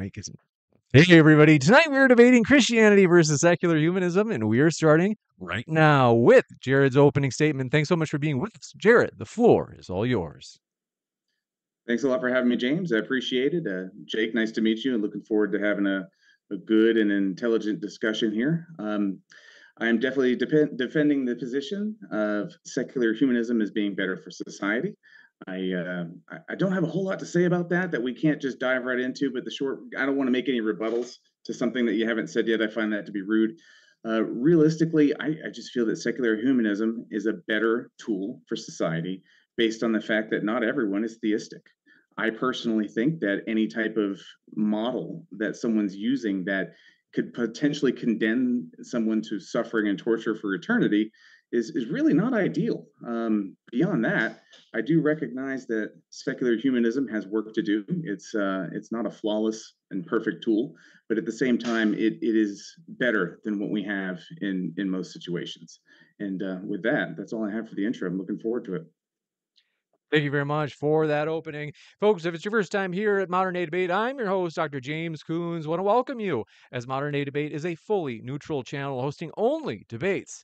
mic isn't. Hey, everybody. Tonight we're debating Christianity versus secular humanism, and we are starting right now with Jared's opening statement. Thanks so much for being with us. Jared, the floor is all yours. Thanks a lot for having me, James. I appreciate it. Jake, nice to meet you, and looking forward to having a good and intelligent discussion here. I'm definitely defending the position of secular humanism as being better for society. I don't have a whole lot to say about that we can't just dive right into, but I don't want to make any rebuttals to something that you haven't said yet. I find that to be rude. Realistically, I just feel that secular humanism is a better tool for society based on the fact that not everyone is theistic. I personally think that any type of model that someone's using that could potentially condemn someone to suffering and torture for eternity is really not ideal. Beyond that, I do recognize that secular humanism has work to do. It's not a flawless and perfect tool, but at the same time, it is better than what we have in most situations. And with that, that's all I have for the intro. I'm looking forward to it. Thank you very much for that opening. Folks, if it's your first time here at Modern Day Debate, I'm your host, Dr. James Coons. I want to welcome you, as Modern Day Debate is a fully neutral channel hosting only debates.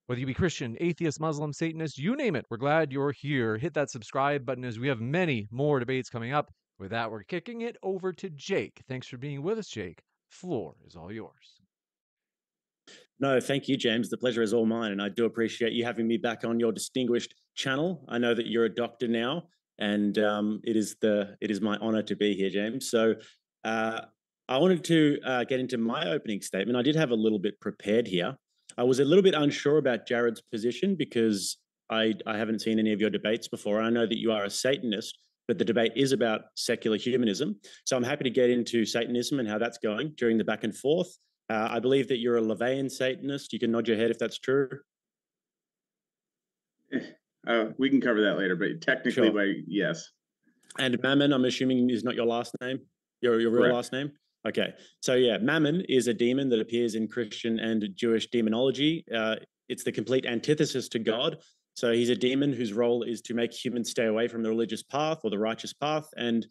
Whether you be Christian, atheist, Muslim, Satanist, you name it, we're glad you're here. Hit that subscribe button as we have many more debates coming up. With that, we're kicking it over to Jake. Thanks for being with us, Jake. Floor is all yours. No, thank you, James. The pleasure is all mine, and I do appreciate you having me back on your distinguished channel. I know that you're a doctor now, and it is my honor to be here, James. So I wanted to get into my opening statement. I did have a little bit prepared here. I was a little bit unsure about Jared's position because I haven't seen any of your debates before. I know that you are a Satanist, but the debate is about secular humanism. So I'm happy to get into Satanism and how that's going during the back and forth. I believe that you're a Levian Satanist. You can nod your head if that's true. We can cover that later, but technically, yes. And Mammon, I'm assuming, is not your last name, your real Correct. last name? Okay. So yeah, Mammon is a demon that appears in Christian and Jewish demonology. It's the complete antithesis to God. So he's a demon whose role is to make humans stay away from the religious path or the righteous path and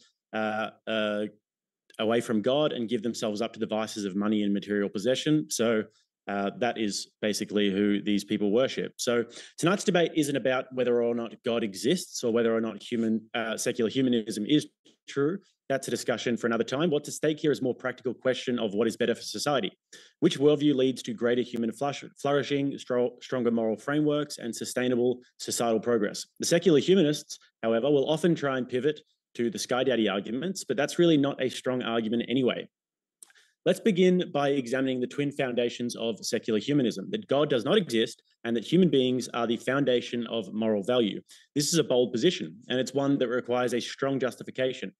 away from God and give themselves up to the vices of money and material possession. So that is basically who these people worship. So tonight's debate isn't about whether or not God exists or whether or not secular humanism is true. That's a discussion for another time. What's at stake here is a more practical question of what is better for society. Which worldview leads to greater human flourishing, stronger moral frameworks, and sustainable societal progress? The secular humanists, however, will often try and pivot to the Sky Daddy arguments, but that's really not a strong argument anyway. Let's begin by examining the twin foundations of secular humanism, that God does not exist and that human beings are the foundation of moral value. This is a bold position, and it's one that requires a strong justification.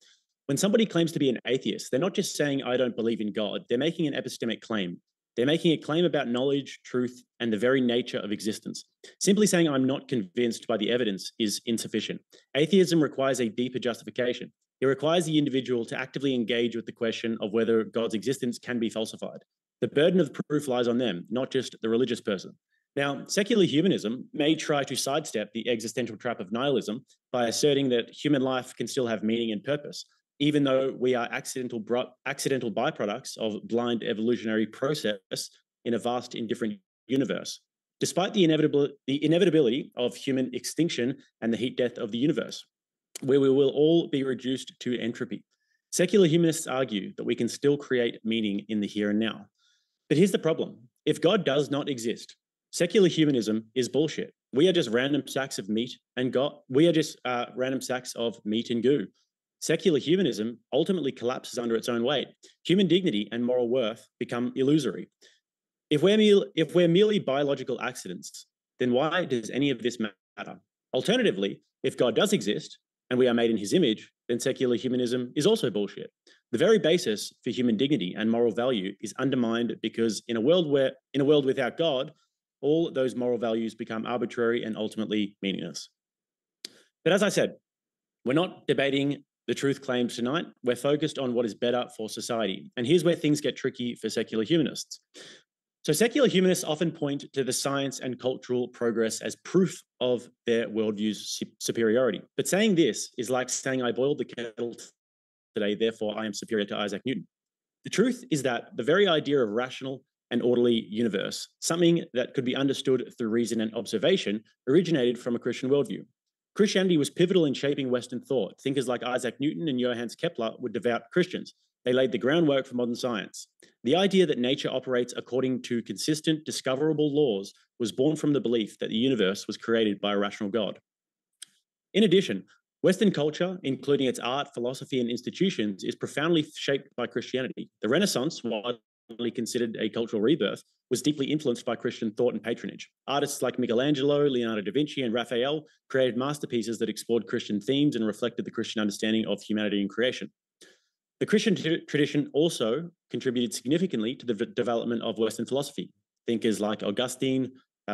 When somebody claims to be an atheist, they're not just saying, I don't believe in God. They're making an epistemic claim. They're making a claim about knowledge, truth, and the very nature of existence. Simply saying I'm not convinced by the evidence is insufficient. Atheism requires a deeper justification. It requires the individual to actively engage with the question of whether God's existence can be falsified. The burden of proof lies on them, not just the religious person. Now, secular humanism may try to sidestep the existential trap of nihilism by asserting that human life can still have meaning and purpose, even though we are accidental byproducts of blind evolutionary process in a vast indifferent universe. Despite the inevitability of human extinction and the heat death of the universe, where we will all be reduced to entropy, secular humanists argue that we can still create meaning in the here and now. But here's the problem. If God does not exist, secular humanism is bullshit. We are just random sacks of meat and random sacks of meat and goo. Secular humanism ultimately collapses under its own weight. Human dignity and moral worth become illusory. If we're merely biological accidents, then why does any of this matter? Alternatively, if God does exist and we are made in his image, then secular humanism is also bullshit. The very basis for human dignity and moral value is undermined because in a world without God, all those moral values become arbitrary and ultimately meaningless. But as I said, we're not debating the truth claims tonight. We're focused on what is better for society. And here's where things get tricky for secular humanists. So secular humanists often point to the science and cultural progress as proof of their worldview's superiority. But saying this is like saying I boiled the kettle today, therefore I am superior to Isaac Newton. The truth is that the very idea of rational and orderly universe, something that could be understood through reason and observation, originated from a Christian worldview. Christianity was pivotal in shaping Western thought. Thinkers like Isaac Newton and Johannes Kepler were devout Christians. They laid the groundwork for modern science. The idea that nature operates according to consistent, discoverable laws was born from the belief that the universe was created by a rational God. In addition, Western culture, including its art, philosophy, and institutions, is profoundly shaped by Christianity. The Renaissance, widely considered a cultural rebirth, was deeply influenced by Christian thought and patronage. Artists like Michelangelo, Leonardo da Vinci, and Raphael created masterpieces that explored Christian themes and reflected the Christian understanding of humanity and creation. The Christian tradition also contributed significantly to the development of Western philosophy. Thinkers like Augustine,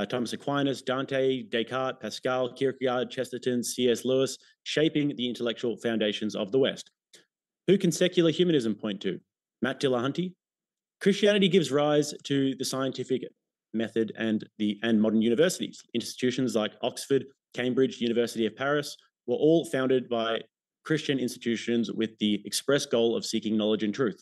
Thomas Aquinas, Dante, Descartes, Pascal, Kierkegaard, Chesterton, C.S. Lewis, shaping the intellectual foundations of the West. Who can secular humanism point to? Matt Dillahunty. Christianity gives rise to the scientific method and modern universities. Institutions like Oxford, Cambridge, University of Paris were all founded by Christian institutions with the express goal of seeking knowledge and truth.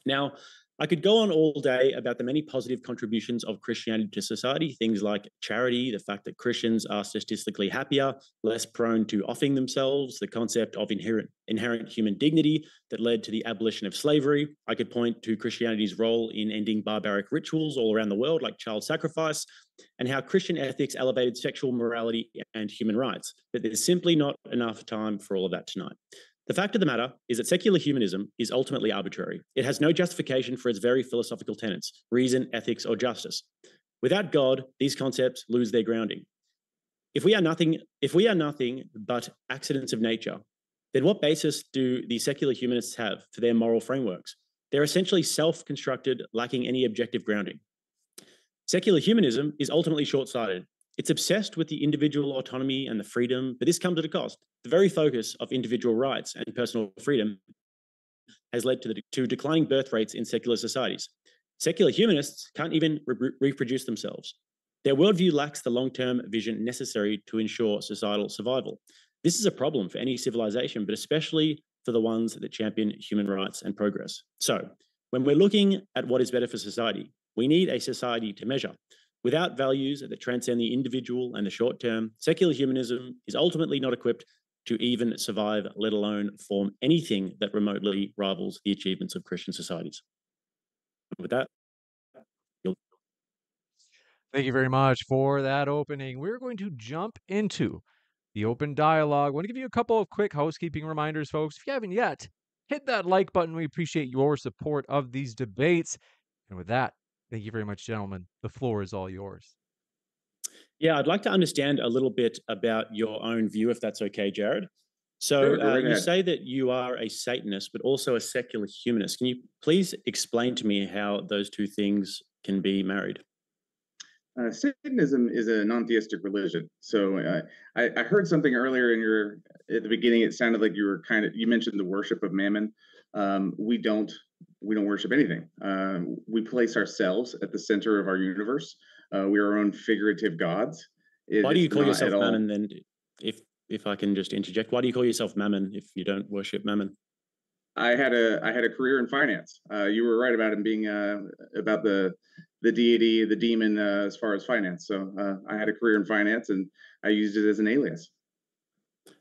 Now, I could go on all day about the many positive contributions of Christianity to society, things like charity, the fact that Christians are statistically happier, less prone to offing themselves, the concept of inherent human dignity that led to the abolition of slavery. I could point to Christianity's role in ending barbaric rituals all around the world, like child sacrifice, and how Christian ethics elevated sexual morality and human rights. But there's simply not enough time for all of that tonight. The fact of the matter is that secular humanism is ultimately arbitrary. It has no justification for its very philosophical tenets, reason, ethics, or justice. Without God, these concepts lose their grounding. If we are nothing but accidents of nature, then what basis do the secular humanists have for their moral frameworks? They're essentially self-constructed, lacking any objective grounding. Secular humanism is ultimately short-sighted. It's obsessed with the individual autonomy and the freedom, but this comes at a cost. The very focus of individual rights and personal freedom has led to declining birth rates in secular societies. Secular humanists can't even reproduce themselves. Their worldview lacks the long-term vision necessary to ensure societal survival. This is a problem for any civilization, but especially for the ones that champion human rights and progress. So, when we're looking at what is better for society, we need a society to measure. Without values that transcend the individual and the short term, secular humanism is ultimately not equipped to even survive, let alone form anything that remotely rivals the achievements of Christian societies. With that, Thank you very much for that opening. We're going to jump into the open dialogue. I want to give you a couple of quick housekeeping reminders, folks. If you haven't yet, hit that like button. We appreciate your support of these debates. And with that, thank you very much, gentlemen. The floor is all yours. Yeah, I'd like to understand a little bit about your own view, if that's okay, Jared. So Sure, go right you ahead. say that you are a Satanist, but also a secular humanist. Can you please explain to me how those two things can be married? Satanism is a non-theistic religion. So I heard something earlier at the beginning. It sounded like you mentioned the worship of Mammon. We don't worship anything. We place ourselves at the center of our universe. We are our own figurative gods. Why do you call yourself all... Mammon then? If I can just interject, why do you call yourself Mammon if you don't worship Mammon? I had a career in finance. You were right about him being about the deity, the demon, as far as finance. So I had a career in finance, and I used it as an alias.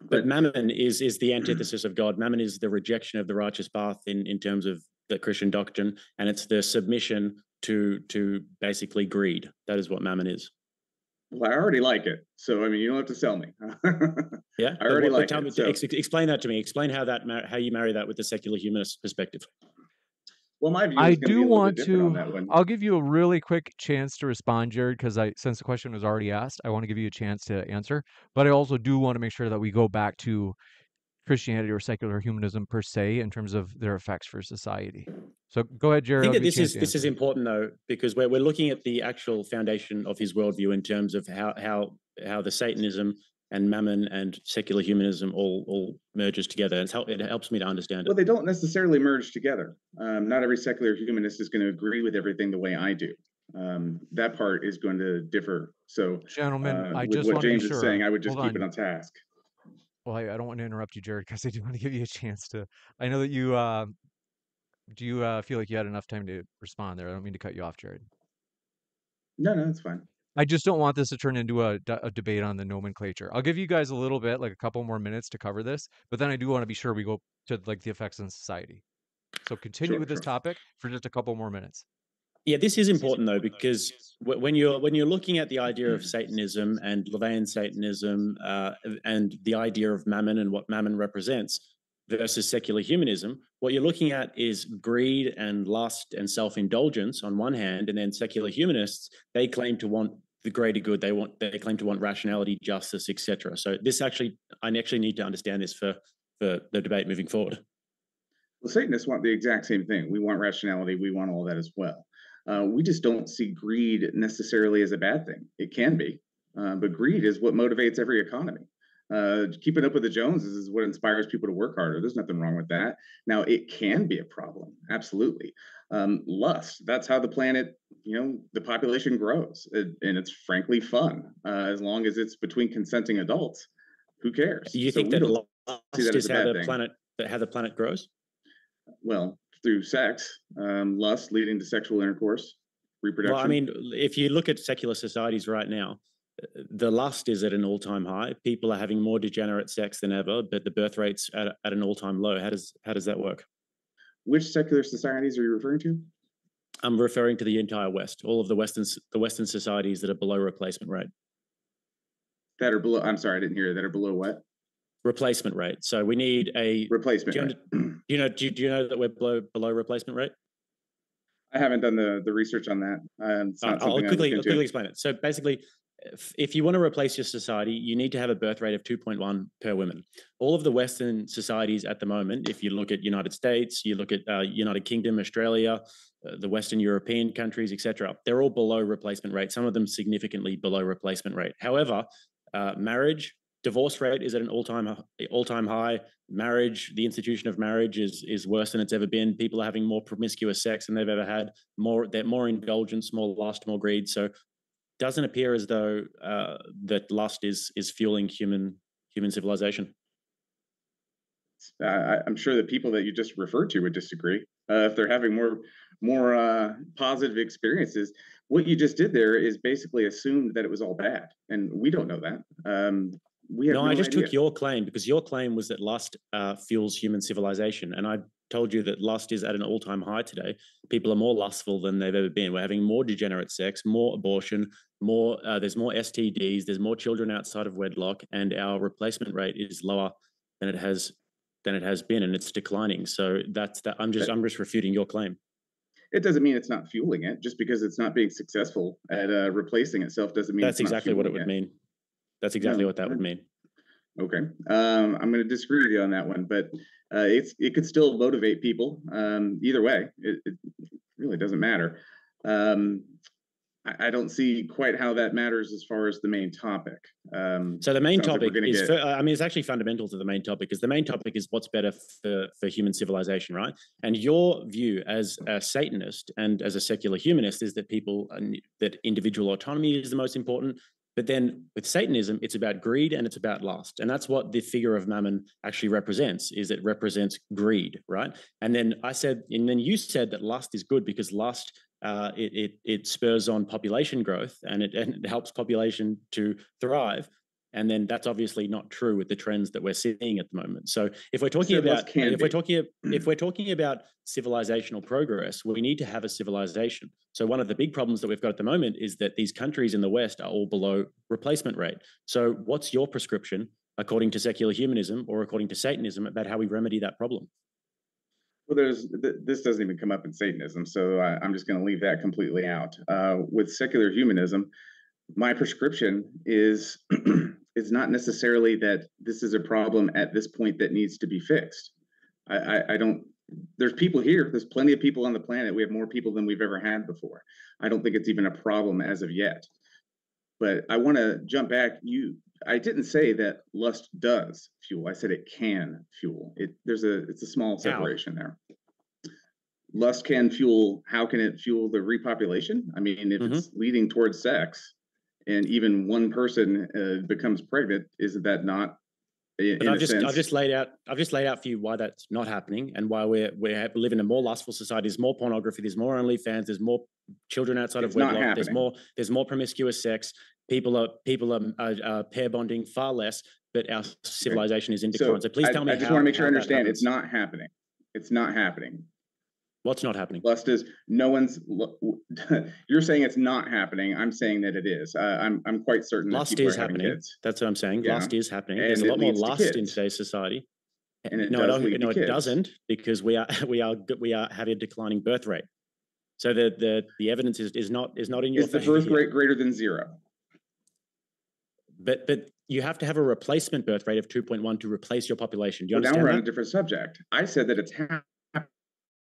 But Mammon is the antithesis of God. Mammon is the rejection of the righteous path in terms of the Christian doctrine, and it's the submission to basically greed. That is what Mammon is. Well, I already like it, so I mean, you don't have to sell me. Yeah, I already like it. So. Explain that to me. Explain how you marry that with the secular humanist perspective. Well, my view is going to be a little bit different on that one. I'll give you a really quick chance to respond, Jared, because since the question was already asked, I want to give you a chance to answer. But I also do want to make sure that we go back to Christianity or secular humanism per se in terms of their effects for society. So go ahead, Jared. I think that this is important though, because we're looking at the actual foundation of his worldview in terms of how the Satanism and Mammon and secular humanism all merges together. It helps me to understand it. Well, they don't necessarily merge together. Not every secular humanist is going to agree with everything the way I do. That part is going to differ. So, gentlemen, I with just what want to James be sure. is saying, I would just Hold keep it on task. Well, I don't want to interrupt you, Jared, because I do want to give you a chance to. I know that you Do you feel like you had enough time to respond there? I don't mean to cut you off, Jared. No, no, it's fine. I just don't want this to turn into a debate on the nomenclature. I'll give you guys a little bit, like a couple more minutes to cover this, but then I do want to be sure we go to like the effects on society. So continue Sure, with this sure. topic for just a couple more minutes. Yeah, this is important though, because when you're looking at the idea of Satanism and Levian Satanism and the idea of mammon and what mammon represents versus secular humanism, what you're looking at is greed and lust and self-indulgence on one hand, and then secular humanists, they claim to want the greater good. They claim to want rationality, justice, etc. So I actually need to understand this for the debate moving forward. Well, Satanists want the exact same thing. We want rationality. We want all that as well. We just don't see greed necessarily as a bad thing. It can be, but greed is what motivates every economy. Keeping up with the Joneses is what inspires people to work harder. There's nothing wrong with that. Now, it can be a problem, absolutely. Lust, that's how the planet, the population grows. And it's frankly fun. As long as it's between consenting adults, who cares? You So think we that don't see lust that as is a bad thing. how the planet grows? Well, through sex, lust leading to sexual intercourse, reproduction. Well, I mean, if you look at secular societies right now, the lust is at an all-time high. People are having more degenerate sex than ever, but the birth rate's at an all-time low. How does that work? Which secular societies are you referring to? I'm referring to the entire West, all of the Western societies that are below replacement rate. That are below. I'm sorry, I didn't hear that. Are below what? Replacement rate. So we need a replacement rate. Do you know that we're below replacement rate? I haven't done the research on that. I'll quickly explain it. So basically, if you want to replace your society, you need to have a birth rate of 2.1 per woman. All of the Western societies at the moment, if you look at United States, you look at United Kingdom, Australia, the Western European countries, etc., they're all below replacement rate. Some of them significantly below replacement rate. However, divorce rate is at an all-time high. Marriage, the institution of marriage is worse than it's ever been. People are having more promiscuous sex than they've ever had. More indulgence, more lust, more greed. So doesn't appear as though that lust is fueling human civilization. I'm sure the people that you just referred to would disagree. If they're having more positive experiences, what you just did there is basically assumed that it was all bad, and we don't know that. I just took your claim, because your claim was that lust fuels human civilization, and I told you that lust is at an all-time high today. People are more lustful than they've ever been. We're having more degenerate sex, more abortion, there's more STDs, there's more children outside of wedlock, and our replacement rate is lower than it has been, and it's declining. So that's that. I'm just refuting your claim. It doesn't mean it's not fueling it. Just because it's not being successful at replacing itself doesn't mean that's exactly what it would mean. That's exactly what that would mean. Okay. I'm going to disagree with you on that one, but it could still motivate people. Either way, it really doesn't matter. I don't see quite how that matters as far as the main topic. So the main topic is, it's actually fundamental to the main topic, because the main topic is what's better for human civilization, right? And your view as a Satanist and as a secular humanist is that that individual autonomy is the most important. But then with Satanism, it's about greed and it's about lust. And that's what the figure of mammon actually represents, is it represents greed, right? And then you said that lust is good because lust, it spurs on population growth and it helps population to thrive. And then that's obviously not true with the trends that we're seeing at the moment. So if we're talking about civilizational progress, we need to have a civilization. So one of the big problems that we've got at the moment is that these countries in the West are all below replacement rate. So what's your prescription, according to secular humanism or according to Satanism, about how we remedy that problem? Well, this doesn't even come up in Satanism, so I'm just going to leave that completely out. With secular humanism, my prescription is not necessarily that this is a problem at this point that needs to be fixed. I don't. There's people here. There's plenty of people on the planet. We have more people than we've ever had before. I don't think it's even a problem as of yet. But I want to jump back. I didn't say that lust does fuel. I said it can fuel. It's a small separation there. Lust can fuel. How can it fuel the repopulation? I mean, if it's leading towards sex, and even one person becomes pregnant, isn't that not in a sense. I've just laid out for you why that's not happening and why we live in a more lustful society. There's more pornography. There's more OnlyFans. There's more children outside of wedlock. There's more promiscuous sex. People are pair bonding far less, but our civilization is in decline. So please tell me. I just want to make sure I understand. It's not happening. It's not happening. What's not happening? Lust is no one's. You're saying it's not happening. I'm saying that it is. I'm quite certain that lust is happening. Kids. That's what I'm saying. Yeah. Lust is happening. There's a lot more lust in today's society. And it doesn't, because we are having a declining birth rate. So the evidence is not in your favor. Is the birth rate greater than 0? But you have to have a replacement birth rate of 2.1 to replace your population. Do you understand? Now we're on a different subject. I said that it's happening.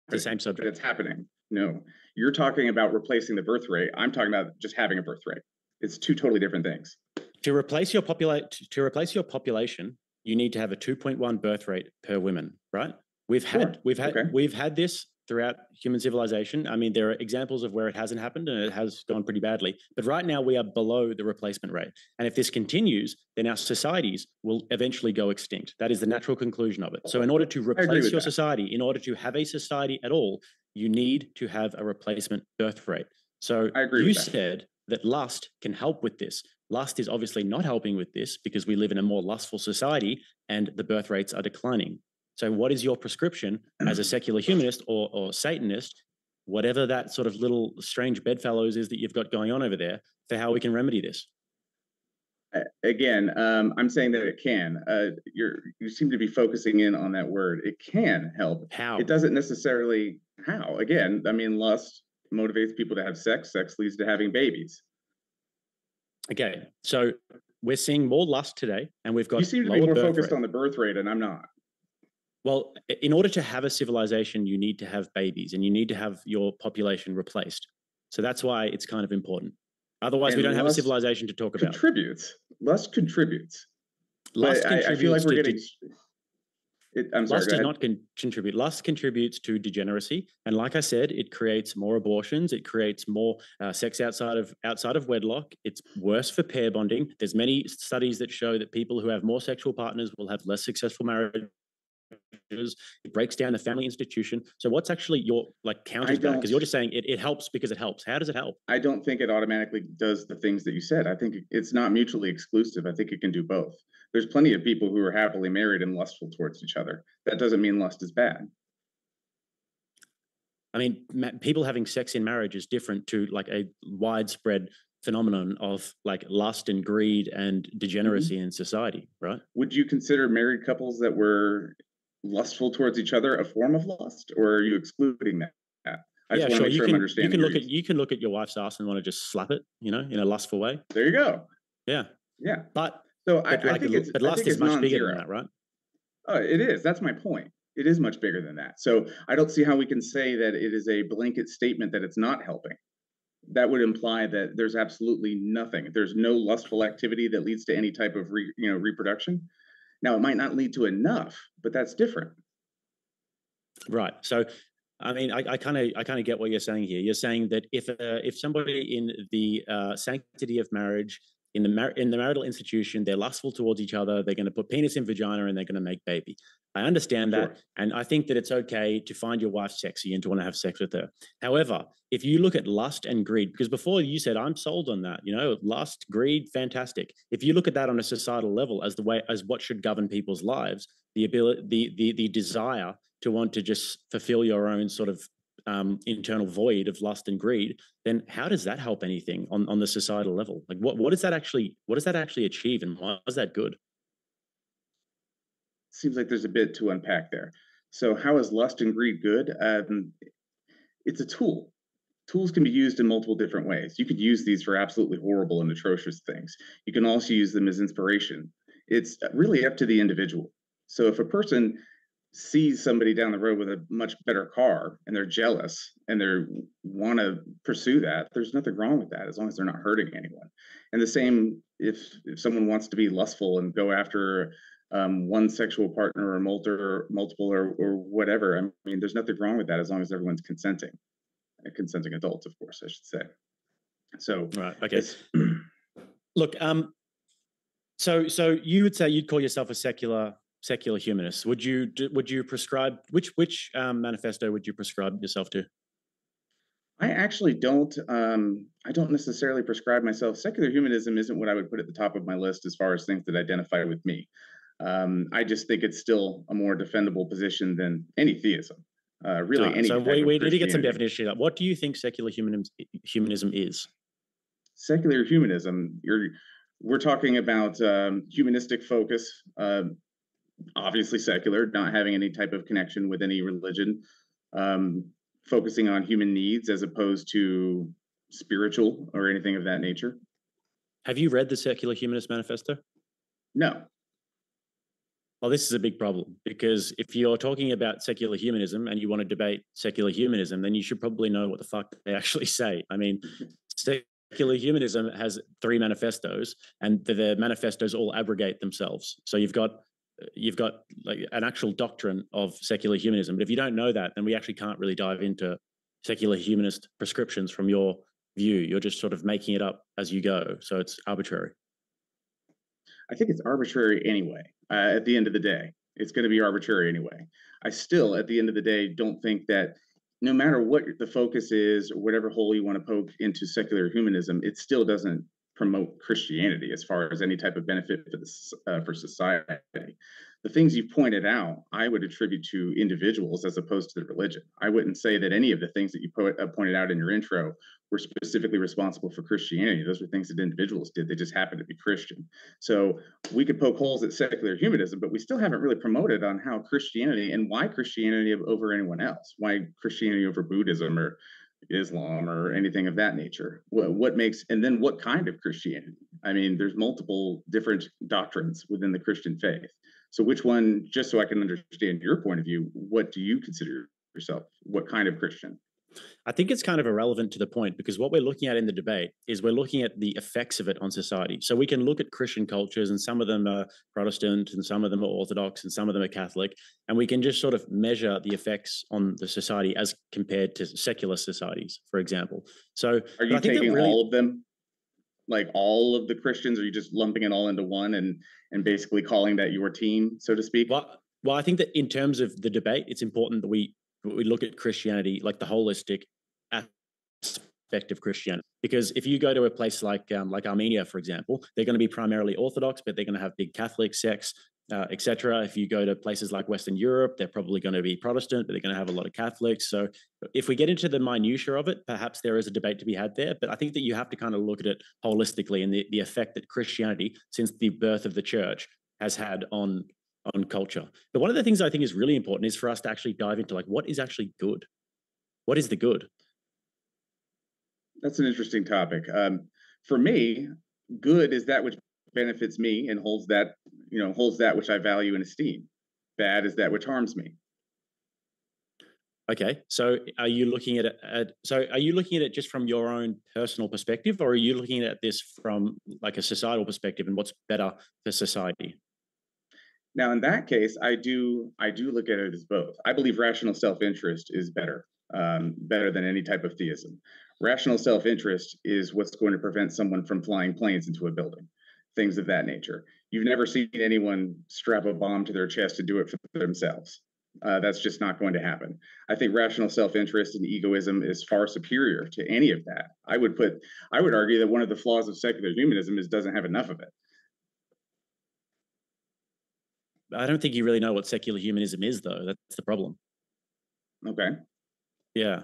The same subject. It's happening. No, you're talking about replacing the birth rate. I'm talking about just having a birth rate. It's two totally different things. To replace your population, you need to have a 2.1 birth rate per woman, right? We've had this throughout human civilization. I mean, there are examples of where it hasn't happened and it has gone pretty badly. But right now we are below the replacement rate. And if this continues, then our societies will eventually go extinct. That is the natural conclusion of it. So in order to replace your society, in order to have a society at all, you need to have a replacement birth rate. So you said that lust can help with this. Lust is obviously not helping with this because we live in a more lustful society and the birth rates are declining. So what is your prescription as a secular humanist or Satanist, whatever that sort of little strange bedfellows is that you've got going on over there, for how we can remedy this? Again, I'm saying that it can. You seem to be focusing in on that word. It can help. How? It doesn't necessarily how. Again, I mean, lust motivates people to have sex. Sex leads to having babies. Okay, so we're seeing more lust today, and we've got you seem to be more focused on the birth rate, and I'm not. Well, in order to have a civilization, you need to have babies and you need to have your population replaced. So that's why it's kind of important. Otherwise, we don't have a civilization to talk about. Lust contributes. Lust contributes. I feel like we're getting... I'm sorry, Lust does not contribute. Lust contributes to degeneracy. And like I said, it creates more abortions. It creates more sex outside of wedlock. It's worse for pair bonding. There's many studies that show that people who have more sexual partners will have less successful marriage. It breaks down the family institution. So what's actually your counter to that? Because you're just saying it helps because it helps. How does it help? I don't think it automatically does the things that you said. I think it's not mutually exclusive. I think it can do both. There's plenty of people who are happily married and lustful towards each other. That doesn't mean lust is bad. I mean, people having sex in marriage is different to like a widespread phenomenon of like lust and greed and degeneracy in society, right? Would you consider married couples that were lustful towards each other a form of lust, or are you excluding that? I just want to make sure I'm understanding. You can look at your wife's ass and want to just slap it, in a lustful way. There you go. Yeah. But lust is much bigger than that, right? Oh, it is. That's my point. It is much bigger than that. So I don't see how we can say that it is a blanket statement that it's not helping. That would imply that there's absolutely nothing. There's no lustful activity that leads to any type of reproduction. Now, it might not lead to enough, but that's different. Right. So, I mean, I kind of get what you're saying here. You're saying that if somebody in the sanctity of marriage, in the marital institution, they're lustful towards each other, they're going to put penis in vagina and they're going to make baby. I understand that. And I think that it's okay to find your wife sexy and to want to have sex with her. However, if you look at lust and greed, because before you said, I'm sold on that, lust, greed, fantastic. If you look at that on a societal level as what should govern people's lives, the desire to want to just fulfill your own sort of internal void of lust and greed, then how does that help anything on the societal level? Like what does that actually achieve, and why is that good? Seems like there's a bit to unpack there. So how is lust and greed good? It's a tool. Tools can be used in multiple different ways. You could use these for absolutely horrible and atrocious things. You can also use them as inspiration. It's really up to the individual. So if a person sees somebody down the road with a much better car and they're jealous and they want to pursue that, there's nothing wrong with that as long as they're not hurting anyone. And the same if someone wants to be lustful and go after one sexual partner or multiple or whatever. I mean, there's nothing wrong with that as long as everyone's consenting adults, of course, I should say. So right, okay. Look, So you would say you'd call yourself a secular humanist. Would you prescribe which manifesto would you prescribe yourself to? I actually don't. I don't necessarily prescribe myself. Secular humanism isn't what I would put at the top of my list as far as things that identify with me. I just think it's still a more defendable position than any theism, really any So type we of need to get some Christianity. definition of that. What do you think secular humanism is? Secular humanism, we're talking about humanistic focus, obviously secular, not having any type of connection with any religion, um, focusing on human needs as opposed to spiritual or anything of that nature. Have you read the Secular Humanist Manifesto? No. Well, this is a big problem because if you're talking about secular humanism and you want to debate secular humanism, then you should probably know what the fuck they actually say. I mean, secular humanism has 3 manifestos, and the manifestos all abrogate themselves. So you've got like an actual doctrine of secular humanism. But if you don't know that, then we actually can't really dive into secular humanist prescriptions from your view. You're just sort of making it up as you go. So it's arbitrary. I think it's arbitrary anyway. At the end of the day, it's going to be arbitrary anyway. I still, at the end of the day, don't think that no matter what the focus is or whatever hole you want to poke into secular humanism, it still doesn't promote Christianity as far as any type of benefit for society. The things you pointed out, I would attribute to individuals as opposed to the religion. I wouldn't say that any of the things that you pointed out in your intro were specifically responsible for Christianity. Those were things that individuals did. They just happened to be Christian. So we could poke holes at secular humanism, but we still haven't really promoted on how Christianity and why Christianity over anyone else, why Christianity over Buddhism or Islam or anything of that nature. What makes, and then what kind of Christianity? I mean, there's multiple different doctrines within the Christian faith. So which one, just so I can understand your point of view, what do you consider yourself? What kind of Christian? I think it's kind of irrelevant to the point because what we're looking at in the debate is we're looking at the effects of it on society. So we can look at Christian cultures, and some of them are Protestant, and some of them are Orthodox, and some of them are Catholic, and we can just sort of measure the effects on the society as compared to secular societies, for example. So are you I think taking really, all of them, like all of the Christians? Are you just lumping it all into one and basically calling that your team, so to speak? well, I think that in terms of the debate, it's important that we look at Christianity like the holistic aspect of Christianity. Because if you go to a place like Armenia, for example, they're going to be primarily Orthodox, but they're going to have big Catholic sects, etc. If you go to places like Western Europe, they're probably going to be Protestant, but they're going to have a lot of Catholics. So if we get into the minutiae of it, perhaps there is a debate to be had there. But I think that you have to kind of look at it holistically and the effect that Christianity, since the birth of the church, has had on culture. But one of the things I think is really important is for us to actually dive into like what is actually good. What is the good? That's an interesting topic. For me, good is that which benefits me and holds that which I value and esteem. Bad is that which harms me. Okay, so are you looking at it? Are you looking at it just from your own personal perspective, or are you looking at this from like a societal perspective and what's better for society? Now, in that case, I do look at it as both. I believe rational self-interest is better than any type of theism. Rational self-interest is what's going to prevent someone from flying planes into a building, things of that nature. You've never seen anyone strap a bomb to their chest to do it for themselves. That's just not going to happen. I think rational self-interest and egoism is far superior to any of that. I would argue that one of the flaws of secular humanism is doesn't have enough of it. I don't think you really know what secular humanism is, though. That's the problem. Okay. Yeah,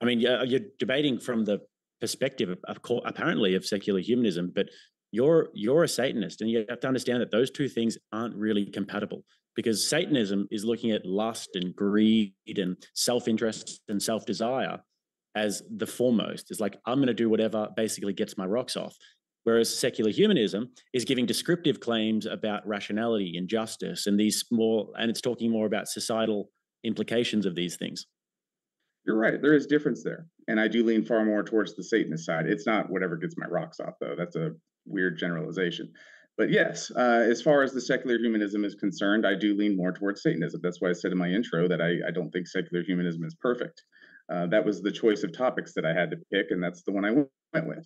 I mean, you're debating from the perspective of apparently of secular humanism, but you're a Satanist, and you have to understand that those two things aren't really compatible. Because Satanism is looking at lust and greed and self-interest and self-desire as the foremost. It's like, I'm going to do whatever basically gets my rocks off. Whereas secular humanism is giving descriptive claims about rationality and justice and it's talking more about societal implications of these things. You're right. There is difference there. And I do lean far more towards the Satanist side. It's not whatever gets my rocks off, though. That's a weird generalization. But yes, as far as the secular humanism is concerned, I do lean more towards Satanism. That's why I said in my intro that I don't think secular humanism is perfect. That was the choice of topics that I had to pick, and that's the one I went with.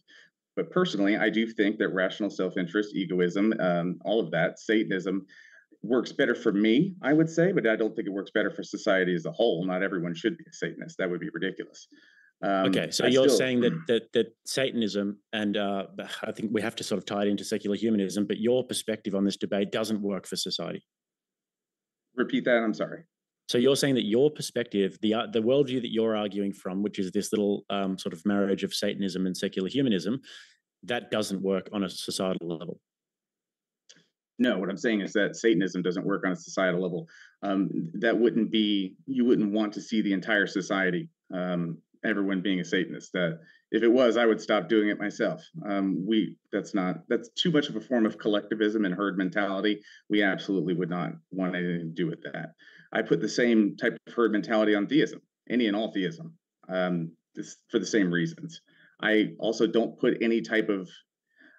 But personally, I do think that rational self-interest, egoism, all of that, Satanism, works better for me, I would say, but I don't think it works better for society as a whole. Not everyone should be a Satanist. That would be ridiculous. Okay, so you're saying that Satanism, and I think we have to sort of tie it into secular humanism, but your perspective on this debate doesn't work for society. Repeat that. I'm sorry. So you're saying that your perspective, the worldview that you're arguing from, which is this little sort of marriage of Satanism and secular humanism, that doesn't work on a societal level. No, what I'm saying is that Satanism doesn't work on a societal level. That wouldn't be, you wouldn't want to see the entire society, everyone being a Satanist. That if it was, I would stop doing it myself. That's too much of a form of collectivism and herd mentality. We absolutely would not want anything to do with that. I put the same type of herd mentality on theism, any and all theism, for the same reasons. I also don't put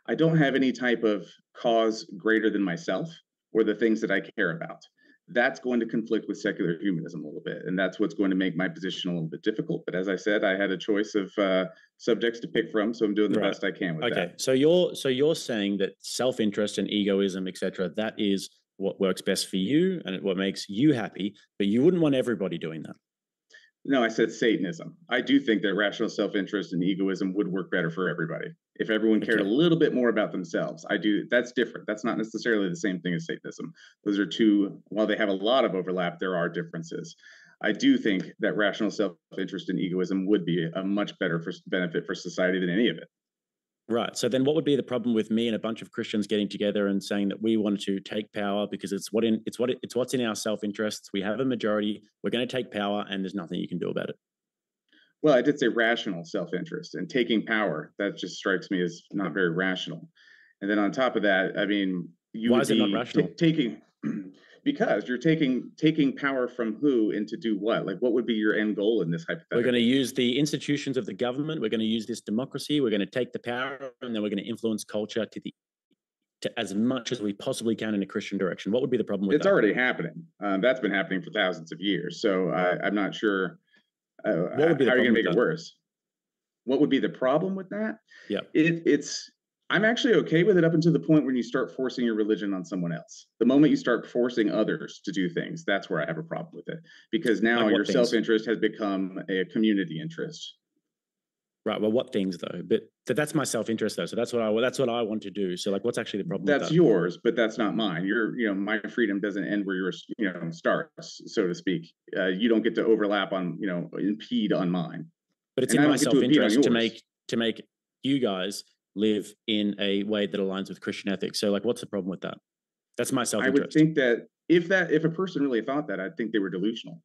I don't have any type of cause greater than myself or the things that I care about. That's going to conflict with secular humanism a little bit. And that's what's going to make my position a little bit difficult. But as I said, I had a choice of subjects to pick from. So I'm doing the best I can with that. Okay. So you're saying that self-interest and egoism, etc., that is what works best for you and what makes you happy, but you wouldn't want everybody doing that. No, I said Satanism. I do think that rational self-interest and egoism would work better for everybody if everyone cared a little bit more about themselves. I do. That's different. That's not necessarily the same thing as Satanism. Those are two, while they have a lot of overlap, there are differences. I do think that rational self-interest and egoism would be a much better benefit for society than any of it. Right. So then what would be the problem with me and a bunch of Christians getting together and saying that we wanted to take power because it's what's in our self-interests. We have a majority. We're going to take power and there's nothing you can do about it. Well, I did say rational self-interest, and taking power, that just strikes me as not very rational. And then on top of that, I mean, why is it not rational? Because you're taking power from who and to do what? Like, what would be your end goal in this hypothetical? We're going to use the institutions of the government. We're going to use this democracy. We're going to take the power, and then we're going to influence culture to as much as we possibly can in a Christian direction. What would be the problem with that? It's already happening. That's been happening for thousands of years. So I'm not sure how are you going to make it worse. What would be the problem with that? Yeah, I'm actually okay with it up until the point when you start forcing your religion on someone else. The moment you start forcing others to do things, that's where I have a problem with it. Because now your self-interest has become a community interest. Right. Well, what things though? But that's my self-interest though. So that's what I want to do. So like, what's actually the problem? That's yours, but that's not mine. My freedom doesn't end where yours, starts, so to speak. You don't get to overlap on, impede on mine. But it's in my self-interest to make you guys live in a way that aligns with Christian ethics. So like, what's the problem with that? That's my self-interest. I would think that if a person really thought that, I'd think they were delusional.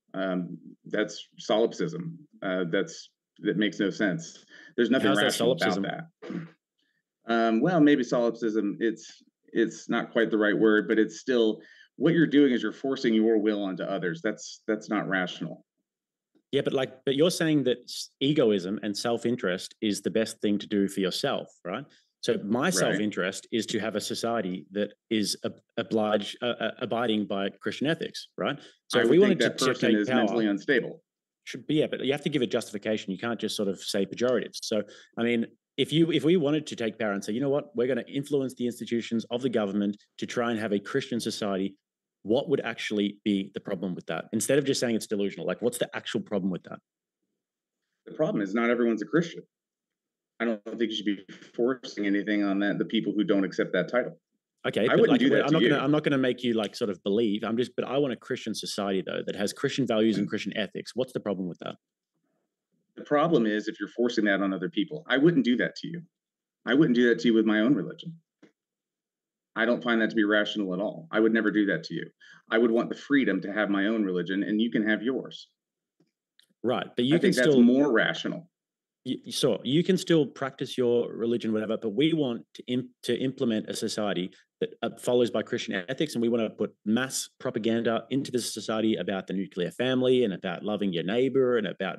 That's solipsism. That makes no sense. There's nothing rational about that. Well, maybe solipsism, it's not quite the right word, but it's still, what you're doing is you're forcing your will onto others. That's not rational. Yeah, but you're saying that egoism and self-interest is the best thing to do for yourself, right? So my self-interest is to have a society that is abiding by Christian ethics, right? So if we wanted that person is mentally unstable. Should be, yeah, but you have to give it justification. You can't just sort of say pejoratives. So, I mean, if we wanted to take power and say, you know what, we're going to influence the institutions of the government to try and have a Christian society, what would actually be the problem with that? Instead of just saying it's delusional, like what's the actual problem with that? The problem is not everyone's a Christian. I don't think you should be forcing anything on the people who don't accept that title. Okay, I wouldn't do that to you. I'm not going to make you like sort of believe. But I want a Christian society though that has Christian values and Christian ethics. What's the problem with that? The problem is if you're forcing that on other people. I wouldn't do that to you. I wouldn't do that to you with my own religion. I don't find that to be rational at all. I would never do that to you. I would want the freedom to have my own religion, and you can have yours. Right, but I think that's more rational. So you can still practice your religion, whatever, but we want to implement a society that follows by Christian ethics, and we want to put mass propaganda into the society about the nuclear family and about loving your neighbor and about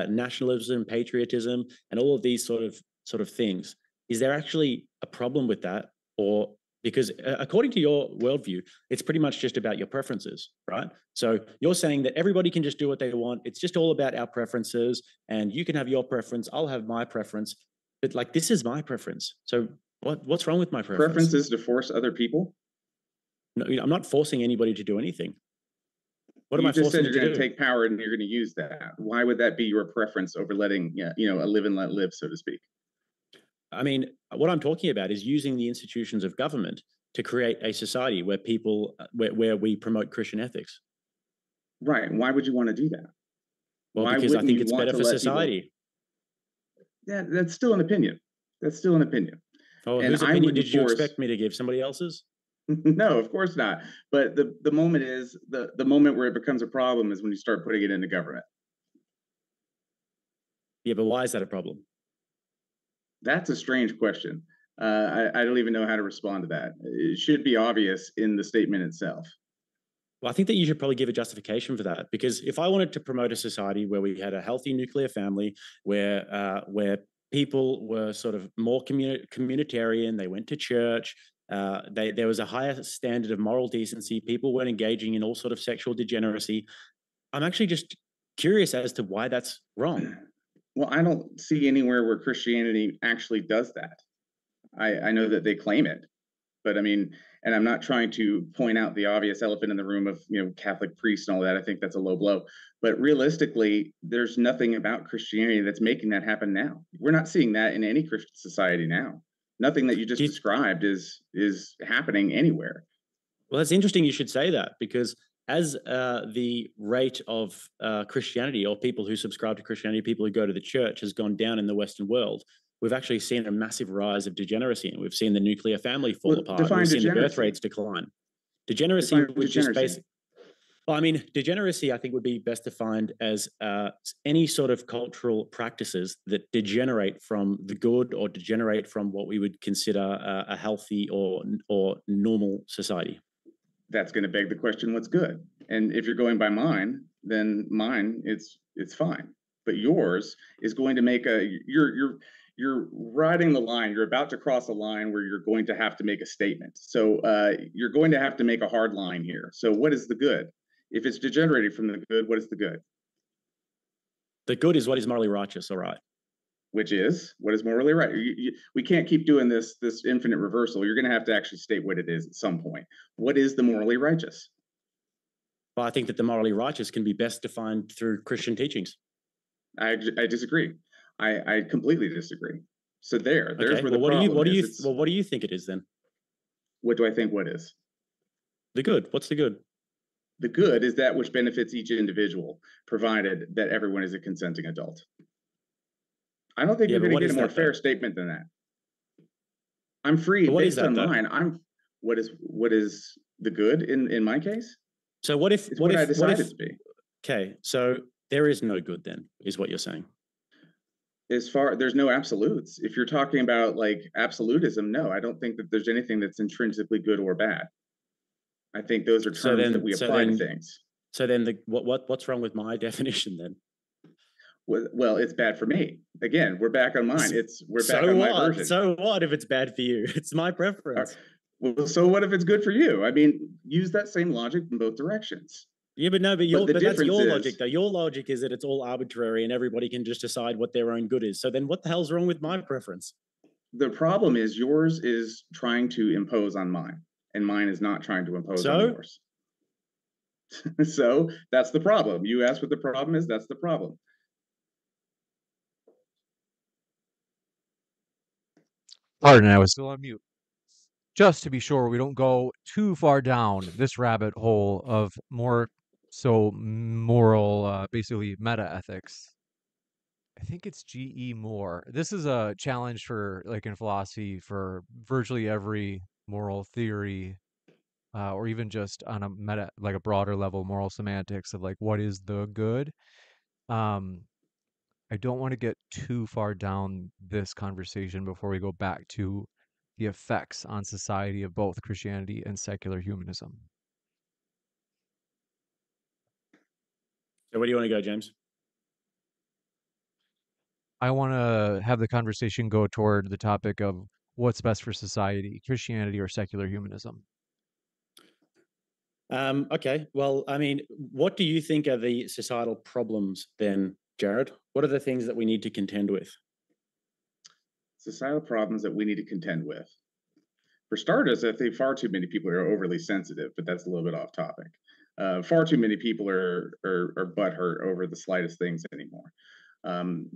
nationalism, patriotism, and all of these sort of things. Is there actually a problem with that? Or because according to your worldview, it's pretty much just about your preferences, right? So you're saying that everybody can just do what they want. It's just all about our preferences, and you can have your preference, I'll have my preference. But like, this is my preference. So what's wrong with my preference? Preference is to force other people. No, I'm not forcing anybody to do anything. What am You I just said forcing you're them to going to do? take power and you're going to use that. Why would that be your preference over letting, a live and let live, so to speak? I mean, what I'm talking about is using the institutions of government to create a society where people, where we promote Christian ethics. Right. Why would you want to do that? Well, Why because I wouldn't think you it's want better to for let people? society. Yeah, that's still an opinion. That's still an opinion. Oh, And whose I opinion wouldn't did you force. expect me to give? Somebody else's? No, of course not. But the moment is the moment where it becomes a problem is when you start putting it into government. Yeah, but why is that a problem? That's a strange question. I don't even know how to respond to that. It should be obvious in the statement itself. Well, I think that you should probably give a justification for that, because if I wanted to promote a society where we had a healthy nuclear family, where people were sort of more communitarian, they went to church, there was a higher standard of moral decency, people weren't engaging in all sort of sexual degeneracy. I'm actually just curious as to why that's wrong. Well, I don't see anywhere where Christianity actually does that. I know that they claim it, but I mean, and I'm not trying to point out the obvious elephant in the room of Catholic priests and all that. I think that's a low blow. But realistically, there's nothing about Christianity that's making that happen now. We're not seeing that in any Christian society now. Nothing that you just described is happening anywhere. Well, that's interesting you should say that, because as the rate of Christianity, or people who subscribe to Christianity, people who go to the church, has gone down in the Western world, we've actually seen a massive rise of degeneracy, and we've seen the nuclear family fall apart. We've seen the birth rates decline. Degeneracy would just basically... Well, I mean, degeneracy, I think, would be best defined as any sort of cultural practices that degenerate from the good, or degenerate from what we would consider a healthy or normal society. That's going to beg the question, what's good? And if you're going by mine, then mine, it's fine. But yours is going to make you're riding the line. You're about to cross a line where you're going to have to make a statement. So you're going to have to make a hard line here. So what is the good? If it's degenerating from the good, what is the good? The good is what is morally righteous, all right. Which is what is morally right. We can't keep doing this infinite reversal. You're going to have to actually state what it is at some point. What is the morally righteous? Well, I think that the morally righteous can be best defined through Christian teachings. I disagree. I completely disagree. So there's okay. where the problem is. Well, what do you think it is then? What do I think what is? The good. What's the good? The good is that which benefits each individual, provided that everyone is a consenting adult. I don't think you're going to get a more fair statement than that. I'm free based on mine. What is the good in my case? So what if I decided to be? Okay, so there is no good then, is what you're saying. There's no absolutes. If you're talking about like absolutism, no, I don't think that there's anything that's intrinsically good or bad. I think those are terms that we apply to things. So then what's wrong with my definition then? Well, it's bad for me. Again, we're back on mine. We're back on my version. So what if it's bad for you? It's my preference. Well, so what if it's good for you? I mean, use that same logic in both directions. Yeah, but that's your logic, though. Your logic is that it's all arbitrary and everybody can just decide what their own good is. So then what the hell's wrong with my preference? The problem is yours is trying to impose on mine, and mine is not trying to impose on yours. So that's the problem. You asked what the problem is. That's the problem. Pardon, I was still on mute. Just to be sure we don't go too far down this rabbit hole of more so moral, basically meta ethics. I think it's G.E. Moore. This is a challenge for, like, in philosophy, for virtually every moral theory, or even just on a meta, like a broader level, moral semantics of like what is the good. I don't want to get too far down this conversation before we go back to the effects on society of both Christianity and secular humanism. So where do you want to go, James? I want to have the conversation go toward the topic of what's best for society, Christianity or secular humanism. Okay. Well, I mean, what do you think are the societal problems then, Jared? What are the things that we need to contend with? Societal problems that we need to contend with. For starters, I think far too many people are overly sensitive, but that's a little bit off topic. Far too many people are butthurt over the slightest things anymore. Um,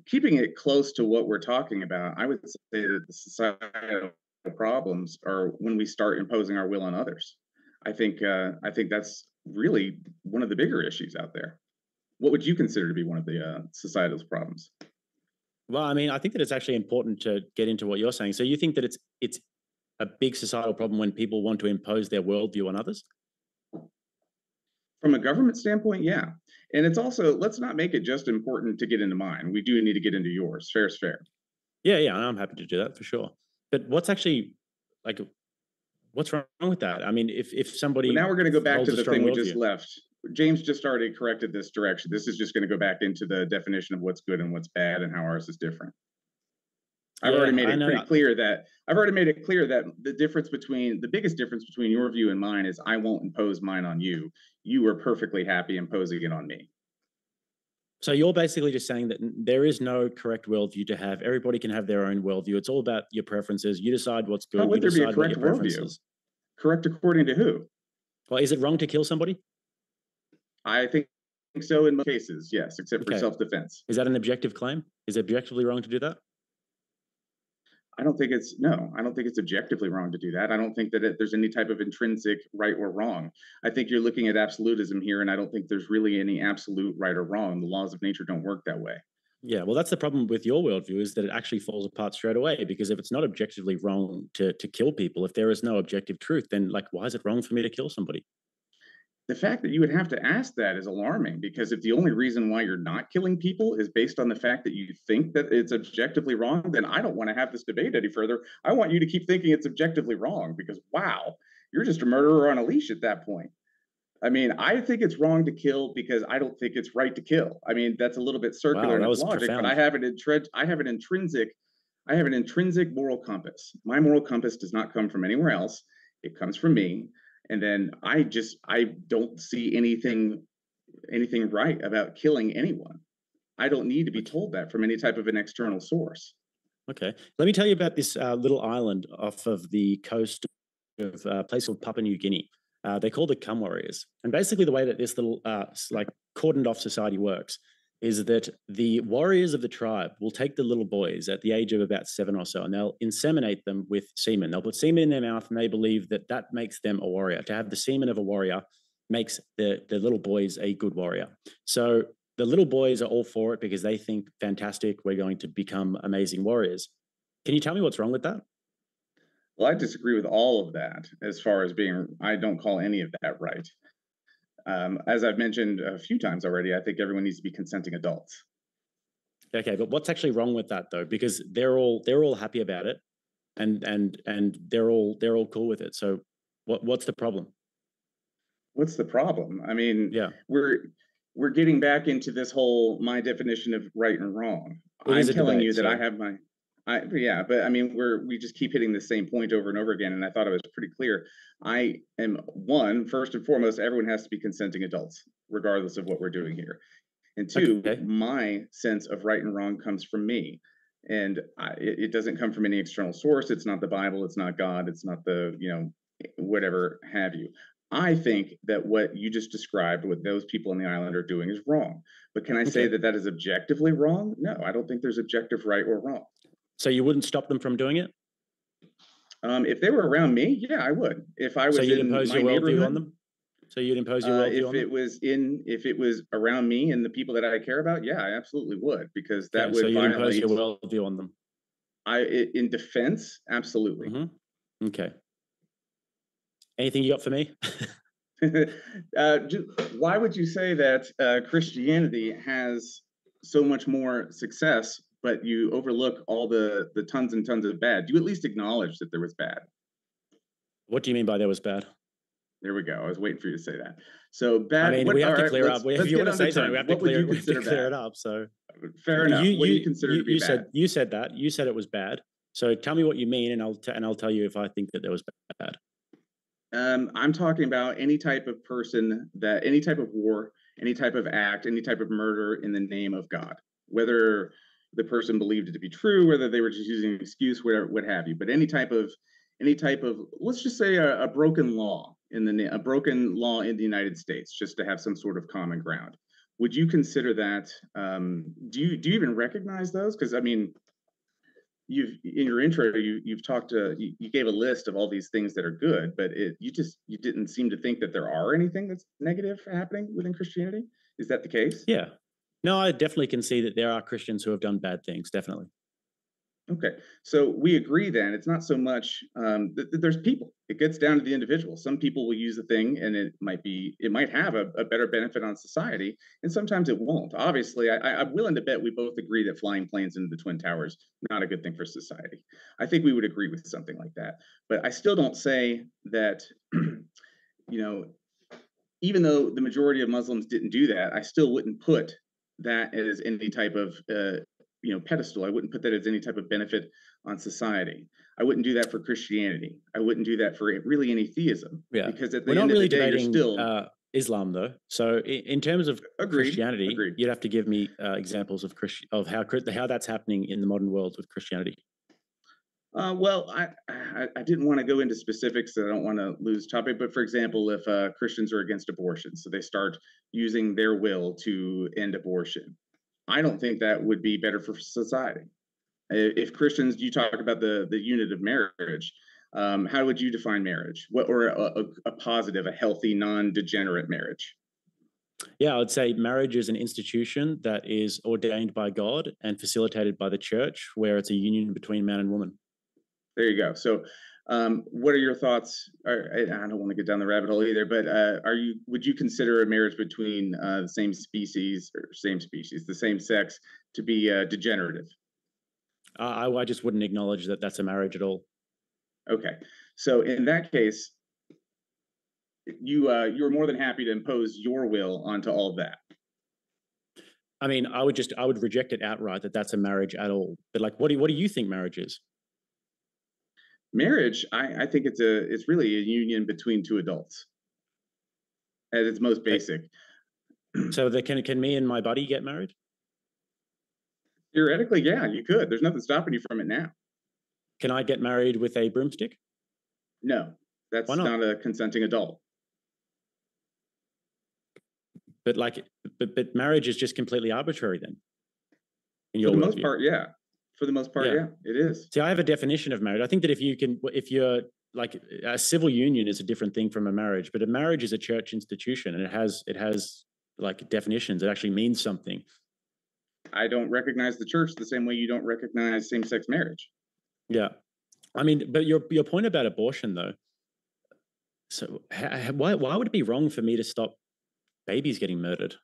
Keeping it close to what we're talking about, I would say that the societal problems are when we start imposing our will on others. I think that's really one of the bigger issues out there. What would you consider to be one of the societal problems? Well, I mean, I think that it's actually important to get into what you're saying. So you think that it's a big societal problem when people want to impose their worldview on others? From a government standpoint, yeah. And it's also, let's not make it just important to get into mine. We do need to get into yours. Fair's fair. Yeah, yeah, I'm happy to do that for sure. But what's actually like, what's wrong with that? I mean, if somebody But now we're going to go back holds to a the strong thing we just worldview, left. James just already corrected this direction. This is just going to go back into the definition of what's good and what's bad and how ours is different. I've yeah, already made I it know. pretty clear that the biggest difference between your view and mine is I won't impose mine on you. You are perfectly happy imposing it on me. So you're basically just saying that there is no correct worldview to have. Everybody can have their own worldview. It's all about your preferences. You decide what's How good. You would there be a decide what correct your preference worldview? is. Correct according to who? Well, is it wrong to kill somebody? I think so in most cases, yes, except for Okay. self-defense. Is that an objective claim? Is it objectively wrong to do that? I don't think it's objectively wrong to do that. I don't think that there's any type of intrinsic right or wrong. I think you're looking at absolutism here, and I don't think there's really any absolute right or wrong. The laws of nature don't work that way. Yeah, well, that's the problem with your worldview is that it actually falls apart straight away. Because if it's not objectively wrong to kill people, if there is no objective truth, then like, why is it wrong for me to kill somebody? The fact that you would have to ask that is alarming, because if the only reason why you're not killing people is based on the fact that you think that it's objectively wrong, then I don't want to have this debate any further. I want you to keep thinking it's objectively wrong, because wow, you're just a murderer on a leash at that point. I mean, I think it's wrong to kill because I don't think it's right to kill. I mean, that's a little bit circular Wow, in that its was logic, but profound. I have an intrinsic moral compass. My moral compass does not come from anywhere else. It comes from me. And then I don't see anything right about killing anyone. I don't need to be told that from any type of an external source. Okay, let me tell you about this little island off of the coast of a place called Papua New Guinea. They're called the Cum Warriors. And basically the way that this little like cordoned off society works is that the warriors of the tribe will take the little boys at the age of about 7 or so, and they'll inseminate them with semen. They'll put semen in their mouth, and they believe that that makes them a warrior. To have the semen of a warrior makes the little boys a good warrior. So the little boys are all for it because they think, fantastic, we're going to become amazing warriors. Can you tell me what's wrong with that? Well, I disagree with all of that as far as I don't call any of that right. As I've mentioned a few times already, I think everyone needs to be consenting adults. Okay, but what's actually wrong with that though? Because they're all happy about it, and they're all cool with it. So what's the problem? What's the problem? I mean, Yeah, we're getting back into this whole my definition of right and wrong. it I'm is a telling debate. you that So I have yeah, but I mean, we just keep hitting the same point over and over again, and I thought it was pretty clear. I am first and foremost, everyone has to be consenting adults, regardless of what we're doing here. And two, okay, my sense of right and wrong comes from me, and it doesn't come from any external source. It's not the Bible. It's not God. It's not the whatever have you. I think that what you just described, what those people on the island are doing, is wrong. But can I say okay. that that is objectively wrong? No, I don't think there's objective right or wrong. So you wouldn't stop them from doing it? If they were around me, yeah, I would. If I So was you'd in impose my your worldview on neighborhood, them? So you'd impose your worldview on them? if it was around me and the people that I care about, yeah, I absolutely would, because that Okay, so would you'd impose your violate. worldview on them. In defense, absolutely. Okay. Anything you got for me? Why would you say that Christianity has so much more success, but you overlook all the tons and tons of bad? Do you at least acknowledge that there was bad? What do you mean by that was bad? There we go. I was waiting for you to say that. So I bad. mean, we have all to right, clear up. If let's you get want to on say to something, terms. we have What would you to consider clear it bad? up. So Fair enough. What do you consider to be bad? You said that. You said it was bad. So tell me what you mean, and I'll tell you if I think that there was bad. I'm talking about any type of person any type of war, any type of act, any type of murder in the name of God. Whether the person believed it to be true, whether they were just using an excuse, whatever, what have you. But any type of, let's just say a broken law a broken law in the United States, just to have some sort of common ground. Would you consider that? Do you even recognize those? Because I mean, in your intro you've talked you gave a list of all these things that are good, but you didn't seem to think that there are anything that's negative happening within Christianity. Is that the case? Yeah. No, I definitely can see that there are Christians who have done bad things, definitely. Okay, so we agree then. It's not so much there's people. It gets down to the individual. Some people will use the thing, and it might have a better benefit on society, and sometimes it won't. Obviously, I'm willing to bet we both agree that flying planes into the Twin Towers not a good thing for society. I think we would agree with something like that. But I still don't say that. You know, even though the majority of Muslims didn't do that, I still wouldn't put that as any type of pedestal. I wouldn't put that as any type of benefit on society. I wouldn't do that for Christianity. I wouldn't do that for really any theism. Yeah, because at the we're end not really of the day, debating still Islam though. So in terms of Christianity, agreed. You'd have to give me examples of how that's happening in the modern world with Christianity. Well, I didn't want to go into specifics, so I don't want to lose topic. But for example, if Christians are against abortion, so they start using their will to end abortion, I don't think that would be better for society. If Christians, you talk about the unit of marriage, how would you define marriage? Or a positive, a healthy, non-degenerate marriage? Yeah, I would say marriage is an institution that is ordained by God and facilitated by the church, where it's a union between man and woman. There you go. So, what are your thoughts? I don't want to get down the rabbit hole either, but would you consider a marriage between the same the same sex, to be degenerative? I just wouldn't acknowledge that that's a marriage at all. Okay, so in that case, you're more than happy to impose your will onto all of that. I mean, I would reject it outright that that's a marriage at all. But like, what do you think marriage is? Marriage, I think it's really a union between two adults at its most basic. So can me and my buddy get married? Theoretically, yeah, you could. There's nothing stopping you from it now. Can I get married with a broomstick? No, that's Why not? not a consenting adult. But marriage is just completely arbitrary then. For the most part, yeah. For the most part, yeah, it is. See, I have a definition of marriage. I think that if you're like, a civil union is a different thing from a marriage, but a marriage is a church institution, and it has like definitions. It actually means something. I don't recognize the church the same way you don't recognize same-sex marriage. Yeah, I mean, but your point about abortion though. So why would it be wrong for me to stop babies getting murdered?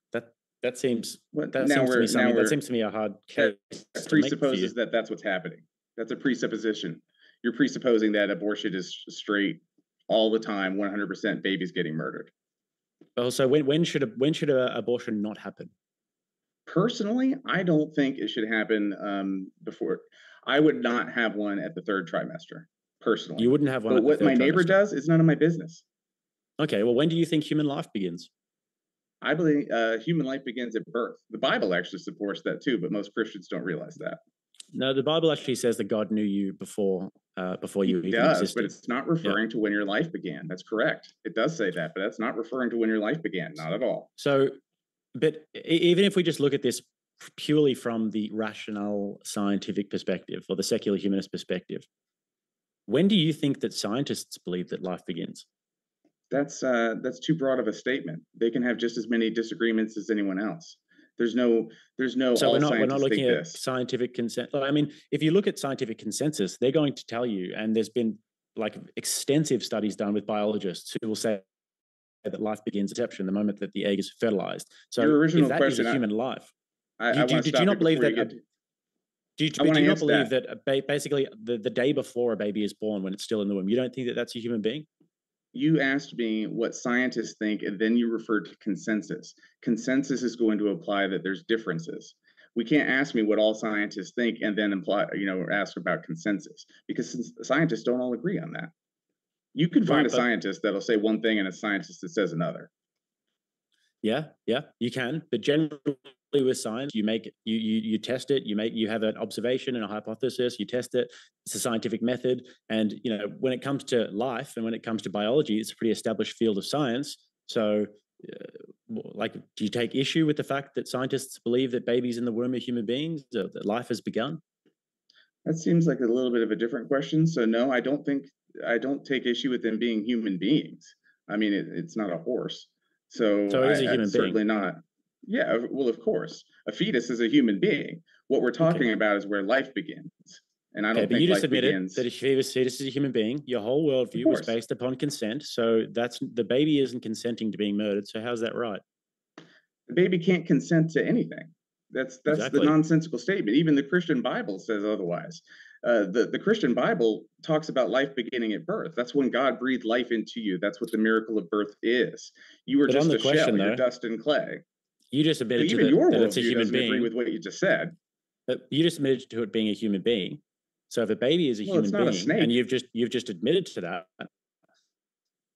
That seems to me a hard case. That presupposes that that's what's happening. That's a presupposition. You're presupposing that abortion is straight all the time, 100% babies getting murdered. Also, when should a abortion not happen? Personally, I don't think it should happen before. I would not have one at the third trimester. Personally, you wouldn't have one. But what my neighbor does is none of my business. Okay, well, when do you think human life begins? I believe human life begins at birth. The Bible actually supports that too, but most Christians don't realize that. No, the Bible actually says that God knew you before you even existed. But it's not referring to when your life began. That's correct. It does say that, but that's not referring to when your life began. Not at all. So, but even if we just look at this purely from the rational scientific perspective or the secular humanist perspective, when do you think that scientists believe that life begins? That's too broad of a statement. They can have just as many disagreements as anyone else. There's no. So we're not looking at scientific consensus. I mean, if you look at scientific consensus, they're going to tell you, and there's been like extensive studies done with biologists who will say that life begins at conception, the moment that the egg is fertilized. So your original if that question, is a human life, did you not believe that? Do you not believe that basically the day before a baby is born, when it's still in the womb, you don't think that that's a human being? You asked me what scientists think, and then you referred to consensus. Consensus is going to apply that there's differences. We can't ask me what all scientists think and then ask about consensus, because scientists don't all agree on that. You could find a scientist that'll say one thing and a scientist that says another. Yeah, you can. But generally with science, you test it, you have an observation and a hypothesis, you test it. It's a scientific method, and when it comes to life and when it comes to biology, it's a pretty established field of science. So, do you take issue with the fact that scientists believe that babies in the womb are human beings, that life has begun? That seems like a little bit of a different question. So no, I don't take issue with them being human beings. I mean, it's not a horse, so So it is a human certainly being. not. Yeah, well, of course, a fetus is a human being. What we're talking about is where life begins, and I Okay, don't but you think just life admitted begins. that a fetus is a human being. Your whole Of worldview was course, based upon consent. So that's the baby isn't consenting to being murdered. So how's that right? the baby can't consent to anything. That's the Exactly. nonsensical statement. Even the Christian Bible says otherwise. The Christian Bible talks about life beginning at birth. That's when God breathed life into you. That's what the miracle of birth is. You were But on just the a shell. question, You're though, dust and clay. you just So admitted to even your that it's a worldview human doesn't agree being. with what you just said. But you just admitted to it being a human being. So if a baby is a Well, it's human not a being, and snake. you've just admitted to that,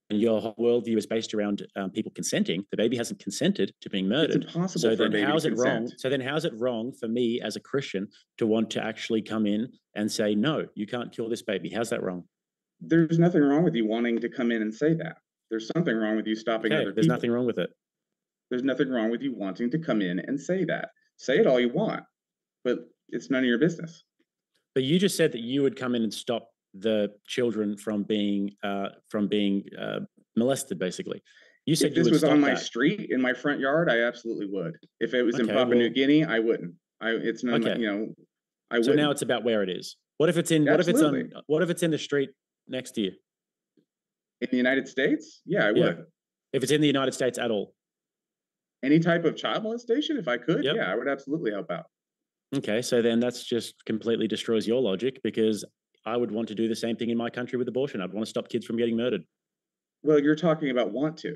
and your whole worldview is based around people consenting, the baby hasn't consented to being It's murdered. impossible So for a then baby how's to it wrong? consent. So then how's it wrong for me as a Christian to want to actually come in and say, no, you can't kill this baby? How's that wrong? There's nothing wrong with you wanting to come in and say that. There's something wrong with you stopping Okay, other there's people. nothing wrong with it. There's nothing wrong with you wanting to come in and say that. Say it all you want, but it's none of your business. But you just said that you would come in and stop the children from being molested, basically. You If said you this would was on stop my that. street in my front yard, I absolutely would. If it was in Okay, Papua New well, Guinea, I wouldn't. It's none of my, okay. I So now wouldn't. it's about where it is. What if it's Absolutely. in the street next to you? In the United States, yeah, I Yeah. would. If it's in the United States at all. Any type of child molestation, if I could, Yep. yeah, I would absolutely help out. Okay, so then that's just completely destroys your logic, because I would want to do the same thing in my country with abortion. I'd want to stop kids from getting murdered. Well, you're talking about want to.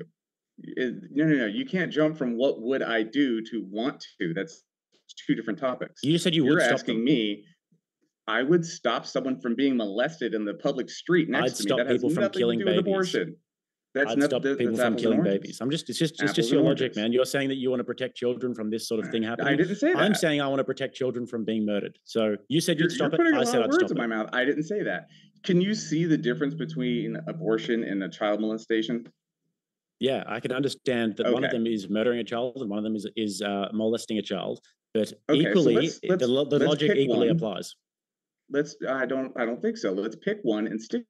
No. You can't jump from what would I do to want to. That's two different topics. You just said you You're would stop asking them. me, I would stop someone from being molested in the public street next I'd to me. stop That has people from nothing to killing do with babies. abortion. That's I'd stop people that's from apples and killing oranges. babies. It's just Apples your and logic, oranges. man. You're saying that you want to protect children from this sort of thing I happening. didn't say I'm that. saying I want to protect children from being murdered. So you said you'd You're stop it. putting a I lot said of I'd words stop in it. my mouth. I didn't say that. Can you see the difference between abortion and a child molestation? Yeah, I can understand that one of Okay. them is murdering a child and one of them is molesting a child, but Okay, so equally, the let's logic pick equally one. applies. I don't think so. Let's pick one and stick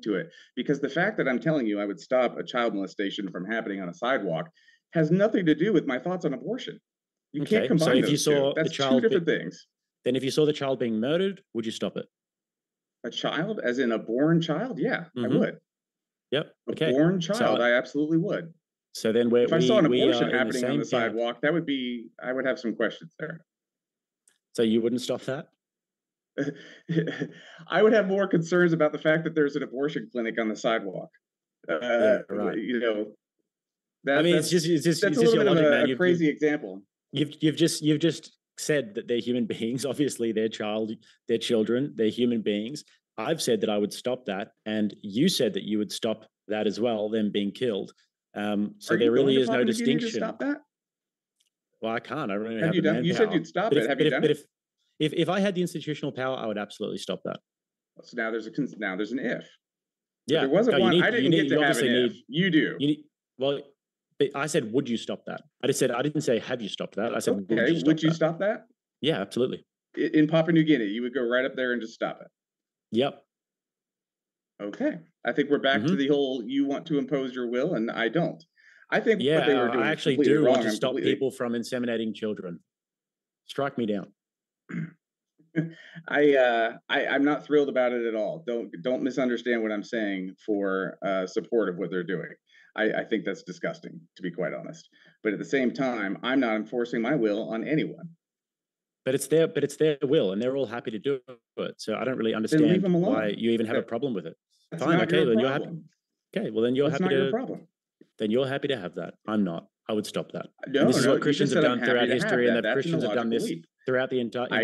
to it, because the fact that I'm telling you I would stop a child molestation from happening on a sidewalk has nothing to do with my thoughts on abortion. You can't Okay, so combine if you those two. saw the That's two child, different things. then if you saw the child being murdered, would you stop it? A child, as in a born child, yeah, I would. Yep. A Okay. born child, I absolutely would. So then If I saw an we abortion are in the happening on same the camp. sidewalk, I would have some questions there. So you wouldn't stop that? I would have more concerns about the fact that there's an abortion clinic on the sidewalk. Yeah, right. I mean, it's just that's a your little bit of logic, man. a crazy example. You've just said that they're human beings. Obviously, they're children, they're human beings. I've said that I would stop that, and you said that you would stop that as well, them being killed. So there really is no distinction. Stop that? Well, I can't. I don't really Have have you the done? manpower. You said you'd stop it. Have you done it? If I had the institutional power, I would absolutely stop that. So now there's an if. Yeah, there wasn't one. I didn't get to have an if. You do. Well, but I said, would you stop that? I didn't say, have you stopped that? I said, okay, would you stop that? Yeah, absolutely. In Papua New Guinea, you would go right up there and just stop it. Yep. Okay. I think we're back to the whole you want to impose your will and I don't. I think what they were doing I actually do want to stop people from inseminating children. Strike me down. I'm not thrilled about it at all. Don't misunderstand what I'm saying for support of what they're doing. I think that's disgusting, to be quite honest. But at the same time, I'm not enforcing my will on anyone. But it's their will, and they're all happy to do it. So I don't really understand why you even have a problem with it. Fine, okay, then you're happy. Okay, well then you're happy to. That's not your problem. Then you're happy to have that. I'm not. I would stop that. No, this is what Christians have done throughout history, and that Christians have done this throughout the entire world.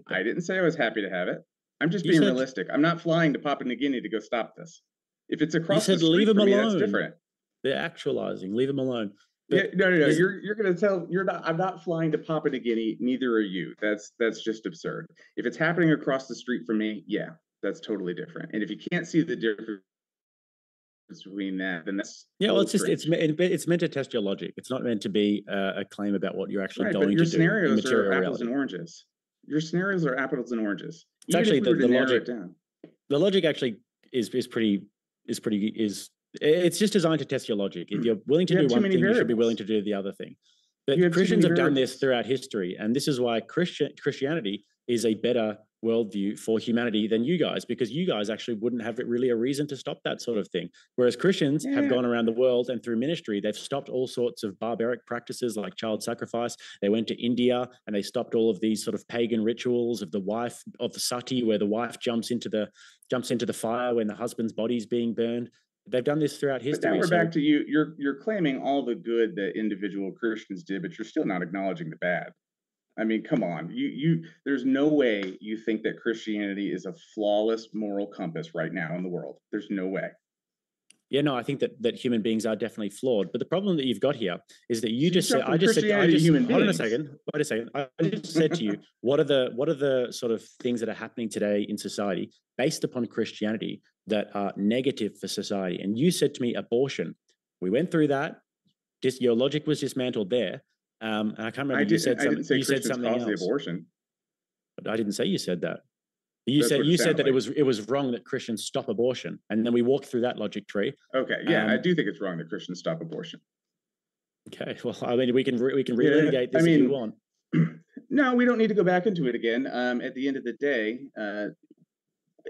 I didn't say I was happy to have it. I'm just being realistic. I'm not flying to Papua New Guinea to go stop this. If it's across the street leave them from me, alone. that's different. They're actualizing. Leave them alone. Yeah, But no. here's You're going to tell you're not. I'm not flying to Papua New Guinea. Neither are you. That's just absurd. If it's happening across the street from me, yeah, that's totally different. And if you can't see the difference between that, then that's a yeah, well, little it's just strange. it's meant to test your logic. It's not meant to be a claim about what you're actually Right, but going your to do in scenarios are material apples and reality. oranges. Your scenarios are apples and oranges. It's Even actually if we were to the narrow logic. it down. The logic actually is pretty it's just designed to test your logic. If you're willing to You do have too one many thing, you should be willing variables. to do the other thing. You But have too Christians many have done this variables. throughout history, and this is why Christianity is a better worldview for humanity than you guys, because you guys actually wouldn't have really a reason to stop that sort of thing. Whereas Christians have Yeah. gone around the world and through ministry, they've stopped all sorts of barbaric practices like child sacrifice. They went to India and they stopped all of these sort of pagan rituals of the wife of the sati, where the wife jumps into the fire when the husband's body's being burned. They've done this throughout But now history. we're So back to you. You're claiming all the good that individual Christians did, but you're still not acknowledging the bad. I mean, come on. There's no way you think that Christianity is a flawless moral compass right now in the world. There's no way. yeah, no, I think that human beings are definitely flawed. But the problem that you've got here is that you So you just said, jump from Christianity to human hold on a beings. second, wait a second. I just said to you, what are the sort of things that are happening today in society based upon Christianity that are negative for society? And you said to me, abortion. We went through that. Just your logic was dismantled there. And I can't remember. I You said didn't something. say You said Christians something caused the else. abortion. But I didn't say you said that. You That's what it said sounded that like. it was wrong that Christians stop abortion, and then we walked through that logic tree. Okay, yeah, I do think it's wrong that Christians stop abortion. Okay, well, I mean, we can Yeah, relitigate this I if you mean, want. no, we don't need to go back into it again. At the end of the day,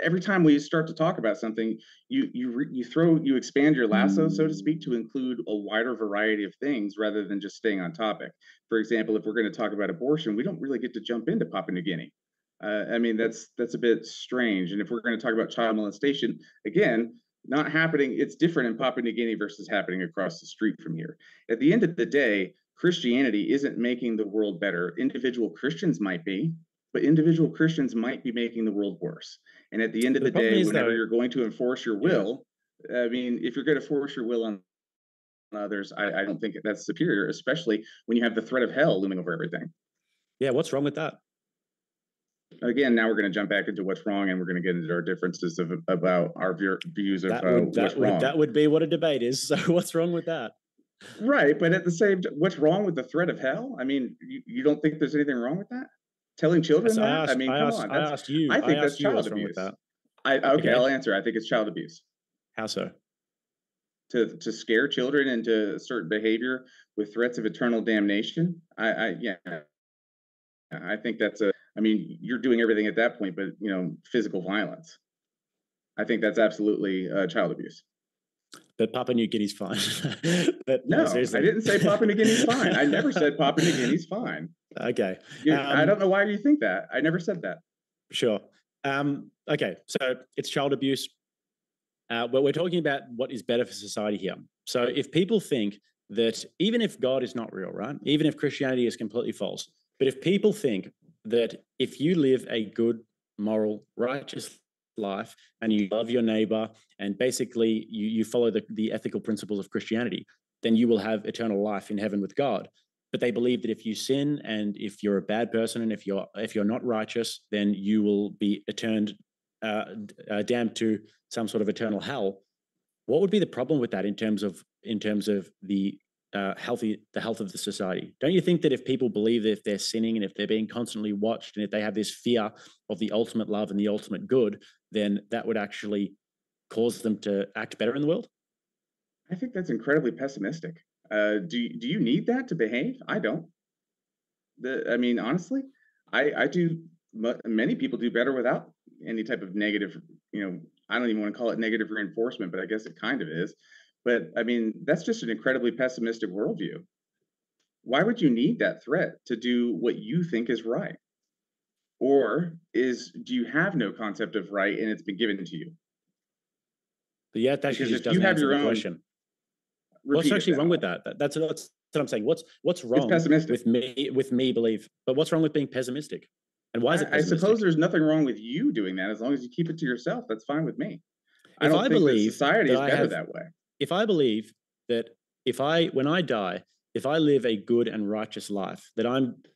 every time we start to talk about something, you expand your lasso, so to speak, to include a wider variety of things rather than just staying on topic. For example, if we're going to talk about abortion, we don't really get to jump into Papua New Guinea. I mean, that's a bit strange. And if we're going to talk about child molestation, again, not happening. It's different in Papua New Guinea versus happening across the street from here. At the end of the day, Christianity isn't making the world better. Individual Christians might be, but individual Christians might be making the world worse. And at the end of the day, whenever you're going to enforce your will, I mean, if you're going to force your will on others, I don't think that's superior, especially when you have the threat of hell looming over everything. Yeah, what's wrong with that? Again, now we're going to jump back into what's wrong, and we're going to get into our differences about our views of what's wrong. That would be what a debate is. So what's wrong with that? Right, but at the same time, what's wrong with the threat of hell? I mean, you don't think there's anything wrong with that? Telling children that? I mean, come on. I think that's child abuse. Okay, I'll answer. I think it's child abuse. How so? To scare children into certain behavior with threats of eternal damnation. Yeah, I think that's I mean, you're doing everything at that point, but physical violence. I think that's absolutely child abuse. But Papua New Guinea's fine. But no, seriously. I didn't say Papua New Guinea's fine. I never said Papua New Guinea's fine. Okay. I don't know why you think that. I never said that. Sure. Okay, so it's child abuse. But we're talking about what is better for society here. So if people think that even if God is not real, right? Even if Christianity is completely false, but if people think that if you live a good, moral, righteous life and you love your neighbor and basically you follow the ethical principles of Christianity, then you will have eternal life in heaven with God. But they believe that if you sin and if you're a bad person and if you're not righteous, then you will be damned to some sort of eternal hell. What would be the problem with that in terms of the health of the society? Don't you think that if people believe that if they're sinning and if they're being constantly watched and if they have this fear of the ultimate love and the ultimate good, then that would actually cause them to act better in the world? I think that's incredibly pessimistic. Do you need that to behave? I don't. I mean, honestly, I do. Many people do better without any type of negative. I don't even want to call it negative reinforcement, but I guess it kind of is. But I mean, that's just an incredibly pessimistic worldview. Why would you need that threat to do what you think is right? Or do you have no concept of right and it's been given to you? But yeah, that actually just doesn't answer the question. What's actually wrong with that? That's what I'm saying. What's wrong with me believe? But what's wrong with being pessimistic? And why is it pessimistic? I suppose there's nothing wrong with you doing that as long as you keep it to yourself. That's fine with me. I don't think that society is better that way. If I believe that when I die, if I live a good and righteous life,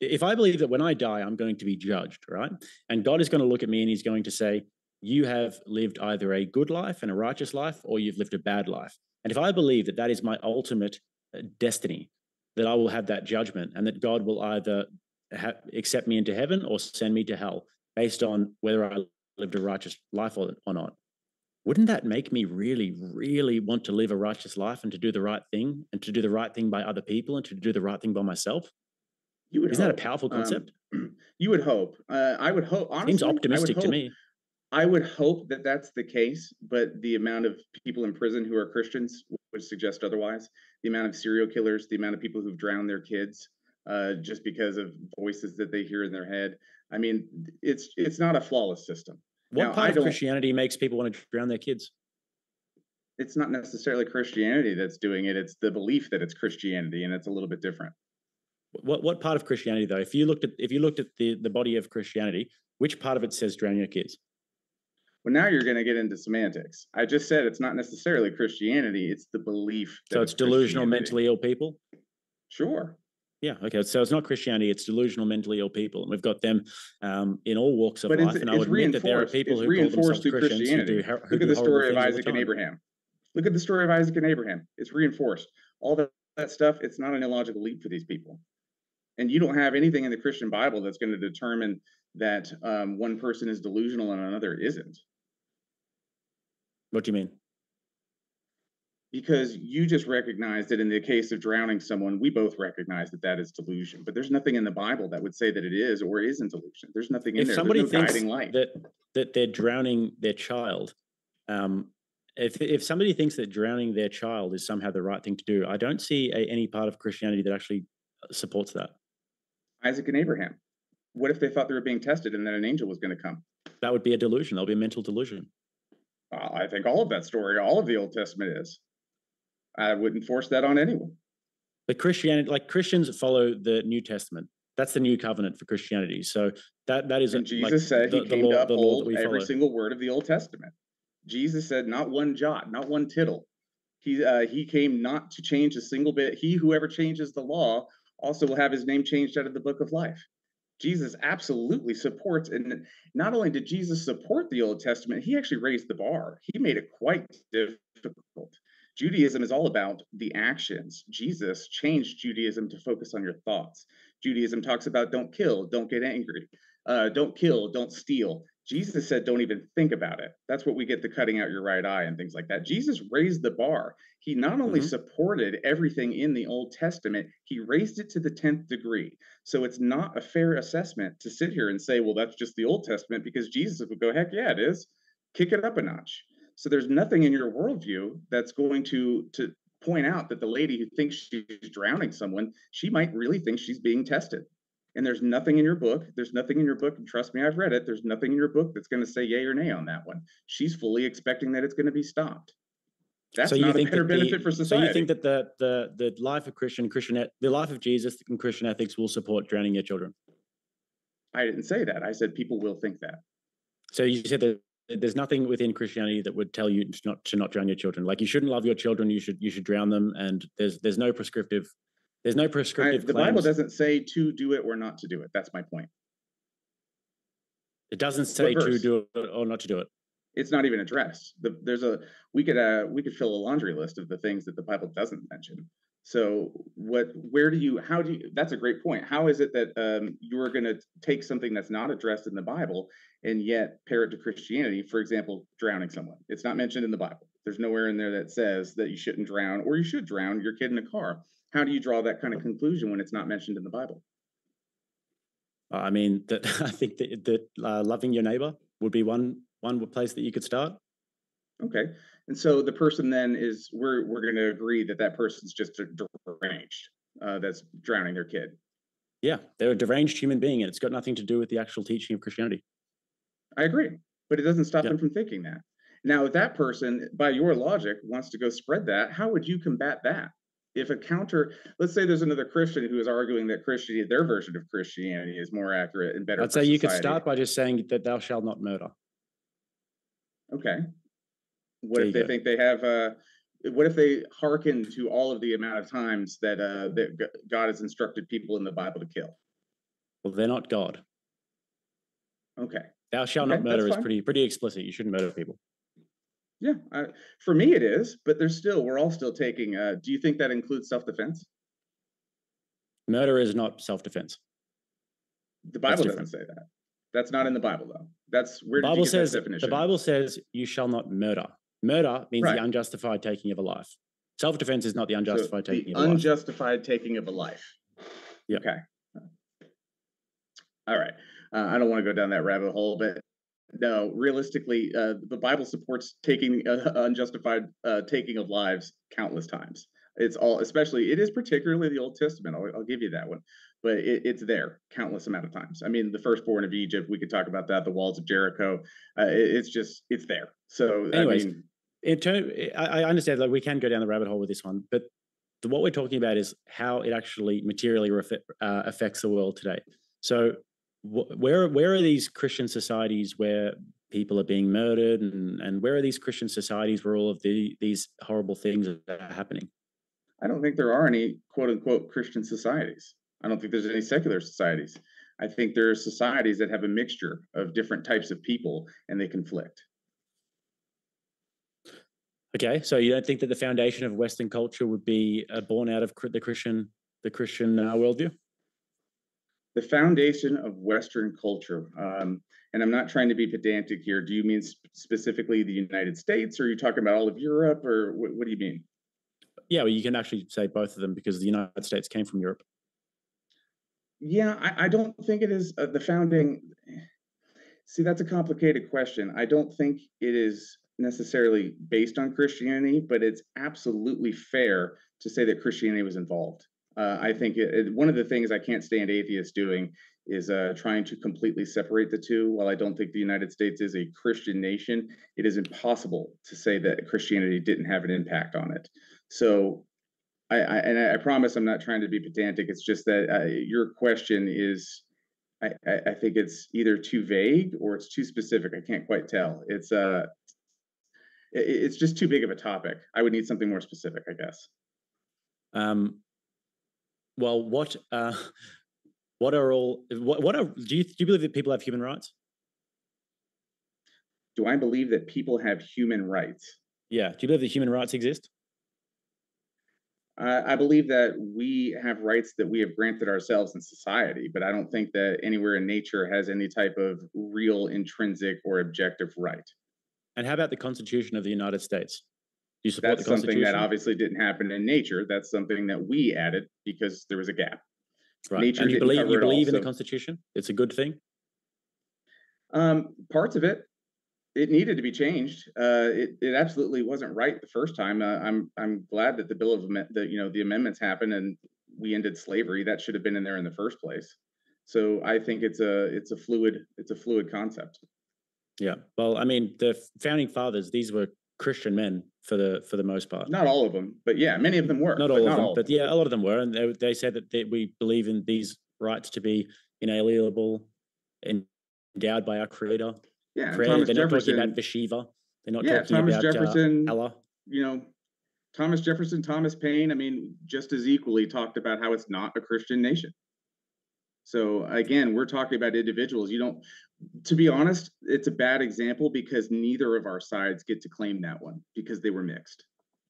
if I believe that when I die, I'm going to be judged, right? And God is going to look at me and he's going to say, you have lived either a good life and a righteous life, or you've lived a bad life. And if I believe that that is my ultimate destiny, that I will have that judgment and that God will either accept me into heaven or send me to hell based on whether I lived a righteous life or not. Wouldn't that make me really, really want to live a righteous life and to do the right thing and to do the right thing by other people and to do the right thing by myself? You would Isn't that a hope. powerful concept? You would hope. I would hope. Seems Honestly, optimistic to me. I would hope that that's the case, but the amount of people in prison who are Christians would suggest otherwise. The amount of serial killers, the amount of people who've drowned their kids just because of voices that they hear in their head. I mean, it's not a flawless system. What Now, part of Christianity makes people want to drown their kids? It's not necessarily Christianity that's doing it. It's the belief that it's Christianity, and it's a little bit different. What part of Christianity, though? If you looked at the body of Christianity, which part of it says drown your kids? Well, now you're going to get into semantics. I just said it's not necessarily Christianity. It's the belief. So it's delusional, mentally ill people? Sure. Yeah, okay. So it's not Christianity, it's delusional, mentally ill people. And we've got them in all walks of life. And I would admit that there are people who call themselves Christians who do Look at the story of Isaac and Abraham. Look at the story of Isaac and Abraham. It's reinforced. All that stuff, it's not an illogical leap for these people. And you don't have anything in the Christian Bible that's going to determine that one person is delusional and another isn't. What do you mean? Because you just recognize that in the case of drowning someone, we both recognize that that is delusion. But there's nothing in the Bible that would say that it is or isn't delusion. There's nothing in there. Somebody There's no thinks guiding light. that they're drowning their child, if somebody thinks that drowning their child is somehow the right thing to do, I don't see any part of Christianity that actually supports that. Isaac and Abraham. What if they thought they were being tested and that an angel was going to come? That would be a delusion. That'll be a mental delusion. I think all of that story, all of the Old Testament is. I wouldn't force that on anyone. But Christianity, like Christians follow the New Testament. That's the new covenant for Christianity. So that is. And Jesus said he came to uphold every single word of the Old Testament. Jesus said, not one jot, not one tittle. He came not to change a single bit. He who ever changes the law also will have his name changed out of the book of life. Jesus absolutely supports, and not only did Jesus support the Old Testament, he actually raised the bar. He made it quite difficult. Judaism is all about the actions. Jesus changed Judaism to focus on your thoughts. Judaism talks about don't kill, don't get angry, don't kill, don't steal. Jesus said, don't even think about it. That's what we get the cutting out your right eye and things like that. Jesus raised the bar. He not only supported everything in the Old Testament, he raised it to the 10th degree. So it's not a fair assessment to sit here and say, well, that's just the Old Testament, because Jesus would go, heck yeah, it is. Kick it up a notch. So there's nothing in your worldview that's going to point out that the lady who thinks she's drowning someone, she might really think she's being tested. And there's nothing in your book. There's nothing in your book. And trust me, I've read it. There's nothing in your book that's going to say yay or nay on that one. She's fully expecting that it's going to be stopped. That's not a better benefit for society. So you think that the life of the life of Jesus and Christian ethics will support drowning your children? I didn't say that. I said people will think that. So you said that there's nothing within Christianity that would tell you to not drown your children. Like you shouldn't love your children. You should drown them. And there's no prescriptive. There's no prescriptive. The Bible doesn't say to do it or not to do it. That's my point. It doesn't say to do it or not to do it. It's not even addressed. We could fill a laundry list of the things that the Bible doesn't mention. So that's a great point. How is it that you're going to take something that's not addressed in the Bible and yet pair it to Christianity? For example, drowning someone. It's not mentioned in the Bible. There's nowhere in there that says that you shouldn't drown or you should drown your kid in a car. How do you draw that kind of conclusion when it's not mentioned in the Bible? I mean, I think that loving your neighbor would be one place that you could start. Okay. And so the person then we're going to agree that person's just deranged, that's drowning their kid. Yeah, they're a deranged human being, and it's got nothing to do with the actual teaching of Christianity. I agree, but it doesn't stop them from thinking that. Now, if that person, by your logic, wants to go spread that, how would you combat that? If let's say there's another Christian who is arguing that Christianity, their version of Christianity, is more accurate and better. I'd say you could start by just saying that thou shalt not murder. Okay. What if they think they have what if they hearken to all of the amount of times that God has instructed people in the Bible to kill? Well, they're not God. Okay. Thou shalt Okay, not murder that's is fine. pretty explicit. You shouldn't murder people. Yeah, for me it is, but we're all still taking. Do you think that includes self-defense? Murder is not self-defense. The That's Bible doesn't different. say that. That's not in the Bible, though. Where The did you Bible get that says definition? you shall not murder. Murder means the Right. unjustified taking of a life. Self-defense is not the So unjustified the taking of a life. unjustified taking of a life. Yeah. Okay. All right. I don't want to go down that rabbit hole, but no, realistically, the Bible supports taking unjustified taking of lives countless times. It's all, especially, it is particularly the Old Testament. I'll give you that one, but it's there countless amount of times. I mean, the firstborn of Egypt, we could talk about that. The walls of Jericho, it's there. So, Anyways, I mean, I understand that we can go down the rabbit hole with this one, but what we're talking about is how it actually materially affects the world today. So where are these Christian societies where people are being murdered, and where are these Christian societies where all of these horrible things are happening? I don't think there are any quote unquote Christian societies. I don't think there's any secular societies. I think there are societies that have a mixture of different types of people and they conflict. Okay, so you don't think that the foundation of Western culture would be born out of the Christian worldview? The foundation of Western culture, and I'm not trying to be pedantic here. Do you mean specifically the United States, or are you talking about all of Europe, or what do you mean? Yeah, well, you can actually say both of them because the United States came from Europe. Yeah, I don't think it is the founding. See, that's a complicated question. I don't think it is necessarily based on Christianity, but it's absolutely fair to say that Christianity was involved. I think one of the things I can't stand atheists doing is trying to completely separate the two. While I don't think the United States is a Christian nation, it is impossible to say that Christianity didn't have an impact on it. So I promise I'm not trying to be pedantic. It's just that your question is, I think it's either too vague or it's too specific. I can't quite tell. It's just too big of a topic. I would need something more specific, I guess. Well, what are all what are do you believe that people have human rights? Do I believe that people have human rights? Yeah. Do you believe that human rights exist? I believe that we have rights that we have granted ourselves in society, but I don't think that anywhere in nature has any type of real intrinsic or objective right. And how about the Constitution of the United States? Do you support That's the something that Constitution? obviously didn't happen in nature. That's something that we added because there was a gap. Right. Nature And you didn't believe cover it all. in the So Constitution? It's a good thing? parts of it needed to be changed. It absolutely wasn't right the first time. I'm glad that the bill of the amendments happened and we ended slavery. That should have been in there in the first place. So I think it's a fluid concept. Yeah. Well, I mean, the founding fathers, these were Christian men for the most part. Not all of them, but yeah, many of them were. Not but all not of them, all but yeah, a lot of them were. And they said that we believe in these rights to be inalienable, endowed by our Creator. Yeah, and Created. Thomas They're not talking Jefferson. about Veshiva. They're not Yeah, talking Thomas about Jefferson. Allah. You know, Thomas Jefferson, Thomas Paine. I mean, just as equally talked about how it's not a Christian nation. So again, we're talking about individuals. You don't, to be honest, it's a bad example because neither of our sides get to claim that one because they were mixed.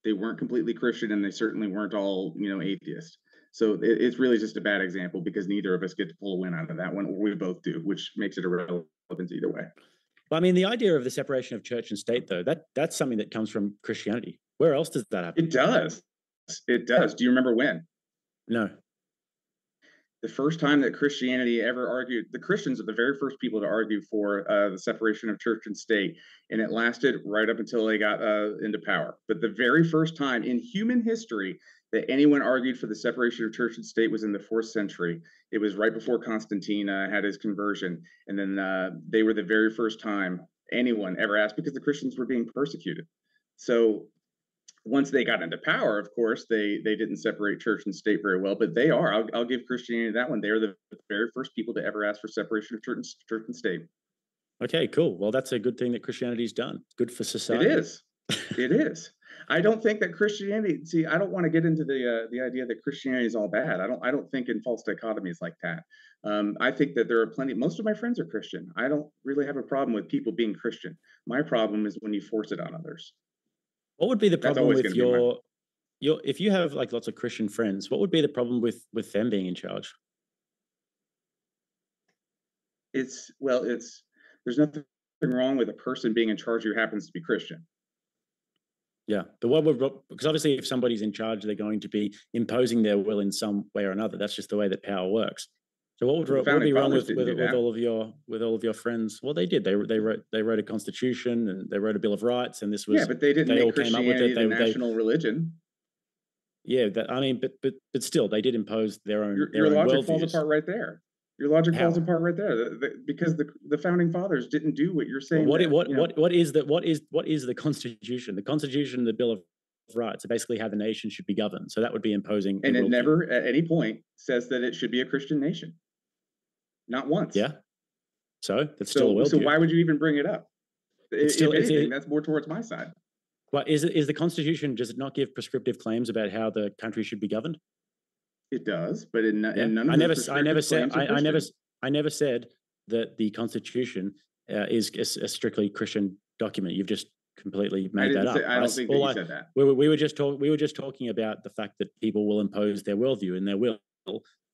They weren't completely Christian and they certainly weren't all, atheist. So it's really just a bad example because neither of us get to pull a win out of that one, or we both do, which makes it irrelevant either way. Well, I mean, the idea of the separation of church and state, though, that's something that comes from Christianity. Where else does that happen? It does. It does. Do you remember when? No. The first time that Christianity ever argued, the Christians are the very first people to argue for the separation of church and state, and it lasted right up until they got into power. But the very first time in human history that anyone argued for the separation of church and state was in the 4th century. It was right before Constantine had his conversion, and then they were the very first time anyone ever asked because the Christians were being persecuted. So once they got into power, of course, they didn't separate church and state very well, but they are. I'll give Christianity that one. They are the very first people to ever ask for separation of church and state. Okay, cool. Well, that's a good thing that Christianity's done. Good for society. It is. It is. I don't think that Christianity. See, I don't want to get into the idea that Christianity is all bad. I don't think in false dichotomies like that. I think that there are plenty. Most of my friends are Christian. I don't really have a problem with people being Christian. My problem is when you force it on others. What would be the That's problem always with going to be my. your if you have like lots of Christian friends, what would be the problem with them being in charge? It's there's nothing wrong with a person being in charge who happens to be Christian. Yeah, but because obviously if somebody's in charge, they're going to be imposing their will in some way or another. That's just the way that power works. So what The would be founding wrong fathers didn't do with that. all of your friends? Well, they did. They wrote a constitution and they wrote a bill of rights, and this was Yeah, but they didn't they all make came up with Christianity it. the national religion. Yeah, I mean, but still, they did impose their own Your logic falls worldviews. apart right there. Your logic falls How? apart right there because the founding fathers didn't do what you're saying. What is the Constitution? The Constitution, the Bill of Rights, are basically how the nation should be governed. So that would be imposing. And it never at any point says that it should be a Christian nation. Not once. Yeah. So that's still a worldview. So why would you even bring it up? If anything, that's more towards my side. Well, is the Constitution, does it not give prescriptive claims about how the country should be governed? It does, but in none of I never said that the Constitution is a strictly Christian document. You've just completely made that up. I don't think that you said that. We were just talking about the fact that people will impose their worldview and their will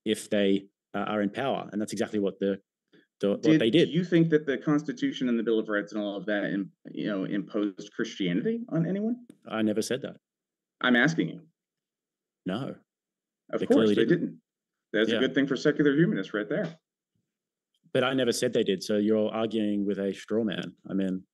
if they are in power, and that's exactly what they did. Do you think that the Constitution and the Bill of Rights and all of that, imposed Christianity on anyone? I never said that. I'm asking you. No. Of course they didn't. That's a good thing for secular humanists right there. But I never said they did. So you're arguing with a straw man. I mean,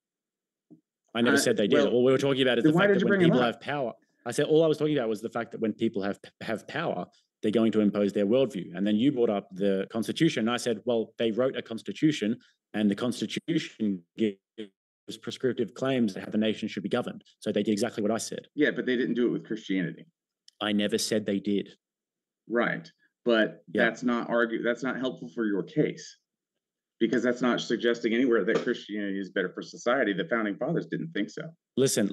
I never said they did. All we were talking about is the fact that when people have power. I said all I was talking about was the fact that when people have power, they're going to impose their worldview. And then you brought up the Constitution. And I said, well, they wrote a Constitution, and the Constitution gives prescriptive claims of how the nation should be governed. So they did exactly what I said. Yeah, but they didn't do it with Christianity. I never said they did. Right. But that's not helpful for your case, because that's not suggesting anywhere that Christianity is better for society. The founding fathers didn't think so. Listen.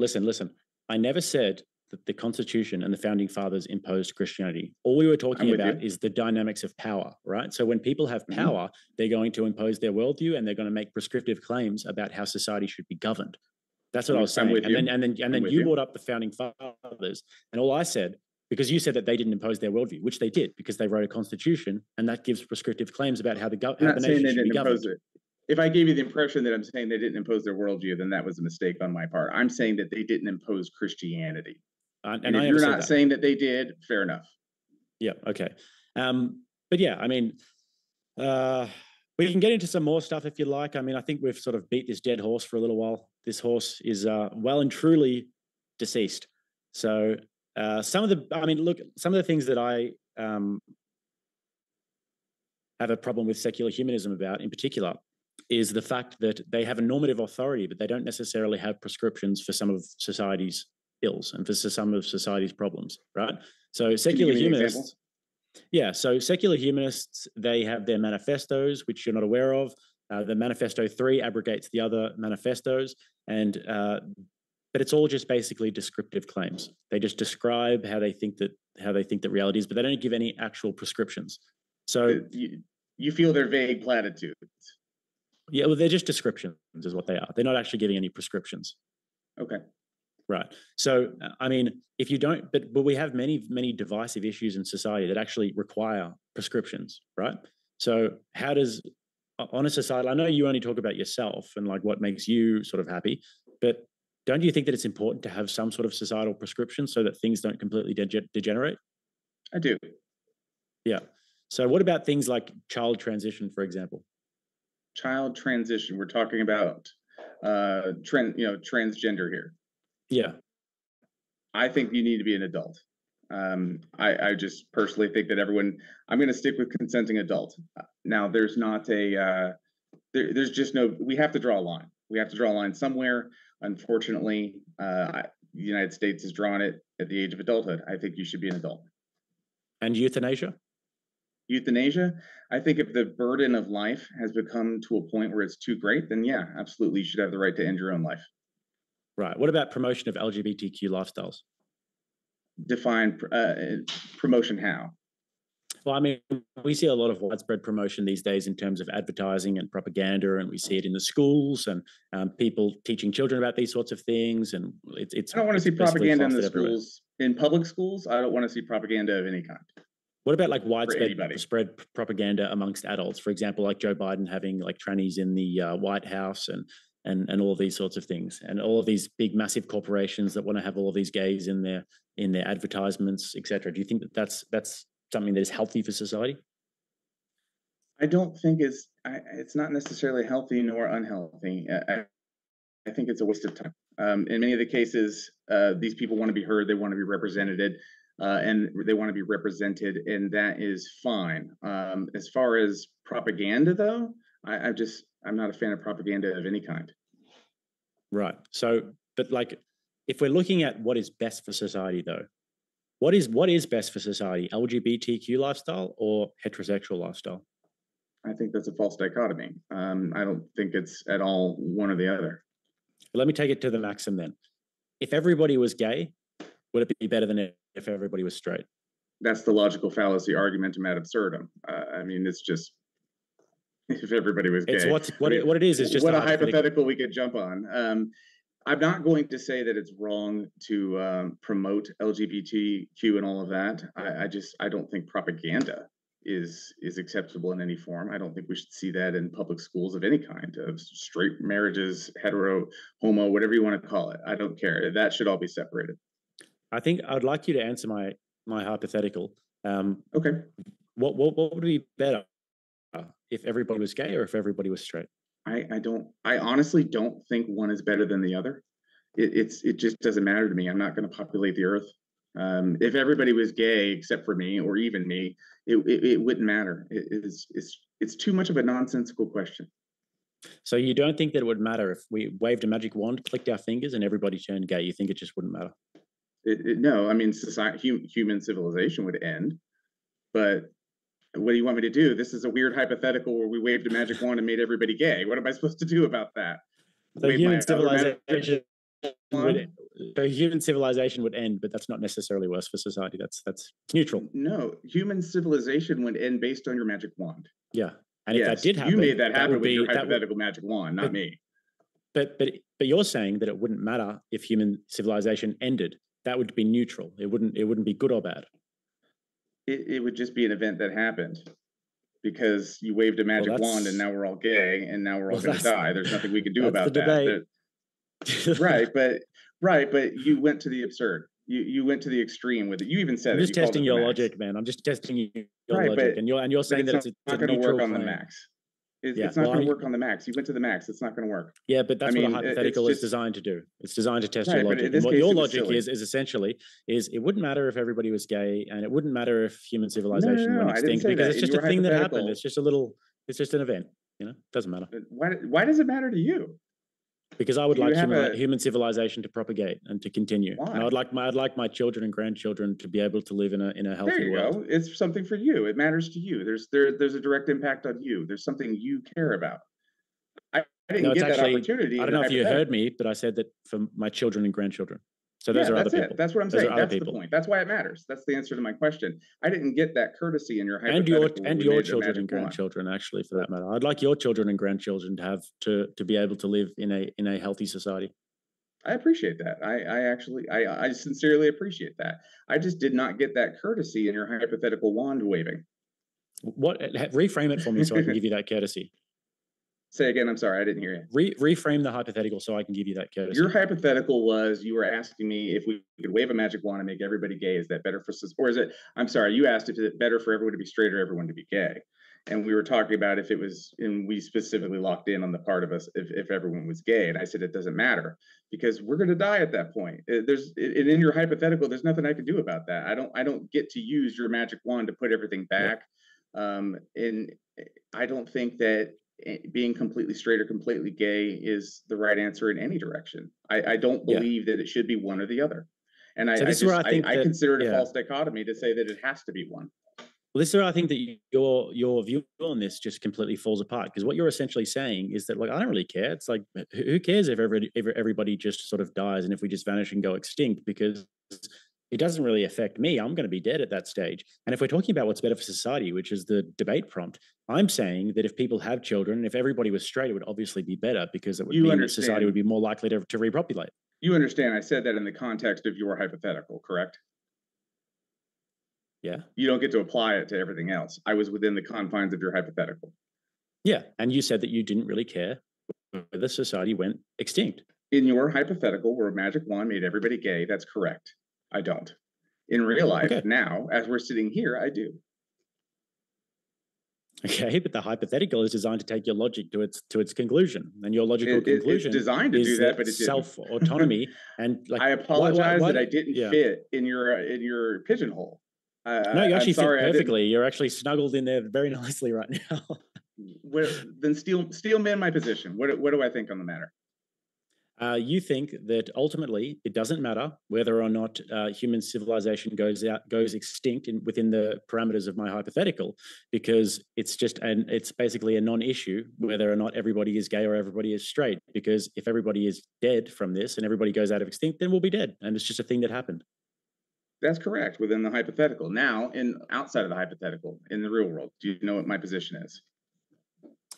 I never said that the Constitution and the founding fathers imposed Christianity. All we were talking about is the dynamics of power, right? So when people have power, they're going to impose their worldview and they're going to make prescriptive claims about how society should be governed. That's what I was saying. And then you brought up the founding fathers, and all I said, because you said that they didn't impose their worldview, which they did, because they wrote a constitution, and that gives prescriptive claims about how the nation should be governed. If I gave you the impression that I'm saying they didn't impose their worldview, then that was a mistake on my part. I'm saying that they didn't impose Christianity. And if you're not saying that they did, fair enough. Yeah, okay. But yeah, I mean, we can get into some more stuff if you like. I mean, I think we've sort of beat this dead horse for a little while. This horse is well and truly deceased. So some of the things that I have a problem with secular humanism about in particular is the fact that they have a normative authority, but they don't necessarily have prescriptions for some of society's ills and for some of society's problems, right? So secular humanists, secular humanists, they have their manifestos, which you're not aware of. The Manifesto 3 abrogates the other manifestos, and but it's all just basically descriptive claims. They just describe how they think that reality is, but they don't give any actual prescriptions. So you feel they're vague platitudes. Yeah, well, they're just descriptions, is what they are. They're not actually giving any prescriptions. Okay. Right. So, I mean, if you don't, but we have many divisive issues in society that actually require prescriptions, right? So how does, on a society, I know you only talk about yourself and like what makes you sort of happy, but don't you think that it's important to have some sort of societal prescription so that things don't completely degenerate? I do. Yeah. So what about things like child transition, for example? Child transition. We're talking about transgender here. Yeah. I think you need to be an adult. I just personally think that I'm going to stick with consenting adult. Now, there's not there's just no, we have to draw a line. We have to draw a line somewhere. Unfortunately, the United States has drawn it at the age of adulthood. I think you should be an adult. And euthanasia? Euthanasia, I think if the burden of life has become to a point where it's too great, then yeah, absolutely, you should have the right to end your own life. Right. What about promotion of LGBTQ lifestyles? Define promotion how? Well, I mean, we see a lot of widespread promotion these days in terms of advertising and propaganda, and we see it in the schools and people teaching children about these sorts of things. And I don't want to see basically propaganda in the plastered everywhere. schools, in public schools. I don't want to see propaganda of any kind What about like for widespread anybody. propaganda amongst adults? For example, like Joe Biden having like trannies in the White House and all of these sorts of things, and all of these big massive corporations that want to have all of these gays in their advertisements, etc. Do you think that that's something that is healthy for society? I don't think it's not necessarily healthy nor unhealthy. I think it's a waste of time. In many of the cases, these people want to be heard, they want to be represented, and they want to be represented, and that is fine. As far as propaganda, though, I'm not a fan of propaganda of any kind. Right. So, but like, if we're looking at what is best for society, though, what is best for society? LGBTQ lifestyle or heterosexual lifestyle? I think that's a false dichotomy. I don't think it's at all one or the other. Let me take it to the maxim then. If everybody was gay, would it be better than if everybody was straight? That's the logical fallacy argumentum ad absurdum. I mean, it's just if everybody was gay. It's what it is just what a hypothetical we could jump on. I'm not going to say that it's wrong to promote LGBTQ and all of that. I don't think propaganda is acceptable in any form. I don't think we should see that in public schools of any kind, of straight marriages, hetero, homo, whatever you want to call it. I don't care. That should all be separated. I think I'd like you to answer my hypothetical. Okay. What would be better if everybody was gay or if everybody was straight? I honestly don't think one is better than the other. It just doesn't matter to me. I'm not going to populate the earth. If everybody was gay except for me or even me, it wouldn't matter. It's too much of a nonsensical question. So you don't think that it would matter if we waved a magic wand, clicked our fingers, and everybody turned gay? You think it just wouldn't matter? No, I mean, human civilization would end. But what do you want me to do? This is a weird hypothetical where we waved a magic wand and made everybody gay. What am I supposed to do about that? So human civilization would end, but that's not necessarily worse for society. That's neutral. No, human civilization would end based on your magic wand. Yeah, and if that did happen, you made that happen with your hypothetical magic wand, not me. But you're saying that it wouldn't matter if human civilization ended. That would be neutral. It wouldn't be good or bad. It would just be an event that happened because you waved a magic wand and now we're all gay and now we're all going to die. There's nothing we can do about that. Right, but you went to the absurd. You went to the extreme with it. You even said I'm just testing your logic, man. I'm just testing your logic, and you're saying that it's not going to work on the max. It's not going to work on the max. You went to the max. It's not going to work. Yeah, but that's what a hypothetical is designed to do. It's designed to test your logic. And what your logic is essentially it wouldn't matter if everybody was gay, and it wouldn't matter if human civilization went extinct, because it's just a thing that happened. It's just an event. It doesn't matter. Why does it matter to you? Because I would like human civilization to propagate and to continue. Why? And I'd like my children and grandchildren to be able to live in a healthy world. Go. It's something for you. It matters to you. There's a direct impact on you. There's something you care about. I didn't get that opportunity. I don't know if you heard me, but I said that for my children and grandchildren. So those are other people. That's what I'm saying. That's the point. That's why it matters. That's the answer to my question. I didn't get that courtesy in your hypothetical. And your children and grandchildren, actually, for that matter. I'd like your children and grandchildren to have to be able to live in a healthy society. I appreciate that. I sincerely appreciate that. I just did not get that courtesy in your hypothetical wand waving. Reframe it for me so I can give you that courtesy. Say again, I'm sorry, I didn't hear you. Reframe the hypothetical so I can give you that courtesy. Your hypothetical was, you were asking me if we could wave a magic wand and make everybody gay. Is that better for, or is it, I'm sorry, you asked if it's better for everyone to be straight or everyone to be gay. And we were talking about if it was, and we specifically locked in on the part of us, if everyone was gay. And I said, it doesn't matter because we're going to die at that point. In your hypothetical, there's nothing I can do about that. I don't get to use your magic wand to put everything back. Yeah. And I don't think that being completely straight or completely gay is the right answer in any direction. I don't believe that it should be one or the other. And I consider it a false dichotomy to say that it has to be one. Well, this is where I think that your view on this just completely falls apart, because what you're essentially saying is that, like, I don't really care. It's like, who cares if everybody just sort of dies and if we just vanish and go extinct, because it doesn't really affect me. I'm going to be dead at that stage. And if we're talking about what's better for society, which is the debate prompt, I'm saying that if people have children, if everybody was straight, it would obviously be better, because it would You mean that society would understand. be more likely to repopulate. You understand. I said that in the context of your hypothetical, correct? Yeah. You don't get to apply it to everything else. I was within the confines of your hypothetical. Yeah. And you said that you didn't really care whether society went extinct. In your hypothetical, where a magic wand made everybody gay, that's correct. I don't. In real life, Okay. now, as we're sitting here, I do. Okay, but the hypothetical is designed to take your logic to its conclusion, and your logical It's conclusion designed to do is that, that but it didn't. self autonomy and, like, I why apologize why that I do, didn't yeah. fit in your pigeonhole. No, you I'm actually fit sorry I didn't. perfectly. You're actually snuggled in there very nicely right now. Then steel man my position. What do I think on the matter? You think that ultimately it doesn't matter whether or not human civilization goes extinct within the parameters of my hypothetical, because it's basically a non-issue whether or not everybody is gay or everybody is straight. Because if everybody is dead from this and everybody goes out of extinct, then we'll be dead, and it's just a thing that happened. That's correct within the hypothetical. Now, in outside of the hypothetical, in the real world, do you know what my position is?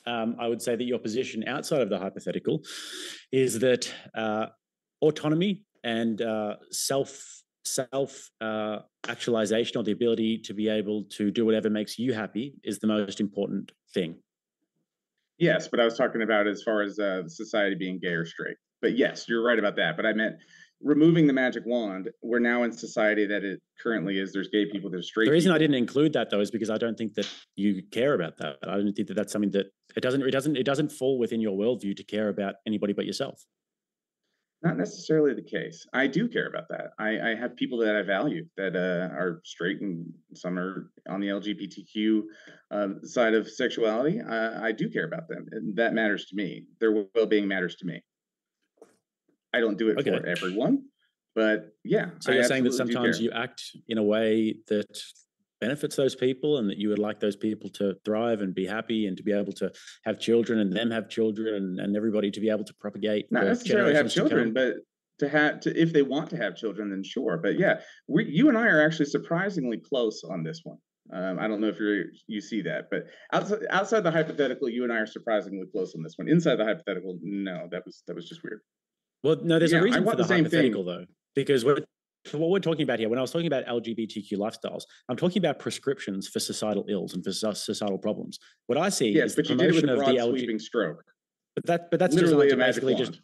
I would say that your position outside of the hypothetical is that autonomy and self actualization, or the ability to be able to do whatever makes you happy, is the most important thing. Yes, but I was talking about as far as society being gay or straight. But yes, you're right about that. But I meant removing the magic wand. We're now in society that it currently is. There's gay people, there's The straight reason I people. didn't include that, though, is because I don't think that you care about that. I don't think that that's something that it doesn't fall within your worldview to care about anybody but yourself. Not necessarily the case. I do care about that. I have people that I value that are straight, and some are on the LGBTQ side of sexuality. I do care about them, and that matters to me. Their well-being matters to me. I don't do it Okay. for everyone, but yeah, So I you're saying that absolutely do sometimes care. you act in a way that benefits those people, and that you would like those people to thrive and be happy and to be able to have children and them have children, and everybody to be able to propagate Not for necessarily have generations to children, come. but to if they want to have children, then sure. But yeah, you and I are actually surprisingly close on this one. I don't know if you see that, but outside the hypothetical, you and I are surprisingly close on this one. Inside the hypothetical, no, that was just weird. Well, no, But there's a yeah, I reason for want the the same thing. hypothetical, though, because what we're talking about here, when I was talking about LGBTQ lifestyles, I'm talking about prescriptions for societal ills and for societal problems. What I see Yes, is the but you did it with promotion a of the broad LG, sweeping stroke, but that's literally designed a to magic basically just, wand.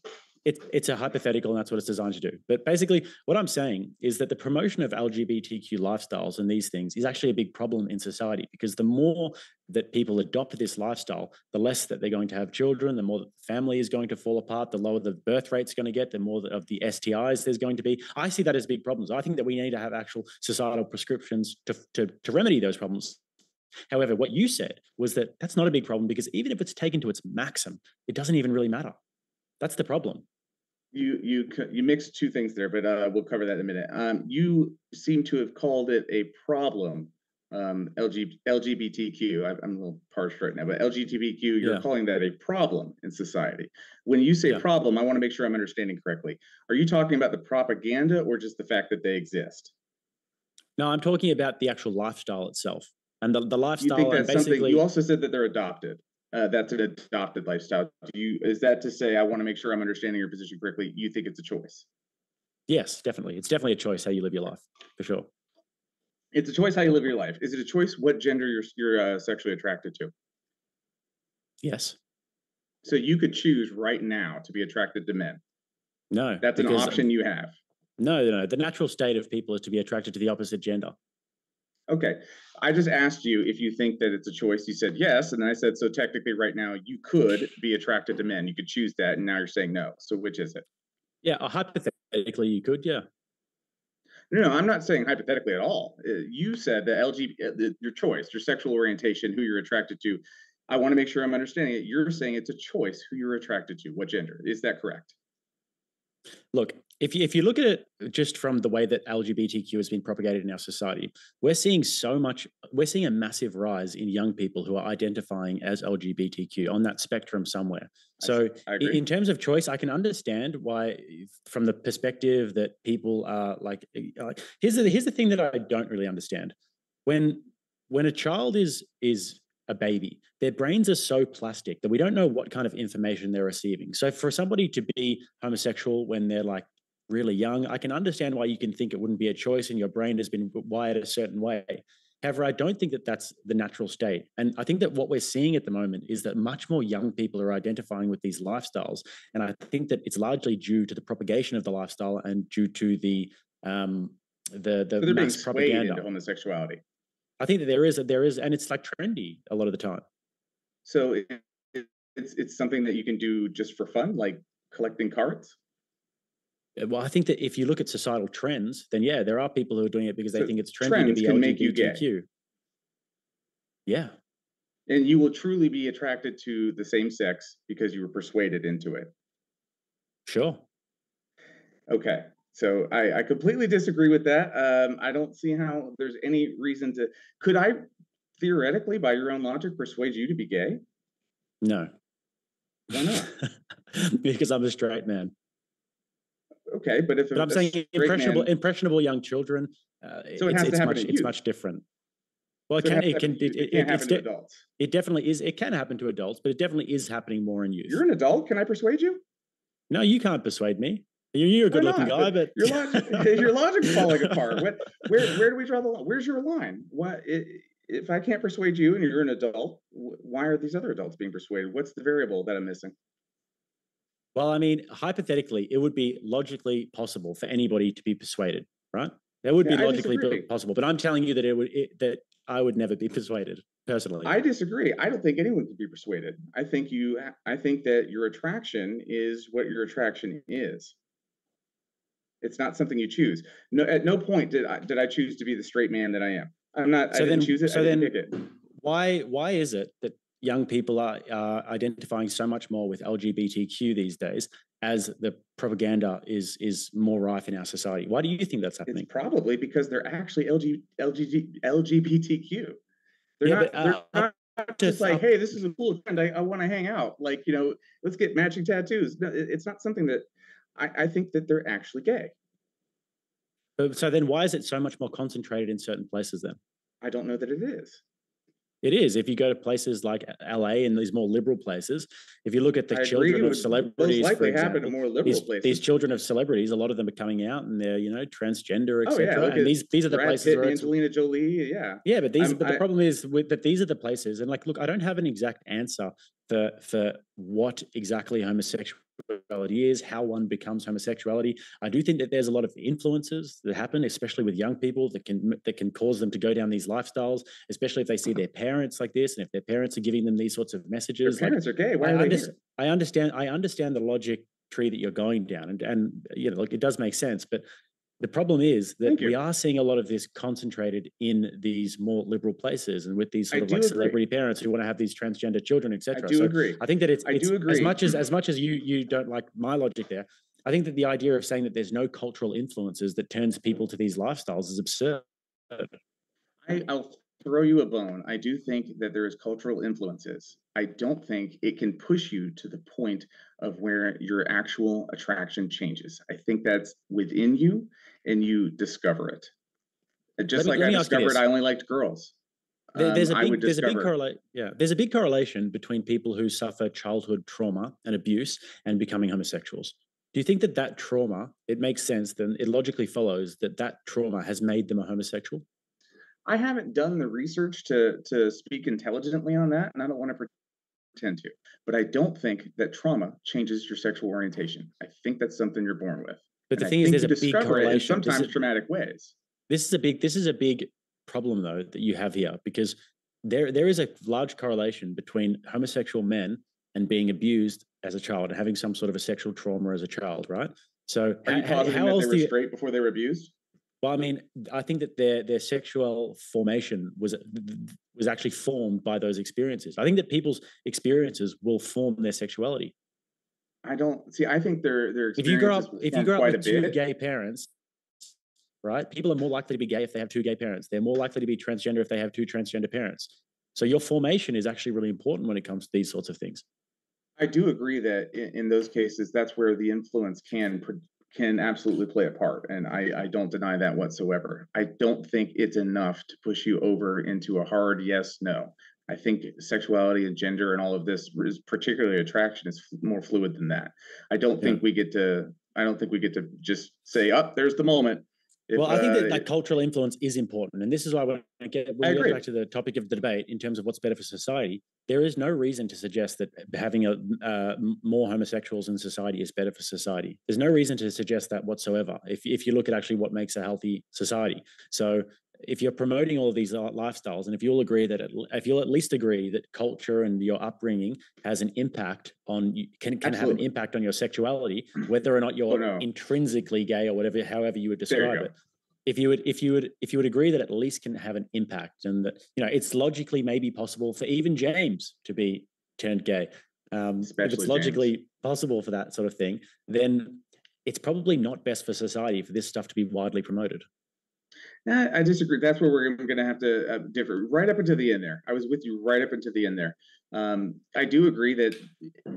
it's a hypothetical, and that's what it's designed to do. But basically, what I'm saying is that the promotion of LGBTQ lifestyles and these things is actually a big problem in society, because the more that people adopt this lifestyle, the less that they're going to have children, the more that the family is going to fall apart, the lower the birth rate's going to get, the more of the STIs there's going to be. I see that as big problems. I think that we need to have actual societal prescriptions to remedy those problems. However, what you said was that that's not a big problem, because even if it's taken to its maximum, it doesn't even really matter. That's the problem. You mixed two things there, but we'll cover that in a minute. You seem to have called it a problem. LGBTQ. I'm a little parched right now, but LGBTQ. You're Yeah. calling that a problem in society. When you say Yeah. problem, I want to make sure I'm understanding correctly. Are you talking about the propaganda or just the fact that they exist? No, I'm talking about the actual lifestyle itself, and the You think lifestyle, and that's something? You basically, also said that they're adopted. That's an adopted lifestyle. Is that to say? I want to make sure I'm understanding your position correctly. You think it's a choice? yes, definitely. It's definitely a choice how you live your life, for sure. It's a choice how you live your life. Is it a choice what gender you're sexually attracted to? Yes. So you could choose right now to be attracted to men. No, That's an because option you have. no. The natural state of people is to be attracted to the opposite gender. Okay. I just asked you if you think that it's a choice. You said yes. And I said, so technically, right now, you could be attracted to men. You could choose that. And now you're saying no. So which is it? Yeah, hypothetically, you could. Yeah. No, I'm not saying hypothetically at all. You said that your choice, your sexual orientation, who you're attracted to. I want to make sure I'm understanding it. You're saying it's a choice who you're attracted to, what gender. Is that correct? Look, if you look at it just from the way that LGBTQ has been propagated in our society, we're seeing a massive rise in young people who are identifying as LGBTQ on that spectrum somewhere. So I agree. in terms of choice, I can understand why, from the perspective that people are like here's the thing that I don't really understand. When a child is a baby, their brains are so plastic that we don't know what kind of information they're receiving. So for somebody to be homosexual when they're like really young, I can understand why you can think it wouldn't be a choice and your brain has been wired a certain way. However, I don't think that that's the natural state. And I think that what we're seeing at the moment is that much more young people are identifying with these lifestyles. And I think that it's largely due to the propagation of the lifestyle and due to So they're being mass swayed propaganda. into homosexuality. I think that there is, and it's like trendy a lot of the time. So it's something that you can do just for fun, like collecting cards. Well, I think that if you look at societal trends, then yeah, there are people who are doing it because they So think it's trendy to trends be can make you gay, LGBTQ. Yeah, and you will truly be attracted to the same sex because you were persuaded into it. sure. Okay. So I completely disagree with that. I don't see how there's any reason to. Could I theoretically, by your own logic, persuade you to be gay? No. Why not? Because I'm a straight man. Okay, but if But I'm a saying straight man, impressionable young children, so it has to happen to it's you. much different. Well, So it can't happen to adults. it definitely is. It can happen to adults, but it definitely is happening more in youth. You're an adult. Can I persuade you? No, you can't persuade me. You're a Why good-looking not? guy, but Your logic's falling apart. Where do we draw the line? Where's your line? What if I can't persuade you and you're an adult? Why are these other adults being persuaded? What's the variable that I'm missing? Well, I mean, hypothetically, it would be logically possible for anybody to be persuaded, right? That would Yeah, be I logically disagree. possible. But I'm telling you that that I would never be persuaded personally. I disagree. I don't think anyone can be persuaded. I think that your attraction is what your attraction is. It's not something you choose. No, at no point did I choose to be the straight man that I am. I'm not. I didn't choose it. I didn't pick it. Why is it that young people are identifying so much more with LGBTQ these days as the propaganda is more rife in our society? Why do you think that's happening? It's probably because they're actually LGBTQ. They're Yeah, not. but They're not just like, hey, this is a cool trend. I want to hang out. Like, let's get matching tattoos. No, it's not something that I think that they're actually gay. so then why is it so much more concentrated in certain places then? I don't know that it is. It is. If you go to places like LA and these more liberal places, if you look at the children of celebrities, most likely for example, happen in more liberal places. These children of celebrities, a lot of them are coming out and they're transgender, etc. Oh, yeah, and these are the Brad places Pitt where and Angelina Jolie. Yeah. Yeah, but the problem is that these are the places, and like, look, I don't have an exact answer for what exactly homosexuality is, how one becomes homosexuality. I do think that there's a lot of influences that happen, especially with young people, that can cause them to go down these lifestyles, especially if they see their parents like this, and if their parents are giving them these sorts of messages. Their parents are gay. Why are they here? I understand the logic tree that you're going down, and like, it does make sense, but the problem is that we are seeing a lot of this concentrated in these more liberal places and with these sort of like celebrity parents who want to have these transgender children, etc. I do agree. I think that it's agree. as much as you don't like my logic there. I think that the idea of saying that there's no cultural influences that turns people to these lifestyles is absurd. I'll throw you a bone. I do think that there is cultural influences. I don't think it can push you to the point of where your actual attraction changes. I think that's within you and you discover it. Just like I discovered I only liked girls. There's a big correlation between people who suffer childhood trauma and abuse and becoming homosexuals. Do you think that trauma, it makes sense, then it logically follows that trauma has made them a homosexual? I haven't done the research to speak intelligently on that, and I don't want to pretend to. But I don't think that trauma changes your sexual orientation. I think that's something you're born with. But the thing is, there's a big correlation. Sometimes traumatic ways. This is a big problem, though, that you have here, because there is a large correlation between homosexual men and being abused as a child and having some sort of a sexual trauma as a child, right? So are you positing that they were straight before they were abused? Well, I mean, I think that their sexual formation was actually formed by those experiences. I think that people's experiences will form their sexuality. I don't see. I think their If you grow experiences up, will if you form grow up quite a with two bit. gay parents, right? People are more likely to be gay if they have two gay parents. They're more likely to be transgender if they have two transgender parents. So your formation is actually really important when it comes to these sorts of things. I do agree that in those cases, that's where the influence can absolutely play a part, and I don't deny that whatsoever. I don't think it's enough to push you over into a hard yes no. I think sexuality and gender and all of this is particularly attraction is more fluid than that. I don't Yeah. think we get to. I don't think we get to just say, "Up, there's the moment." Well, If I think that like cultural influence is important, and this is why when I we get agree. back to the topic of the debate in terms of what's better for society, there is no reason to suggest that having more homosexuals in society is better for society. There's no reason to suggest that whatsoever. If you look at actually what makes a healthy society, so if you're promoting all of these lifestyles, and if you'll agree that if you'll at least agree that culture and your upbringing has an impact on can have an impact on your sexuality, whether or not you're intrinsically gay or whatever, however you would describe it. If you would agree that at least can have an impact, and that it's logically maybe possible for even James to be turned gay, if it's logically possible for that sort of thing, then it's probably not best for society for this stuff to be widely promoted. I disagree. That's where we're going to have to differ. Right up until the end there, I was with you right up until the end there. I do agree that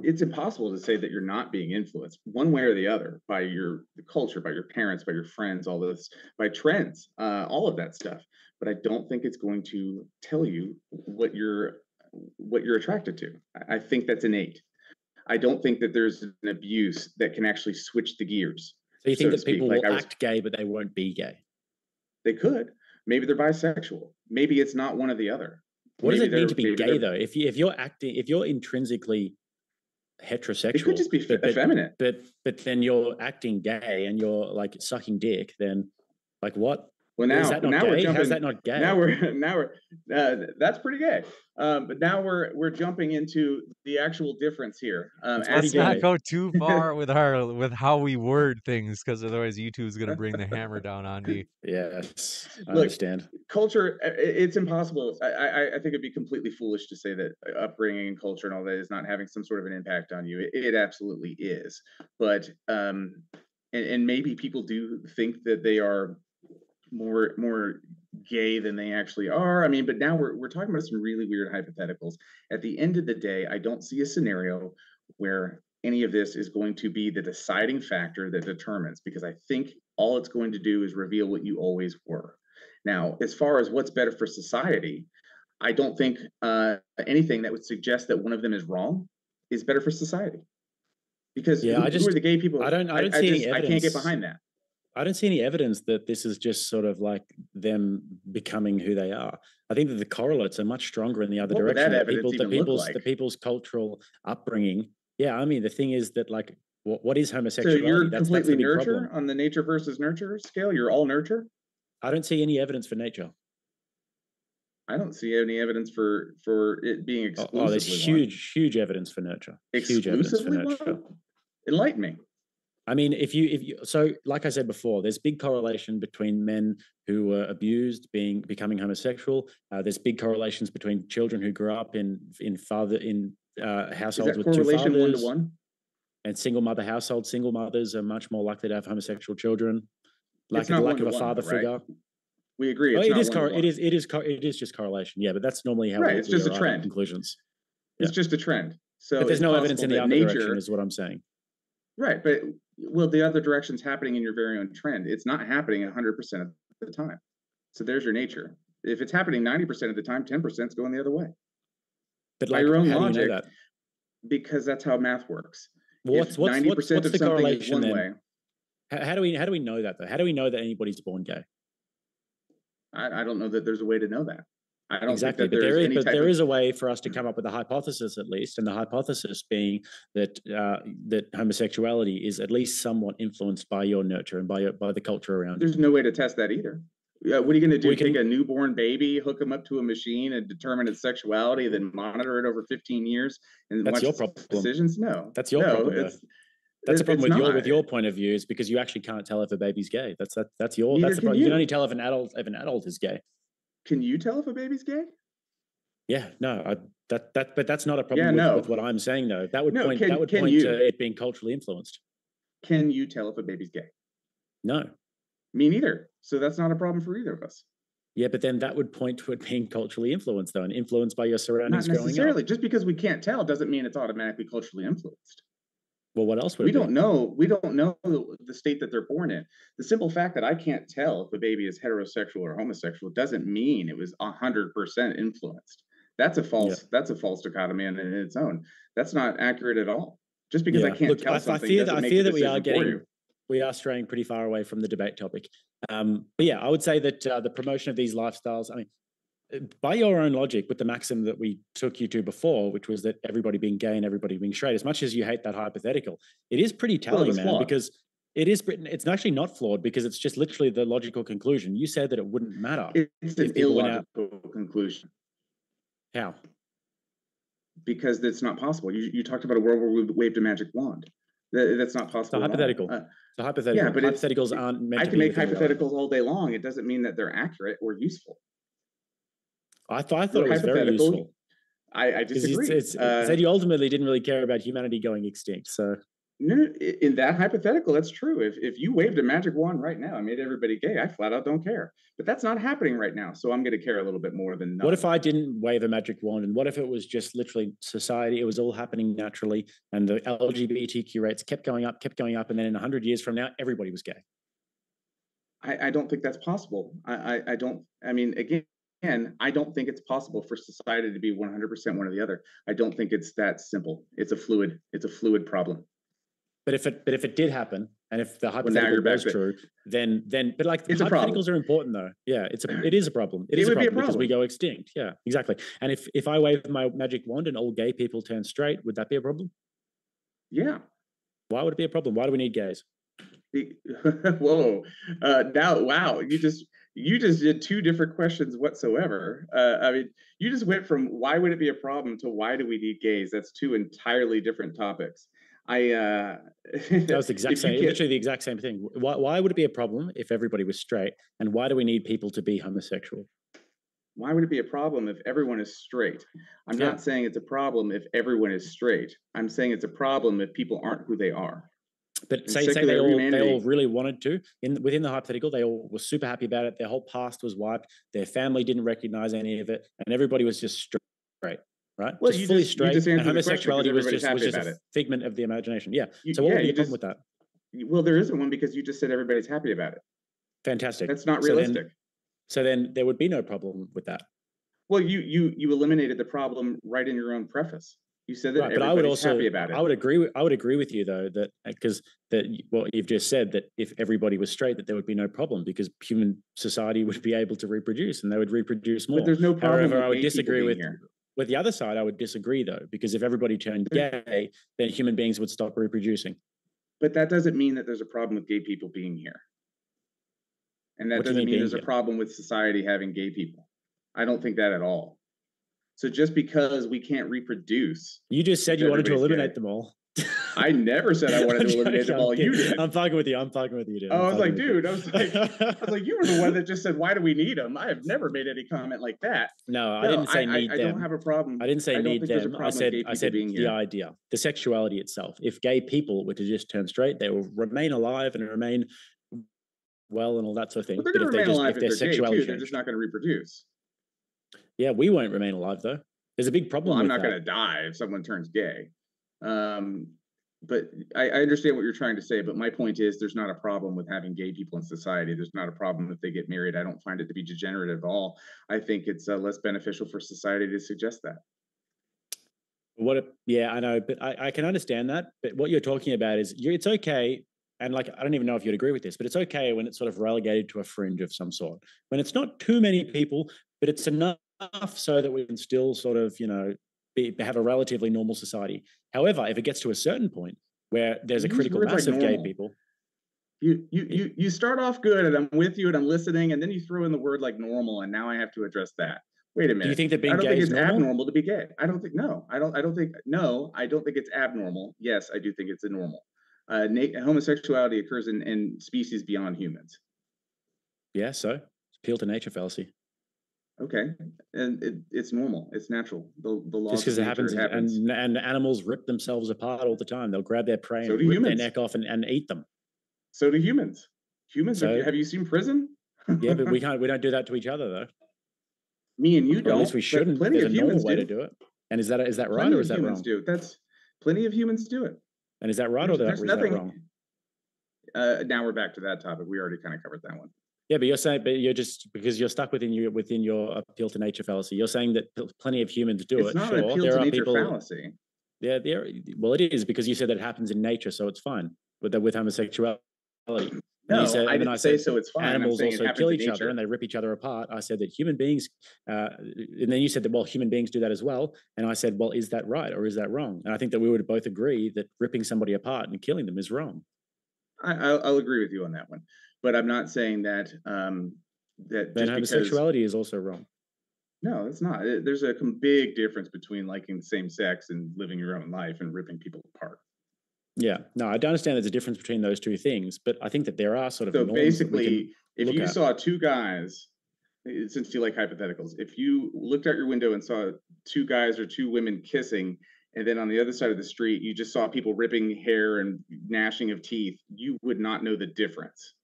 it's impossible to say that you're not being influenced one way or the other by the culture, by your parents, by your friends, all this, by trends, all of that stuff. But I don't think it's going to tell you what you're attracted to. I think that's innate. I don't think that there's an abuse that can actually switch the gears. So you think that people will act gay, but they won't be gay? They could. Maybe they're bisexual. Maybe it's not one or the other. What does it mean to be gay, though? If you're intrinsically heterosexual, it could just be effeminate. But then you're acting gay and you're like sucking dick. Then, like, what? Well, now we're jumping. How's that not gay? Now we're that's pretty gay. But now we're jumping into the actual difference here. Let's not go too far with how we word things, because otherwise YouTube's going to bring the hammer down on me. Yes, I understand. Culture, it's impossible. I think it'd be completely foolish to say that upbringing and culture and all that is not having some sort of an impact on you. It absolutely is. But and maybe people do think that they are more gay than they actually are. I mean, but now we're talking about some really weird hypotheticals. At the end of the day, I don't see a scenario where any of this is going to be the deciding factor that determines, because I think all it's going to do is reveal what you always were. Now, as far as what's better for society, I don't think anything that would suggest that one of them is wrong is better for society. Because who are the gay people? I don't see any evidence. I can't get behind that. I don't see any evidence that this is just sort of like them becoming who they are. I think that the correlates are much stronger in the other direction. The people's cultural upbringing. Yeah, I mean, the thing is that, like, what is homosexuality? So you're completely nurture on the nature versus nurture scale? You're all nurture? I don't see any evidence for nature. I don't see any evidence for it being exclusively Oh, there's huge evidence for nurture. Huge evidence for nurture. Enlighten me. I mean, if you so, like I said before, there's big correlation between men who were abused becoming homosexual. There's big correlations between children who grew up in households with two fathers. 1-to-1? And single mother households. Single mothers are much more likely to have homosexual children. Lack of a father figure. We agree. It is just correlation. Yeah, but that's normally how it's just a trend. Conclusions. It's just a trend. So but there's no evidence in the other direction, is what I'm saying. Right, but the other direction's happening in your very own trend. It's not happening 100% of the time. So there's your nature. If it's happening 90% of the time, 10% is going the other way. But by your own logic, do you know that? Because that's how math works. What's the correlation then? How do we know that, though? How do we know that anybody's born gay? I don't know that there's a way to know that. I don't exactly, think that there is a way for us to come up with a hypothesis, at least, and the hypothesis being that that homosexuality is at least somewhat influenced by your nurture and by the culture around you. There's no way to test that either. What are you going to do? Take a newborn baby, hook them up to a machine, and determine its sexuality, then monitor it over 15 years, and that's watch your problem. Decisions? No, that's your problem. That's the problem with your point of view, is because you actually can't tell if a baby's gay. That's the problem. You can only tell if an adult is gay. Can you tell if a baby's gay? Yeah, no, but that's not a Yeah, problem with no. what I'm saying though. That would No, point can to you? it being culturally influenced. Can you tell if a baby's gay? No. Me neither. So that's not a problem for either of us. Yeah, but then that would point to it being culturally influenced though, and influenced by your Not surroundings growing up. necessarily. Just because we can't tell doesn't mean it's automatically culturally influenced. Well, what else would We it be? don't know. We don't know the state that they're born in. The simple fact that I can't tell if a baby is heterosexual or homosexual doesn't mean it was 100% influenced. That's a Yeah. false. That's a false dichotomy in its own. That's not accurate at all. Just because I Yeah. can't Look, tell I something fear that doesn't make the we are decision for you. straying pretty far away from the debate topic. But yeah, I would say that the promotion of these lifestyles, I mean, by your own logic, with the maxim that we took you to before, which was that everybody being gay and everybody being straight, as much as you hate that hypothetical, it is pretty Well, it telling, was man, flawed. because it's actually not flawed because it's just literally the logical conclusion. You said that it wouldn't matter It's an if people went out. illogical conclusion How? because it's not possible. You talked about a world where we waved a magic wand. That's not It's a possible at all. hypothetical. It's a hypothetical. Yeah, but Hypotheticals aren't meant I to can be make within reality. hypotheticals all day long. It doesn't mean that they're accurate or useful. I thought Your it was very hypothetical, useful. I disagree. It said you ultimately didn't really care about humanity going extinct. So No, in that hypothetical, that's true. If you waved a magic wand right now and made everybody gay, I flat out don't care. But that's not happening right now, so I'm going to care a little bit more than none. what if I didn't wave a magic wand? And what if it was just literally society? It was all happening naturally, and the LGBTQ rates kept going up, and then in 100 years from now, everybody was gay. I don't think that's possible. I don't. I mean, again, I don't think it's possible for society to be 100% one or the other. I don't think it's that simple. It's a fluid problem. But if it did happen, and if the now hypothetical you're back was true, then but like It's a problem. hypotheticals are important though. Yeah, it is a problem. It It is a would be a problem because we problem. go extinct. Yeah, exactly. And if I wave my magic wand and all gay people turn straight, would that be a problem? Yeah. Why would it be a problem? Why do we need gays? Whoa. Now, wow, you just did two different questions whatsoever. I mean, you just went from why would it be a problem to why do we need gays? That's two entirely different topics. I That was the exact if you same, can't, literally the exact same thing. Why would it be a problem if everybody was straight? And why do we need people to be homosexual? why would it be a problem if everyone is straight? I'm Yeah. not saying it's a problem if everyone is straight. I'm saying it's a problem if people aren't who they are. But In say secular they all humanity, really wanted to within the hypothetical, they all were super happy about it. Their whole past was wiped. Their family didn't recognize any of it, and everybody was just straight, right? well, Just fully you straight, just and answered the question because homosexuality was everybody's happy just about a it. figment of the imagination. Yeah. You, So what yeah, would be you a problem just with that? well, there isn't one because you just said everybody's happy about it. Fantastic. That's not So realistic. then there would be no problem with that. Well, you eliminated the problem right in your own preface. You said that Right, but I would everybody's also happy about it. I would agree with you though that because what you've just said, that if everybody was straight, that there would be no problem because human society would be able to reproduce and they would reproduce more. But there's no problem However, with I would gay people disagree being with here. the other side. I would disagree though, because if everybody turned gay, then human beings would stop reproducing. But that doesn't mean that there's a problem with gay people being here. And that What do you doesn't mean mean being there's a here? problem with society having gay people. I don't think that at all. So just because we can't reproduce, You just said you wanted to everybody's eliminate gay. them all. I never said I wanted to I'm eliminate joking, them all. You did. I'm fucking with you, dude. Oh, I was like, dude, I I was like, you were the one that just said, why do we need them? I have never made any comment like that. No, I No, didn't say need I them. don't have a problem. I didn't say I don't need think there's a them. problem with gay people I said being the here. idea, the sexuality itself. If gay people were to just turn straight, they will remain alive and remain well and all that sort of thing. But they're But going to remain alive if if their they're gay sexuality too. They're just changed, not going to reproduce. yeah, we won't remain alive though. There's a big problem. Well, I'm with not that. going to die if someone turns gay. But I understand what you're trying to say. But my point is, there's not a problem with having gay people in society. There's not a problem if they get married. I don't find it to be degenerate at all. I think it's less beneficial for society to suggest that. Yeah, I know, but I can understand that. But what you're talking about is it's okay. And like, I don't even know if you'd agree with this, but it's okay when it's sort of relegated to a fringe of some sort. When it's not too many people, but it's enough so that we can still sort of, have a relatively normal society. However, if it gets to a certain point where there's a Use critical words mass like of gay normal. people. You start off good and I'm with you and I'm listening, and then you throw in the word like normal, and now I have to address that. Wait a minute. Do you think that I being don't gay think is it's normal? abnormal to be gay. I don't think I don't think it's abnormal. Yes, I do think it's a normal. Homosexuality occurs in species beyond humans. Yeah, so appeal to nature fallacy. Okay, and it's normal. It's natural. The Just laws because of it nature happens, it happens. and animals rip themselves apart all the time. They'll grab their prey So and do rip their humans. neck off and eat them. So do humans. Humans are. So Have you seen prison? yeah, but we don't do that to each other though, Me and you or at least don't, we but shouldn't. plenty There's of a normal humans way to do. do it. And is that right Plenty or of is that humans wrong? do. That's plenty of humans do it. And is that right There's or is that nothing. wrong? Now we're back to that topic. We already kind of covered that one. Yeah, but you're just because you're stuck within your appeal to nature fallacy. You're saying that plenty of humans do It's it. not an Sure, appeal there to are nature people. fallacy. Yeah, well, it is because you said that it happens in nature, so it's fine with homosexuality. And you No, said, I and then I didn't say said so. It's fine. I'm animals saying it also kill happens in each other nature. and they rip each other apart. I said that human beings, and then you said that well, human beings do that as well. And I said, well, is that right or is that wrong? And I think that we would both agree that ripping somebody apart and killing them is wrong. I'll agree with you on that one, but I'm not saying that that Then just because. homosexuality is also wrong. No, it's not. There's a big difference between liking the same sex and living your own life and ripping people apart. Yeah, no, I don't understand there's a difference between those two things, but I think that there are sort of So norms that we can basically, if look you at. saw two guys, since you like hypotheticals, if you looked out your window and saw two guys or two women kissing, and then on the other side of the street, you just saw people ripping hair and gnashing of teeth, you would not know the difference.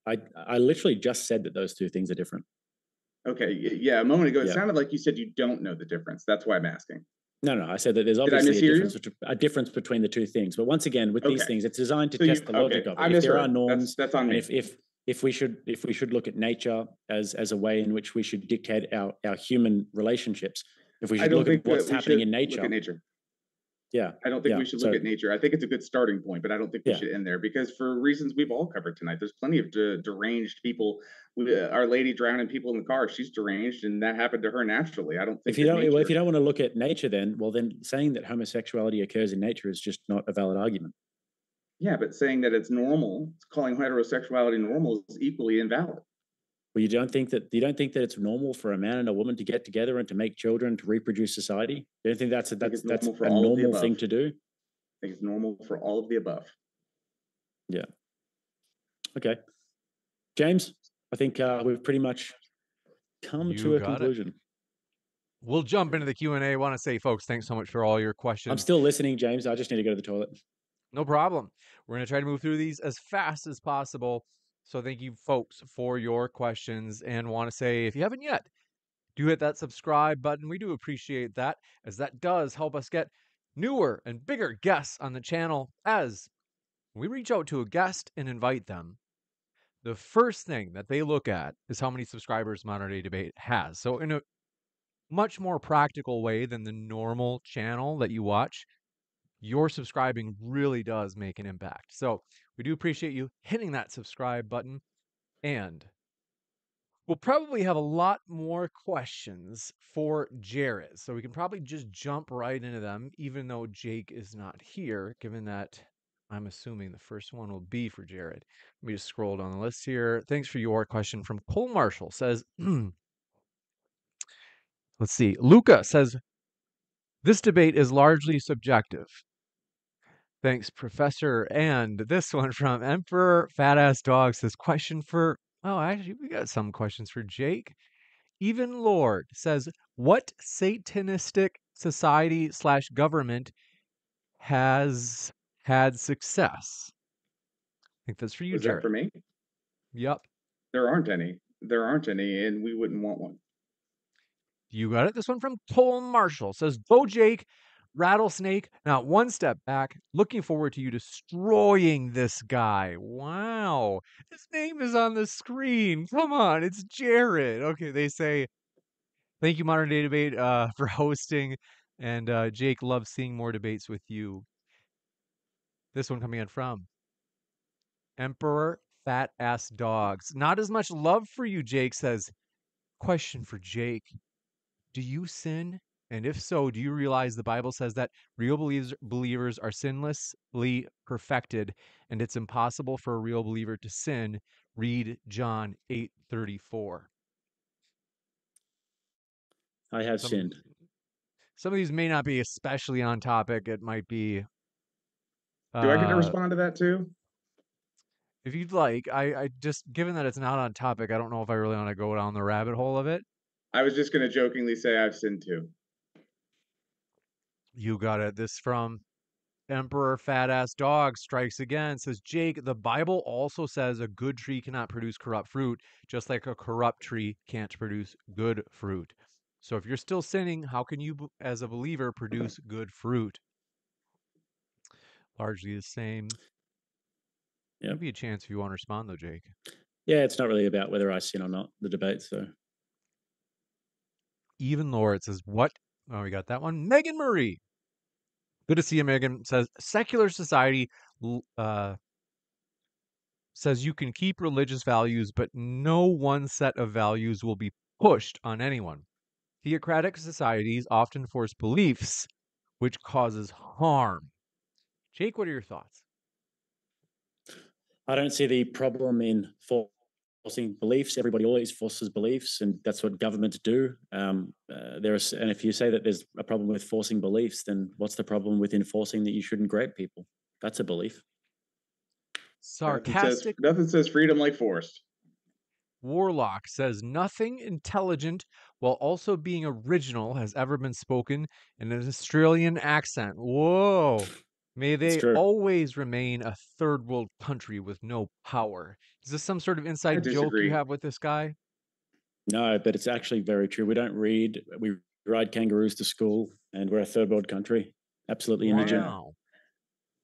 I literally just said that those two things are different. Okay, yeah, a moment ago, it Yeah. sounded like you said you don't know the difference. That's why I'm asking. No, I said that there's Did I obviously mishear a difference between the two things. But once again, with these Okay, things, it's designed to so test you the okay? logic of I it. If there are misheard. norms, That's on and me. if we should look at nature as a way in which we should dictate our human relationships, if we I should don't look at think what's we happening should in look at nature, nature. yeah, I don't think we should look So at nature. I think it's a good starting point, but I don't think we yeah, should end there because for reasons we've all covered tonight, there's plenty of deranged people. Our lady drowning people in the car, she's deranged, and that happened to her naturally. I don't think that if nature. you don't want to look at nature, then saying that homosexuality occurs in nature is just not a valid argument. Yeah, but saying that it's normal, calling heterosexuality normal is equally invalid. Well, you don't think that it's normal for a man and a woman to get together and to make children to reproduce society? You don't think that's I think it's that's normal for a all of the normal above. thing to do? I think it's normal for all of the above. Yeah. Okay, James, I think we've pretty much come to a conclusion. We'll jump into the Q&A. I want to say, folks, thanks so much for all your questions. I'm still listening, James. I just need to go to the toilet. No problem. We're going to try to move through these as fast as possible. So thank you, folks, for your questions. And want to say, if you haven't yet, do hit that subscribe button. We do appreciate that, as that does help us get newer and bigger guests on the channel. As we reach out to a guest and invite them, the first thing that they look at is how many subscribers Modern Day Debate has. So in a much more practical way than the normal channel that you watch, your subscribing really does make an impact. So we do appreciate you hitting that subscribe button, and we'll probably have a lot more questions for Jared. So we can probably just jump right into them, even though Jake is not here, given that I'm assuming the first one will be for Jared. Let me just scroll down the list here. Thanks for your question from Cole Marshall. Says, let's see. Luca says, this debate is largely subjective. Thanks, Professor. And this one from Emperor Fat Ass Dog says, question for, oh, actually, we got some questions for Jake. Even Lord says, what satanistic society / government has had success? I think that's for you, Was that Jared. for me? Yep. There aren't any. There aren't any, and we wouldn't want one. You got it. This one from Cole Marshall says, go Jake, Rattlesnake, now one step back. Looking forward to you destroying this guy. Wow. His name is on the screen. Come on, it's Jared. Okay, they say, thank you, Modern Day Debate, for hosting. And Jake loves seeing more debates with you. This one coming in from Emperor Fat Ass Dogs. Not as much love for you, Jake says. Question for Jake. Do you sin? And if so, do you realize the Bible says that real believers are sinlessly perfected, and it's impossible for a real believer to sin? Read John 8:34. I have sinned. Some of these may not be especially on topic. It might be. Do I get to respond to that too? If you'd like, I just, given that it's not on topic, I don't know if I really want to go down the rabbit hole of it. I was just going to jokingly say I've sinned too. You got it. This from Emperor Fat Ass Dog strikes again. Says Jake, the Bible also says a good tree cannot produce corrupt fruit, just like a corrupt tree can't produce good fruit. So if you're still sinning, how can you, as a believer, produce good fruit? Largely the same. Yeah. Give you a chance if you want to respond, though, Jake. Yeah, it's not really about whether I sin or not, the debate. So Even Lord says, what? Oh, we got that one. Megan Marie. Good to see you, Megan. Says, secular society says you can keep religious values, but no one set of values will be pushed on anyone. Theocratic societies often force beliefs, which causes harm. Jake, what are your thoughts? I don't see the problem in forcing beliefs. Everybody always forces beliefs, and that's what governments do. And if you say that there's a problem with forcing beliefs, then what's the problem with enforcing that you shouldn't grab people? That's a belief. Sarcastic Nothing says freedom like forced. Warlock says nothing intelligent while also being original has ever been spoken in an Australian accent. Whoa. May It's they true. always remain a third world country with no power. Is this some sort of I inside joke you disagree. have with this guy? No, but it's actually very true. We don't read. We ride kangaroos to school, and we're a third world country. Absolutely imagine. Wow.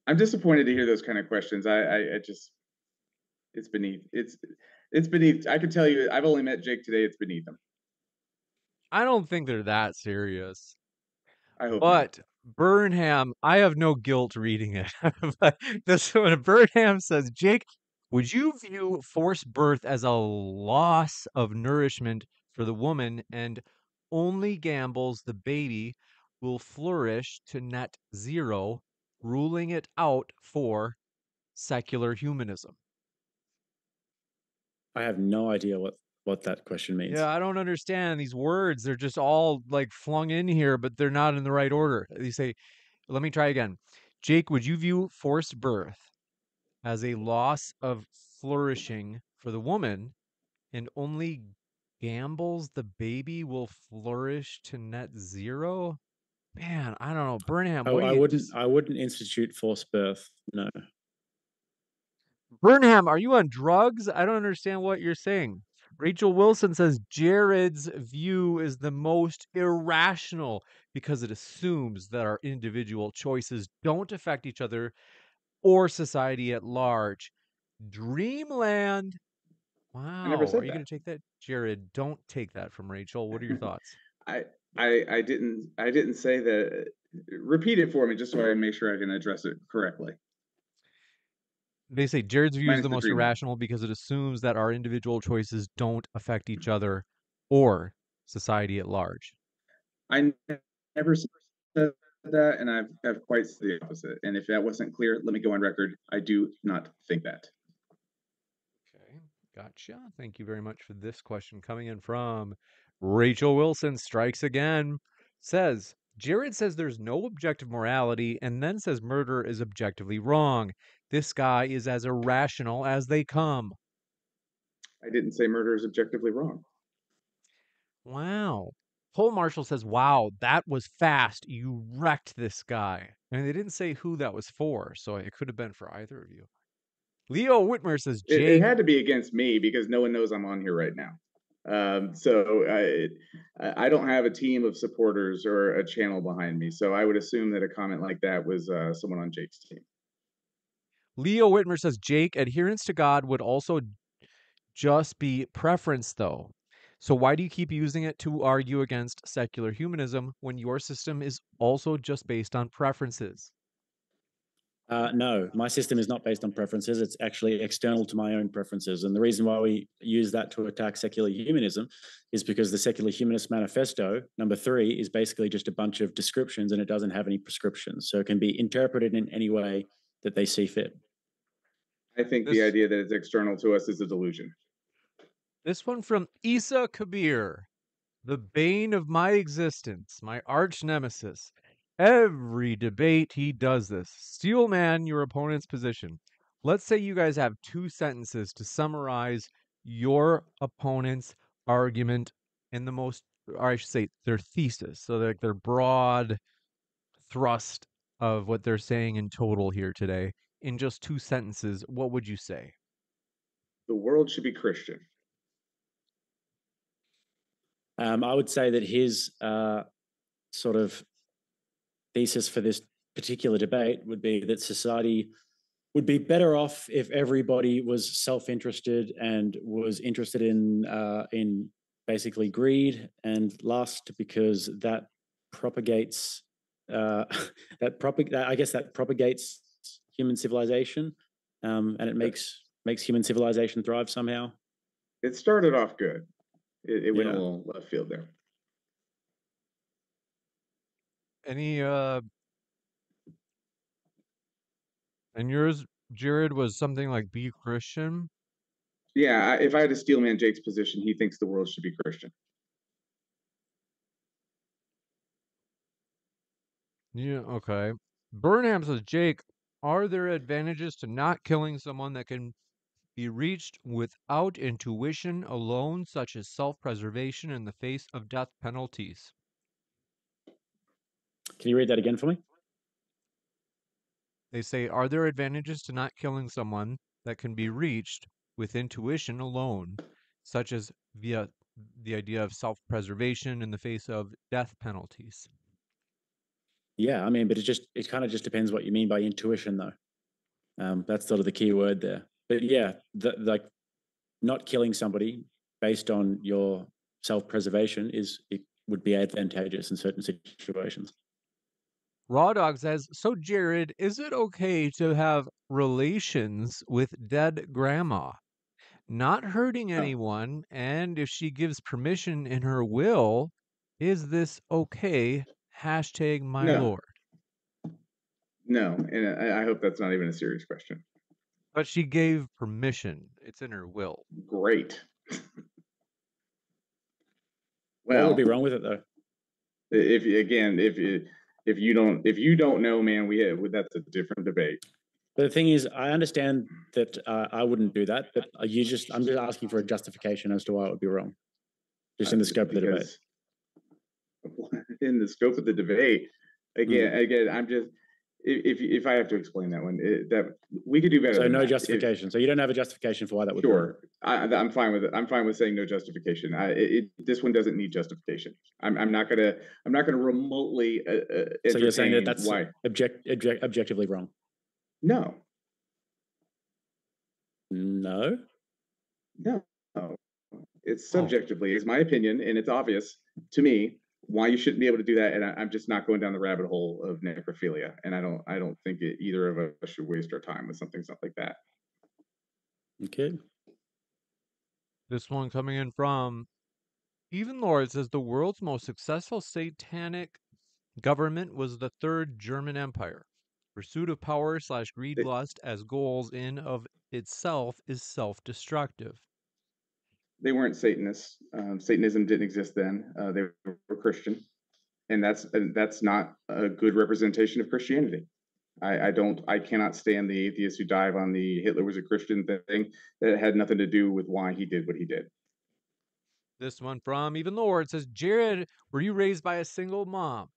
I'm disappointed to hear those kind of questions. I just, it's beneath. It's beneath. I can tell you, I've only met Jake today. It's beneath him. I don't think they're that serious. I hope not. But Burnham, I have no guilt reading it. But this one, Burnham says, Jake, would you view forced birth as a loss of nourishment for the woman and only gambles the baby will flourish to net zero, ruling it out for secular humanism? I have no idea what that question means. Yeah, I don't understand these words. They're just all like flung in here, but they're not in the right order. They say, let me try again. Jake, would you view forced birth as a loss of flourishing for the woman and only gambles the baby will flourish to net zero? Man, I don't know. Burnham, Oh, what do you just. I wouldn't institute forced birth. No. Burnham, are you on drugs? I don't understand what you're saying. Rachel Wilson says Jared's view is the most irrational because it assumes that our individual choices don't affect each other or society at large. Dreamland. I never Wow. Are said you going that. to take that? Jared, don't take that from Rachel. What are your thoughts? I I didn't say that. Repeat it for me, just so I make sure I can address it correctly. They say Jared's view is Minus the the most dreamland. irrational because it assumes that our individual choices don't affect each other or society at large. I never said that, and I've quite said the opposite. And if that wasn't clear, let me go on record. I do not think that. Okay, gotcha. Thank you very much for this question coming in from Rachel Wilson. Strikes again. Says, Jared says there's no objective morality and then says murder is objectively wrong. This guy is as irrational as they come. I didn't say murder is objectively wrong. Wow. Cole Marshall says, wow, that was fast. You wrecked this guy. And they didn't say who that was for, so it could have been for either of you. Leo Whitmer says, It Jake, had to be against me because no one knows I'm on here right now. So I don't have a team of supporters or a channel behind me. So I would assume that a comment like that was someone on Jake's team. Leo Whitmer says, Jake, adherence to God would also just be preference, though. So why do you keep using it to argue against secular humanism when your system is also just based on preferences? No, my system is not based on preferences. It's actually external to my own preferences. And the reason why we use that to attack secular humanism is because the Secular Humanist Manifesto, number 3, is basically just a bunch of descriptions and it doesn't have any prescriptions. So it can be interpreted in any way that they see fit. I think the This idea that it's external to us is a delusion. this one from Isa Kabir. The bane of my existence, my arch nemesis. Every debate he does this. Steel man your opponent's position. Let's say you guys have 2 sentences to summarize your opponent's argument in the most or I should say their thesis. So like their broad thrust of what they're saying in total here today. In just 2 sentences, what would you say? The world should be Christian. I would say that his sort of thesis for this particular debate would be that society would be better off if everybody was self-interested and was interested in basically greed and lust, because that propagates I guess that propagates human civilization, and it makes human civilization thrive somehow. It started off good. It went a Yeah. little left field there. Any and yours, Jared, was something like be Christian? Yeah, if I had to steel man Jake's position, he thinks the world should be Christian. Yeah, okay. Burnham says, Jake, are there advantages to not killing someone that can be reached without intuition alone, such as self-preservation in the face of death penalties? Can you read that again for me? They say, are there advantages to not killing someone that can be reached with intuition alone, such as via the idea of self-preservation in the face of death penalties? Yeah, I mean, but it kind of just depends what you mean by intuition, though. That's sort of the key word there. But yeah, like not killing somebody based on your self-preservation it would be advantageous in certain situations. Raw Dog says, so Jared, is it okay to have relations with dead grandma? Not hurting No, anyone, and if she gives permission in her will, is this okay? Hashtag my no, lord. no. And I hope that's not even a serious question. But she gave permission. It's in her will. Great. What would Well, be wrong with it, though? if again, if you don't know, man, that's a different debate. But the thing is, I understand that I wouldn't do that, but I'm just asking for a justification as to why it would be wrong, just in the scope of the debate. In the scope of the debate, again, I'm just if I have to explain that one, that we could do better. So no justification. So you don't have a justification for why that would. Sure, I'm fine with it. I'm fine with saying no justification. This one doesn't need justification. I'm not gonna remotely. So you're saying that that's why objectively wrong? No. No. No. It's subjectively, is my opinion, and it's obvious to me why you shouldn't be able to do that. And I'm just not going down the rabbit hole of necrophilia. And I don't think either of us should waste our time with something like that. Okay. This one coming in from Even Lord says the world's most successful satanic government was the Third German Empire. Pursuit of power / greed lust as goals in of itself is self-destructive. They weren't Satanists. Satanism didn't exist then. They were Christian, and that's not a good representation of Christianity. I cannot stand the atheists who dive on the Hitler was a Christian thing. That had nothing to do with why he did what he did. This one from Even Lord says, Jared, were you raised by a single mom?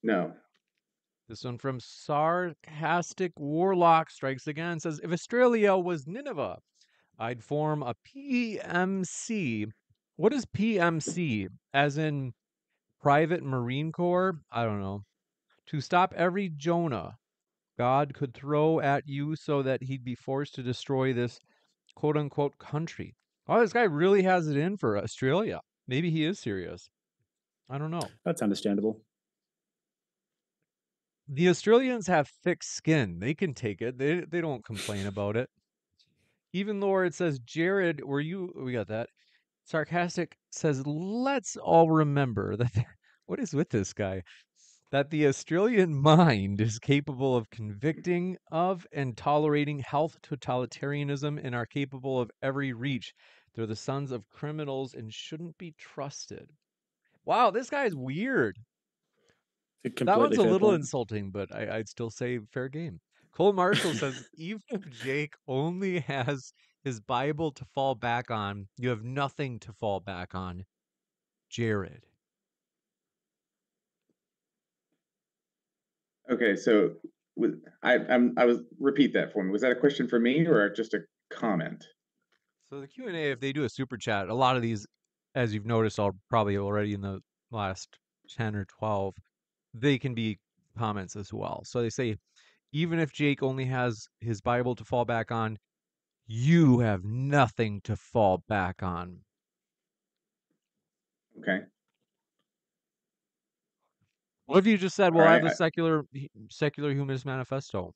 No. This one from Sarcastic Warlock strikes again, says, if Australia was Nineveh, I'd form a PMC. What is PMC? As in Private Marine Corps? I don't know. To stop every Jonah God could throw at you so that he'd be forced to destroy this quote unquote country. Oh, this guy really has it in for Australia. Maybe he is serious. I don't know. That's understandable. The Australians have thick skin. They can take it. They don't complain about it. Even Lord says, Jared, we got that. Sarcastic says, let's all remember that what is with this guy? That the Australian mind is capable of convicting of and tolerating health totalitarianism and are capable of every reach. They're the sons of criminals and shouldn't be trusted. Wow, this guy's weird. That one's a little insulting, but I'd still say fair game. Cole Marshall says, even if Jake only has his Bible to fall back on, you have nothing to fall back on. Jared. Okay, so I was repeat that for me. Was that a question for me or just a comment? So the Q&A, if they do a super chat, a lot of these, as you've noticed, probably already in the last 10 or 12, they can be comments as well. So they say, even if Jake only has his Bible to fall back on, you have nothing to fall back on. Okay. What if you just said, All well, I have the right. secular humanist manifesto?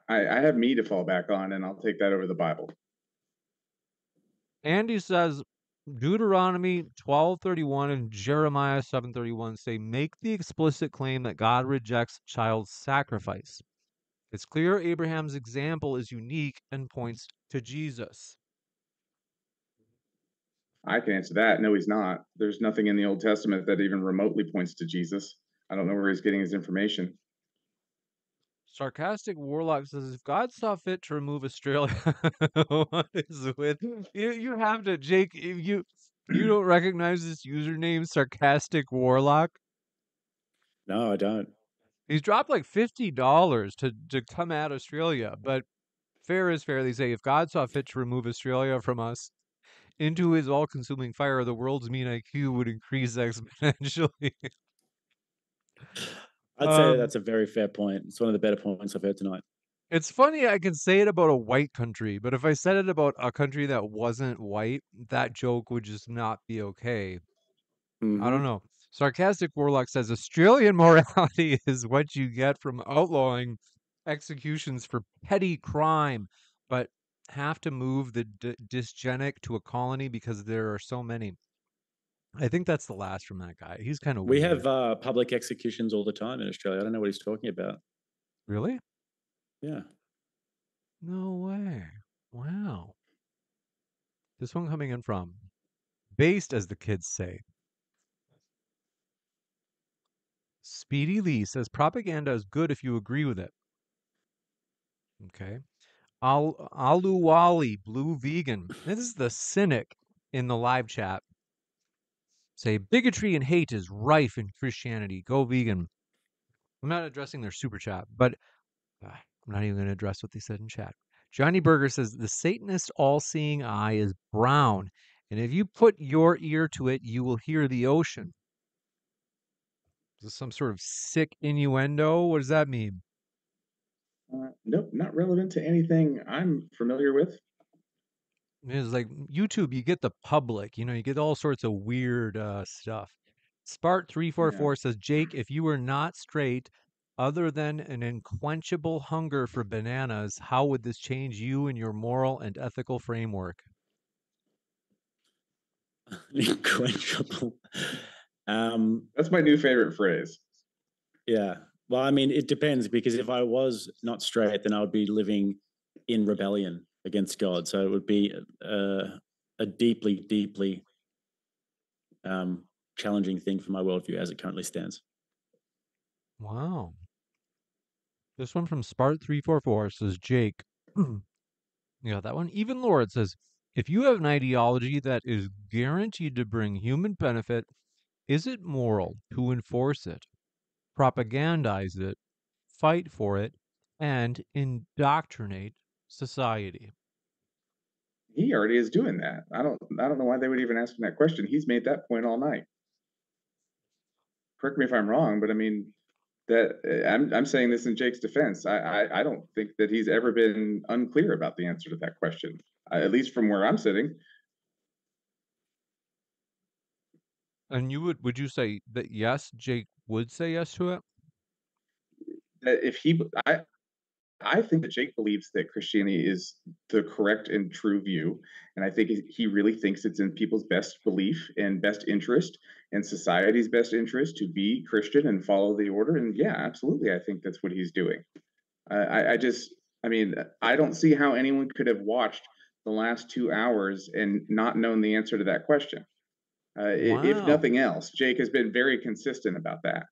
I have me to fall back on, and I'll take that over the Bible. Andy says Deuteronomy 12:31 and Jeremiah 7:31 say, make the explicit claim that God rejects child sacrifice. It's clear Abraham's example is unique and points to Jesus. I can answer that. No, he's not. There's nothing in the Old Testament that even remotely points to Jesus. I don't know where he's getting his information. Sarcastic Warlock says, if God saw fit to remove Australia, what is with you have to, Jake, if you don't recognize this username, Sarcastic Warlock? No, I don't. He's dropped like $50 to come at Australia, but fair is fair. They say if God saw fit to remove Australia from us into his all-consuming fire, the world's mean IQ would increase exponentially. I'd say um, that's a very fair point. It's one of the better points I've heard tonight. it's funny I can say it about a white country, but if I said it about a country that wasn't white, that joke would just not be okay. I don't Mm-hmm. know. Sarcastic Warlock says Australian morality is what you get from outlawing executions for petty crime, but have to move the dysgenic to a colony because there are so many. I think that's the last from that guy. He's kind of We weird. have public executions all the time in Australia. I don't know what he's talking about. Really? Yeah. No way. Wow. This one coming in from based, as the kids say. Speedy Lee says propaganda is good if you agree with it. Okay. Aluwali, Blue Vegan. This is the cynic in the live chat. Say bigotry and hate is rife in Christianity. Go vegan. I'm not addressing their super chat, but I'm not even going to address what they said in chat. Johnny Berger says the Satanist all-seeing eye is brown, and if you put your ear to it, you will hear the ocean. Is this some sort of sick innuendo? What does that mean? Nope, not relevant to anything I'm familiar with. It's like YouTube, you get the public, you get all sorts of weird stuff. Yeah. Spart344 says, Jake, if you were not straight, other than an unquenchable hunger for bananas, how would this change you and your moral and ethical framework? Unquenchable. That's my new favorite phrase. Yeah. Well, I mean, it depends because if I was not straight, then I would be living in rebellion against God. So it would be a deeply, deeply challenging thing for my worldview as it currently stands. Wow. This one from Spart344 says, Jake, you got that one? Even Lord says, if you have an ideology that is guaranteed to bring human benefit, is it moral to enforce it, propagandize it, fight for it, and indoctrinate society? He already is doing that. I don't know why they would even ask him that question. He's made that point all night. Correct me if I'm wrong, but I mean that I'm saying this in Jake's defense. I don't think that he's ever been unclear about the answer to that question, at least from where I'm sitting. And would you say that yes, Jake would say yes to it? That if he, I think that Jake believes that Christianity is the correct and true view. And I think he really thinks it's in people's best belief and best interest and society's best interest to be Christian and follow the order. And yeah, absolutely. I think that's what he's doing. I just, I mean, I don't see how anyone could have watched the last 2 hours and not known the answer to that question. If Wow. nothing else, Jake has been very consistent about that.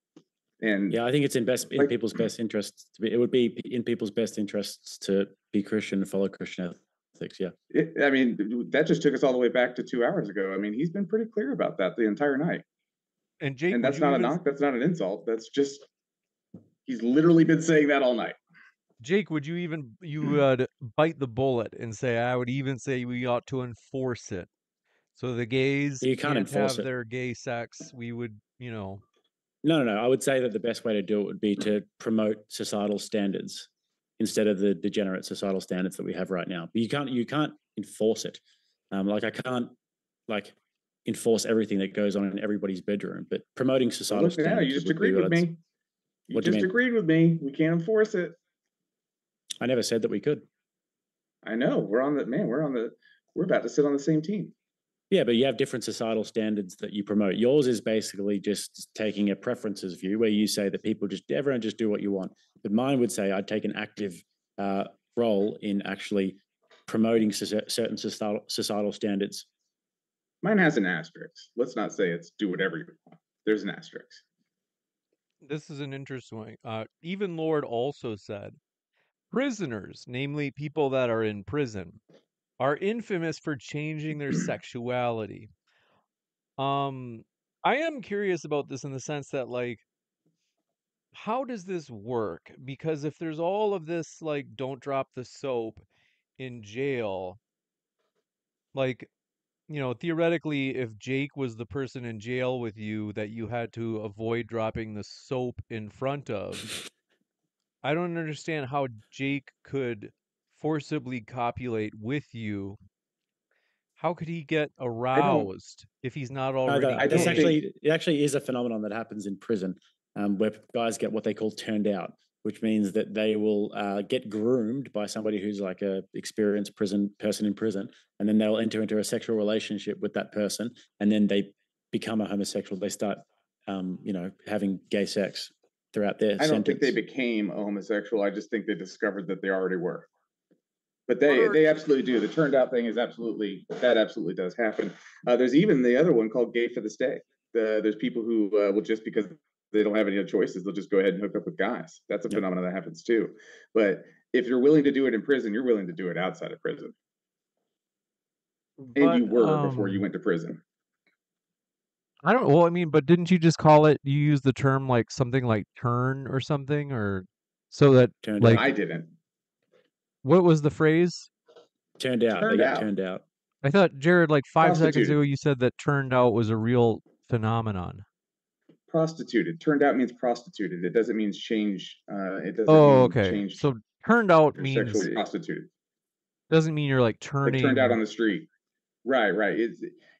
And Yeah, I think it's in like, people's best interests. It would be in people's best interests to be Christian and follow Christian ethics. Yeah. I mean, that just took us all the way back to 2 hours ago. I mean, he's been pretty clear about that the entire night. And Jake, And would that's you not a even knock. That's not an insult. That's just, he's literally been saying that all night. Jake, would you would bite the bullet and say I would even say we ought to enforce it. So the gays You can't can't enforce have it. their gay sex. We would, No. I would say that the best way to do it would be to promote societal standards instead of the degenerate societal standards that we have right now. But you can't enforce it. Like I can't like enforce everything that goes on in everybody's bedroom, but promoting Well, societal look, now you standards just would be agreed what with me. You What do you just mean? agreed with me. We can't enforce it. I never said that we could. I know. We're about to sit on the same team. Yeah, but you have different societal standards that you promote. Yours is basically just taking a preferences view where you say that everyone just do what you want. But mine would say I'd take an active role in actually promoting certain societal standards. Mine has an asterisk. Let's not say it's do whatever you want. There's an asterisk. this is an interesting one. Even Lord also said, prisoners, namely people that are in prison, are infamous for changing their sexuality. Um, I am curious about this in the sense that, like, how does this work? Because if there's all of this, like, don't drop the soap in jail, like, theoretically, if Jake was the person in jail with you that you had to avoid dropping the soap in front of, I don't understand how Jake could forcibly copulate with you. How could he get I don't. aroused if he's not No, already I that's don't gay? think. it actually is a phenomenon that happens in prison, where guys get what they call turned out, which means that they will get groomed by somebody who's like a experienced person in prison, and then they'll enter into a sexual relationship with that person, and then they become a homosexual. They start, having gay sex throughout their I don't think they sentence. became a homosexual. I just think they discovered that they already were. But What are they absolutely do. The turned out thing is absolutely does happen. There's even the other one called gay for the stay. There's people who will, just because they don't have any other choices, they'll just go ahead and hook up with guys. That's a Yep. phenomenon that happens too. But if you're willing to do it in prison, you're willing to do it outside of prison. And you but were before you went to prison. I don't well, I mean, but didn't you just call it you use the term like something like turn or something or so that Turned like out. I didn't. what was the phrase? Turned out. They Turned get out. turned out. I thought Jared like 5 seconds ago Prostituted. you said that turned out was a real phenomenon. Prostituted. Turned out means prostituted. It doesn't mean change. It doesn't Oh, mean okay. change So turned out or sexual means prostituted. doesn't mean you're like Like turned out turning. on the street. Right.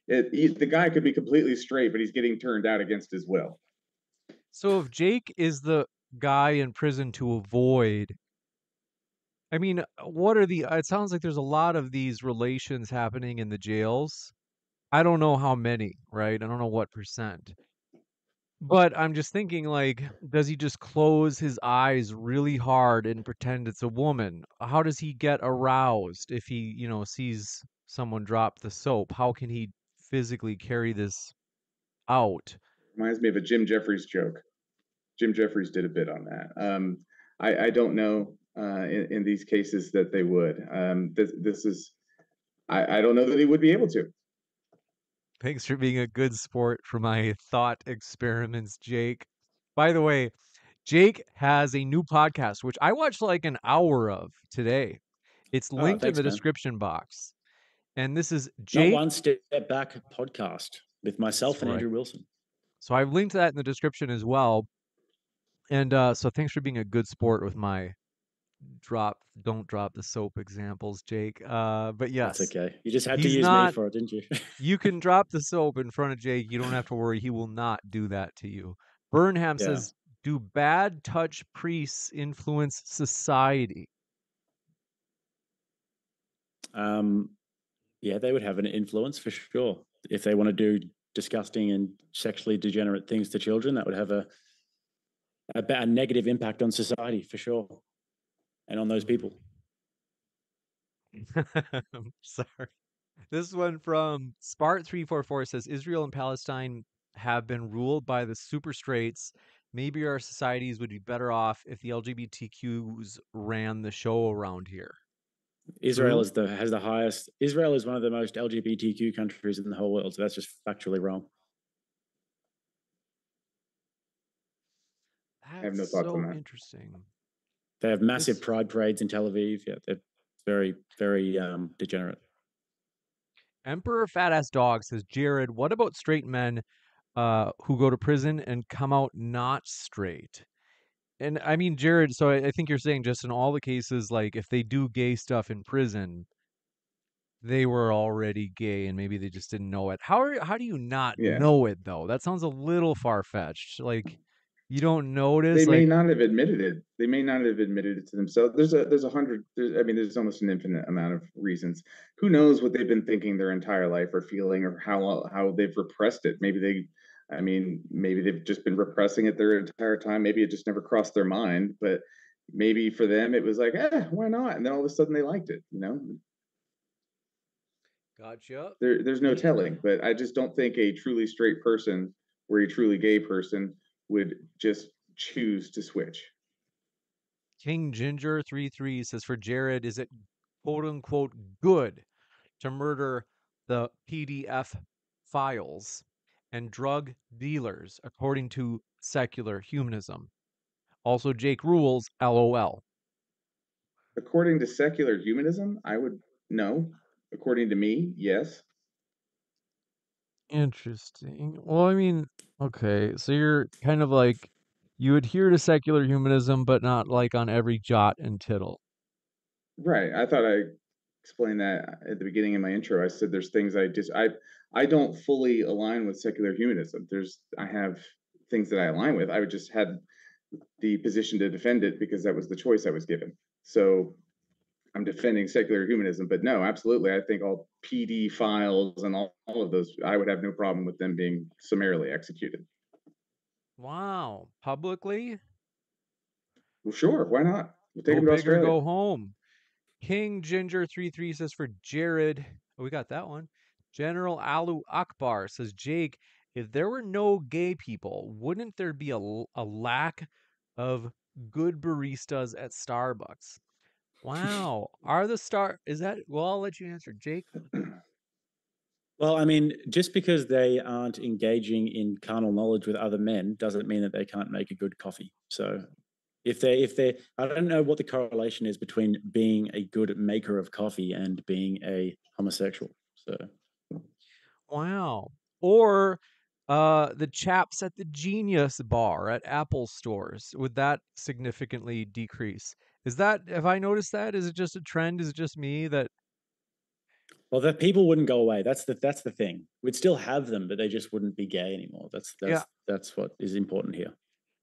The guy could be completely straight, but he's getting turned out against his will. So if Jake is the guy in prison to avoid, I mean, what are it sounds like there's a lot of these relations happening in the jails. I don't know how many, right? I don't know what percent. But I'm just thinking, like, does he just close his eyes really hard and pretend it's a woman? How does he get aroused if he, sees someone drop the soap? How can he physically carry this out? Reminds me of a Jim Jeffries joke. Jim Jeffries did a bit on that. I don't know in these cases that they would. This is I don't know that he would be able to. Thanks for being a good sport for my thought experiments, Jake. By the way, Jake has a new podcast, which I watched like an hour of today. It's Oh, linked in the thanks, man. description box. And this is Not Jake. One Step Back podcast with myself That's and right. Andrew Wilson. So I've linked that in the description as well. And so thanks for being a good sport with my don't drop the soap examples, Jake. But yes, That's okay. You just had to he's use me not. for it, didn't you? You can drop the soap in front of Jake. You don't have to worry. He will not do that to you. Burnham Yeah. says, do bad touch priests influence society? Yeah, they would have an influence for sure. If they want to do disgusting and sexually degenerate things to children, that would have a negative impact on society for sure, and on those people. I'm sorry. This one from Spart344 says Israel and Palestine have been ruled by the super straights. Maybe our societies would be better off if the LGBTQs ran the show around here. Israel True. has the highest. Israel is one of the most LGBTQ countries in the whole world, so that's just factually wrong. I have That's no thoughts on so that. interesting. They have massive This pride parades in Tel Aviv. Yeah, they're very, very degenerate. Emperor Fat Ass Dog says, Jared, what about straight men who go to prison and come out not straight? And I mean, Jared, so I think you're saying just in all the cases, like if they do gay stuff in prison, they were already gay and maybe they just didn't know it. How do you not Yeah. know it though? That sounds a little far-fetched. Like you don't They notice may like not have admitted it. They may not have admitted it to themselves. There's a hundred. I mean, there's almost an infinite amount of reasons. Who knows what they've been thinking their entire life, or feeling, or how they've repressed it. I mean, maybe they've just been repressing it their entire time. Maybe it just never crossed their mind. But maybe for them, it was like, why not? And then all of a sudden, they liked it. Gotcha. There's no telling. But I just don't think a truly straight person or a truly gay person would just choose to switch. King Ginger 33 says for Jared, is it quote unquote good to murder the PDF files and drug dealers according to secular humanism? Also, Jake rules, LOL. According to secular humanism, I would no. According to me, yes. Interesting. Well, I mean, okay, so you're kind of like you adhere to secular humanism, but not like on every jot and tittle. Right. I thought I explained that at the beginning of my intro. I said there's things I don't fully align with secular humanism. I have things that I align with. I would just had the position to defend it because that was the choice I was given. So I'm defending secular humanism, but no, absolutely. I think all PD files and all of those, I would have no problem with them being summarily executed. Wow. Publicly? Well, sure. Why not? We'll take Go them to big or Australia. go home. King Ginger 33 says for Jared. Oh, we got that one. General Alu Akbar says, Jake, if there were no gay people, wouldn't there be a lack of good baristas at Starbucks? Wow. Is that, well, I'll let you answer, Jake. Well, I mean, just because they aren't engaging in carnal knowledge with other men doesn't mean that they can't make a good coffee. So I don't know what the correlation is between being a good maker of coffee and being a homosexual. So Wow. Or the chaps at the Genius Bar at Apple stores. Would that significantly decrease? Have I noticed that? Is it just a trend? Is it just me that, well, that people wouldn't go away. That's the thing. We'd still have them, but they just wouldn't be gay anymore. yeah, That's what is important here.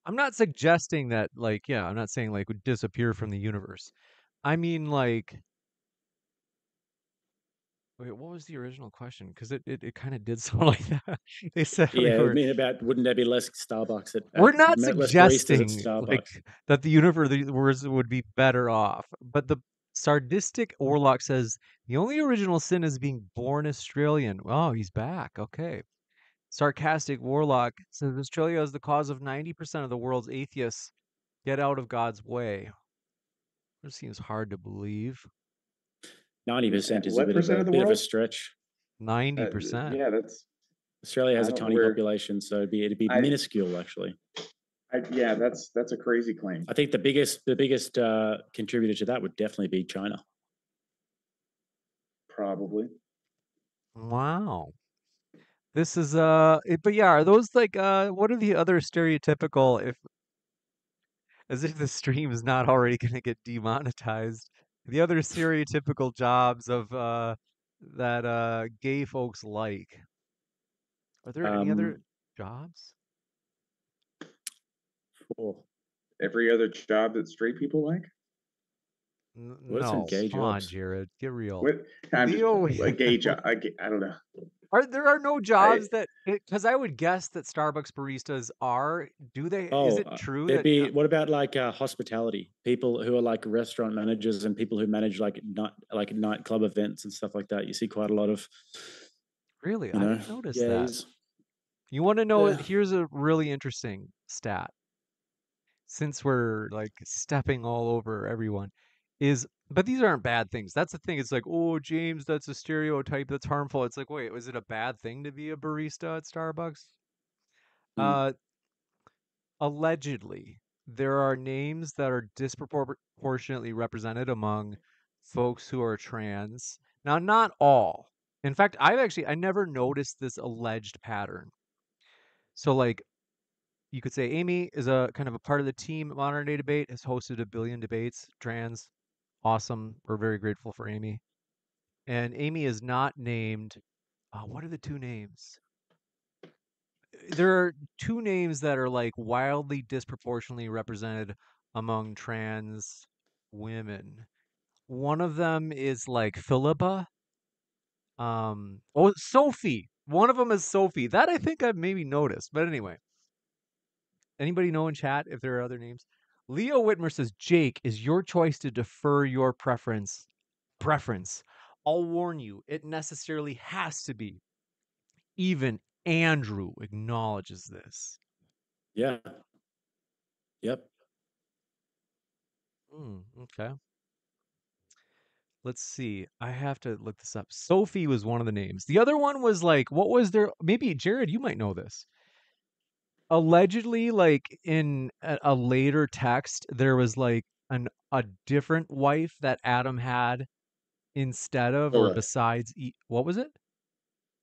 I'm not suggesting that, like, yeah, I'm not saying like would disappear from the universe. I mean, like, wait, what was the original question? Because it kind of did sound like that. They said we Yeah, I were mean, about wouldn't there be less Starbucks We're not less baristas at suggesting like Starbucks? that the universe would be better off, but the sadistic Orlok says the only original sin is being born Australian. Oh, he's back. Okay. Sarcastic Warlock says Australia is the cause of 90% of the world's atheists. Get out of God's way. This seems hard to believe. 90% is a What percent of the bit of a world? stretch. 90%. Yeah, that's Australia has I a don't tiny where population, so it'd be I, minuscule actually. yeah, that's a crazy claim. I think the biggest contributor to that would definitely be China. Probably. Wow. This is but yeah, are those like what are the other stereotypical if as if the stream is not already going to get demonetized. The other stereotypical jobs of that gay folks like. Are there any other Um, jobs? oh, Every other job that straight people like. what are some No, gay come on, jobs? Jared, get real. What? I'm just Leo, a gay job. I don't know. are no I jobs that because I would guess that Starbucks baristas are. Do they? Is Oh, it true there'd that? be what about like hospitality? People who are like restaurant managers and people who manage like nightclub events and stuff like that. You see quite a lot of, Really, you I know, didn't notice that. gays. You want to know? Yeah. Here's a really interesting stat. Since we're like stepping all over everyone, is But these aren't bad things. That's the thing. It's like, oh, James, that's a stereotype. That's harmful. It's like, wait, was it a bad thing to be a barista at Starbucks? Mm. Uh, Allegedly, there are names that are disproportionately represented among folks who are trans. Now, not all. In fact, I never noticed this alleged pattern. So, like, you could say Amy is a kind of a part of the team at Modern Day Debate, has hosted a billion debates, trans, awesome. We're very grateful for Amy. And Amy is not named. What are the two names? There are two names that are like wildly disproportionately represented among trans women. One of them is like Philippa. Oh, Sophie. One of them is Sophie. That I think I've maybe noticed. But anyway, anybody know in chat if there are other names? Leo Whitmer says, Jake, is your choice to defer your preference. I'll warn you, it necessarily has to be. Even Andrew acknowledges this. Yeah. Yep. Okay. Let's see. I have to look this up. Sophie was one of the names. The other one was like, what was there? Maybe Jared, you might know this. Allegedly, like in a later text, there was like a different wife that Adam had instead of or Lilith. besides. What was it?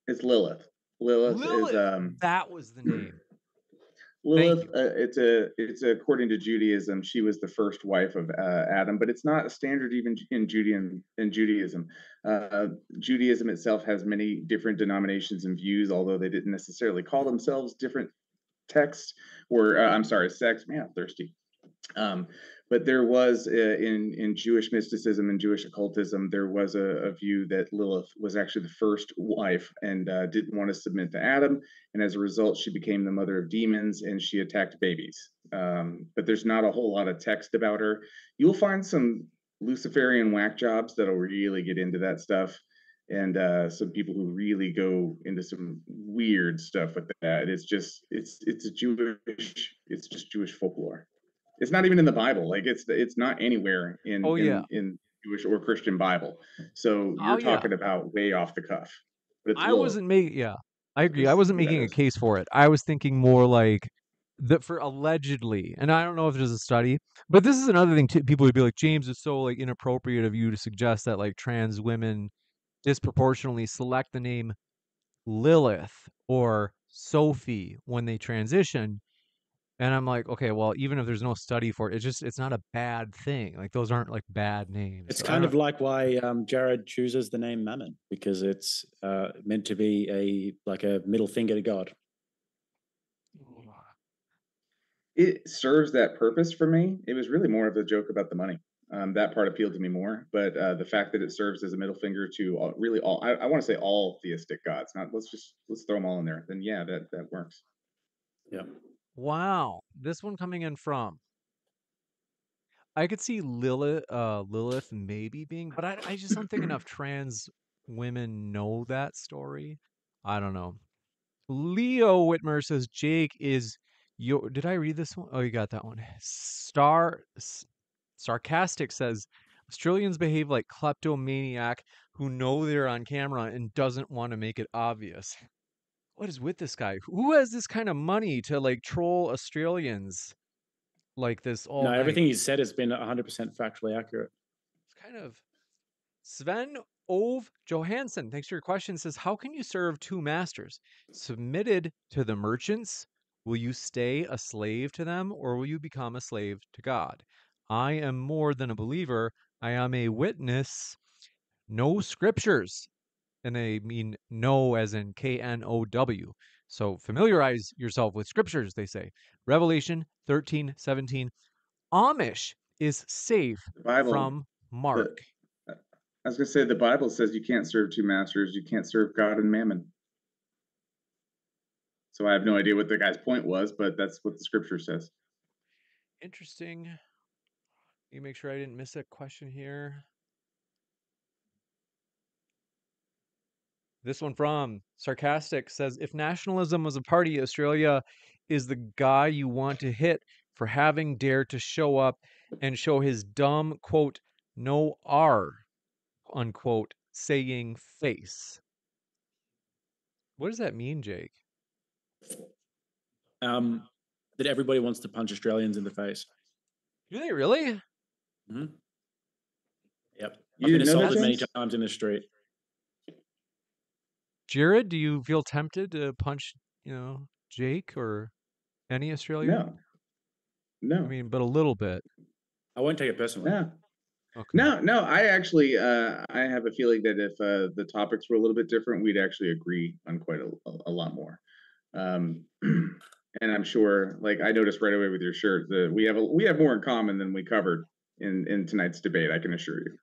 It's Lilith. Lilith is Lilith. That was the name. Thank Lilith. you. It's according to Judaism, she was the first wife of Adam, but it's not a standard even in Judaism. Judaism itself has many different denominations and views, although they didn't necessarily call themselves different texts or I'm sorry, sects. Man, I'm thirsty. Um, but there was in Jewish mysticism and Jewish occultism, there was a view that Lilith was actually the first wife and didn't want to submit to Adam, and as a result, she became the mother of demons and she attacked babies. But there's not a whole lot of text about her. You'll find some Luciferian whack jobs that'll really get into that stuff, and some people who really go into some weird stuff with that. It's a Jewish, it's just Jewish folklore. It's not even in the Bible. Like it's not anywhere Oh yeah. in Jewish or Christian Bible. So Oh you're yeah. talking about way off the cuff. But it's I Lilith. wasn't making. Yeah, I agree. I Is wasn't who that making a is. case for it. I was thinking more like that for allegedly, and I don't know if there's a study, but this is another thing too. People would be like, James, it's so like inappropriate of you to suggest that like trans women disproportionately select the name Lilith or Sophie when they transition. And I'm like, okay, well, even if there's no study for it, it's not a bad thing. Like those aren't like bad names. It's So I kind don't. of like why Jared chooses the name Mammon, because it's meant to be a middle finger to God. It serves that purpose for me. It was really more of a joke about the money. That part appealed to me more, but the fact that it serves as a middle finger to really all, I want to say all theistic gods. Not let's throw them all in there. Then yeah, that works. Yeah. Wow, this one coming in from. I could see Lilith maybe being, but I just don't think enough trans women know that story. I don't know. Leo Whitmer says Jake is your. Did I read this one? Oh, you got that one. Sarcastic says Australians behave like kleptomaniac who know they're on camera and doesn't want to make it obvious. What is with this guy? Who has this kind of money to like troll Australians like this all No, night? everything he's said has been 100% factually accurate. It's kind of Sven Ove Johansson, thanks for your question, says, how can you serve two masters? Submitted to the merchants, will you stay a slave to them or will you become a slave to God? I am more than a believer. I am a witness. No scriptures. And they mean no as in KNOW. So familiarize yourself with scriptures, they say. Revelation 13:17. Amish is safe The Bible, from Mark. the I was gonna say the Bible says you can't serve two masters. You can't serve God and mammon. So I have no idea what the guy's point was, but that's what the scripture says. Interesting. You make sure I didn't miss a question here. This one from Sarcastic says, if nationalism was a party, Australia is the guy you want to hit for having dared to show up and show his dumb, quote, no R, unquote, saying face. What does that mean, Jake? That everybody wants to punch Australians in the face. Do they really? Mm-hmm. Yep. You I've been didn't know that, assaulted many James? times in the street. Jared, do you feel tempted to punch, Jake or any Australian? No, I no, mean, but a little bit. I won't take it personally. no. Okay. No. I actually, I have a feeling that if the topics were a little bit different, we'd actually agree on quite a lot more. And I'm sure, like I noticed right away with your shirt, that we have more in common than we covered in tonight's debate. I can assure you.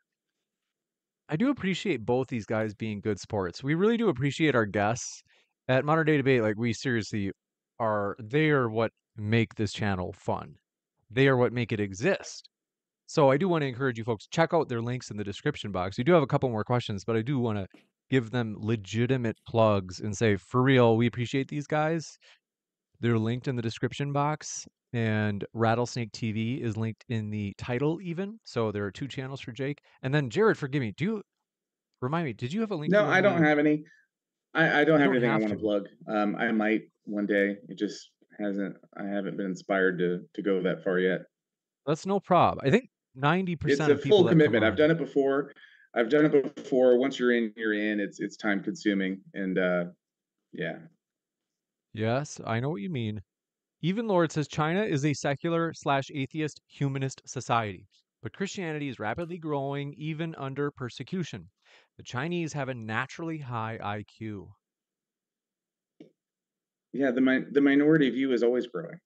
I do appreciate both these guys being good sports. We really do appreciate our guests at Modern Day Debate. Like we seriously they are what make this channel fun. They are what make it exist. So I do want to encourage you folks, check out their links in the description box. We do have a couple more questions, but I do want to give them legitimate plugs and say, for real, we appreciate these guys. They're linked in the description box, and Rattlesnake TV is linked in the title even. So there are two channels for Jake. And then Jared, forgive me, remind me, did you have a link No, to I don't any? have any. I don't You have don't anything I have want to to. plug. I might one day. It just hasn't. I haven't been inspired to go that far yet. That's no problem. I think It's 90% a of people full that come commitment. I've on. done it before. I've done it before. Once you're in, you're in. It's time consuming, and yeah. Yes, I know what you mean. Even Lord says China is a secular/atheist humanist society, but Christianity is rapidly growing even under persecution. The Chinese have a naturally high IQ. Yeah, the minority view is always growing.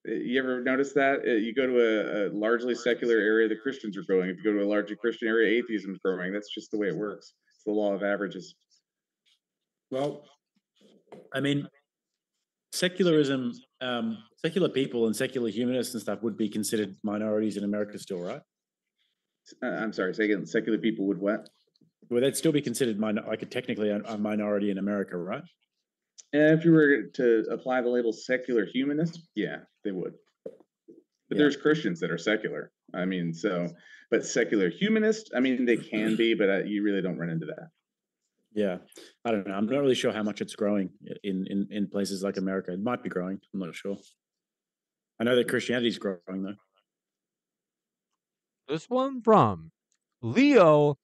You ever notice that? You go to a largely secular area, the Christians are growing. If you go to a largely Christian area, atheism is growing. That's just the way it works. It's the law of averages. Well, I mean, secularism, secular people and secular humanists and stuff would be considered minorities in America still, right? I'm sorry, say again, secular people would what? Well, they'd still be considered technically a minority in America, right? And if you were to apply the label secular humanist, yeah, they would. But Yeah. there's Christians that are secular. I mean, but secular humanist, I mean, they can be, but you really don't run into that. Yeah, I don't know. I'm not really sure how much it's growing in places like America. It might be growing. I'm not sure. I know that Christianity's growing though. This one from Leo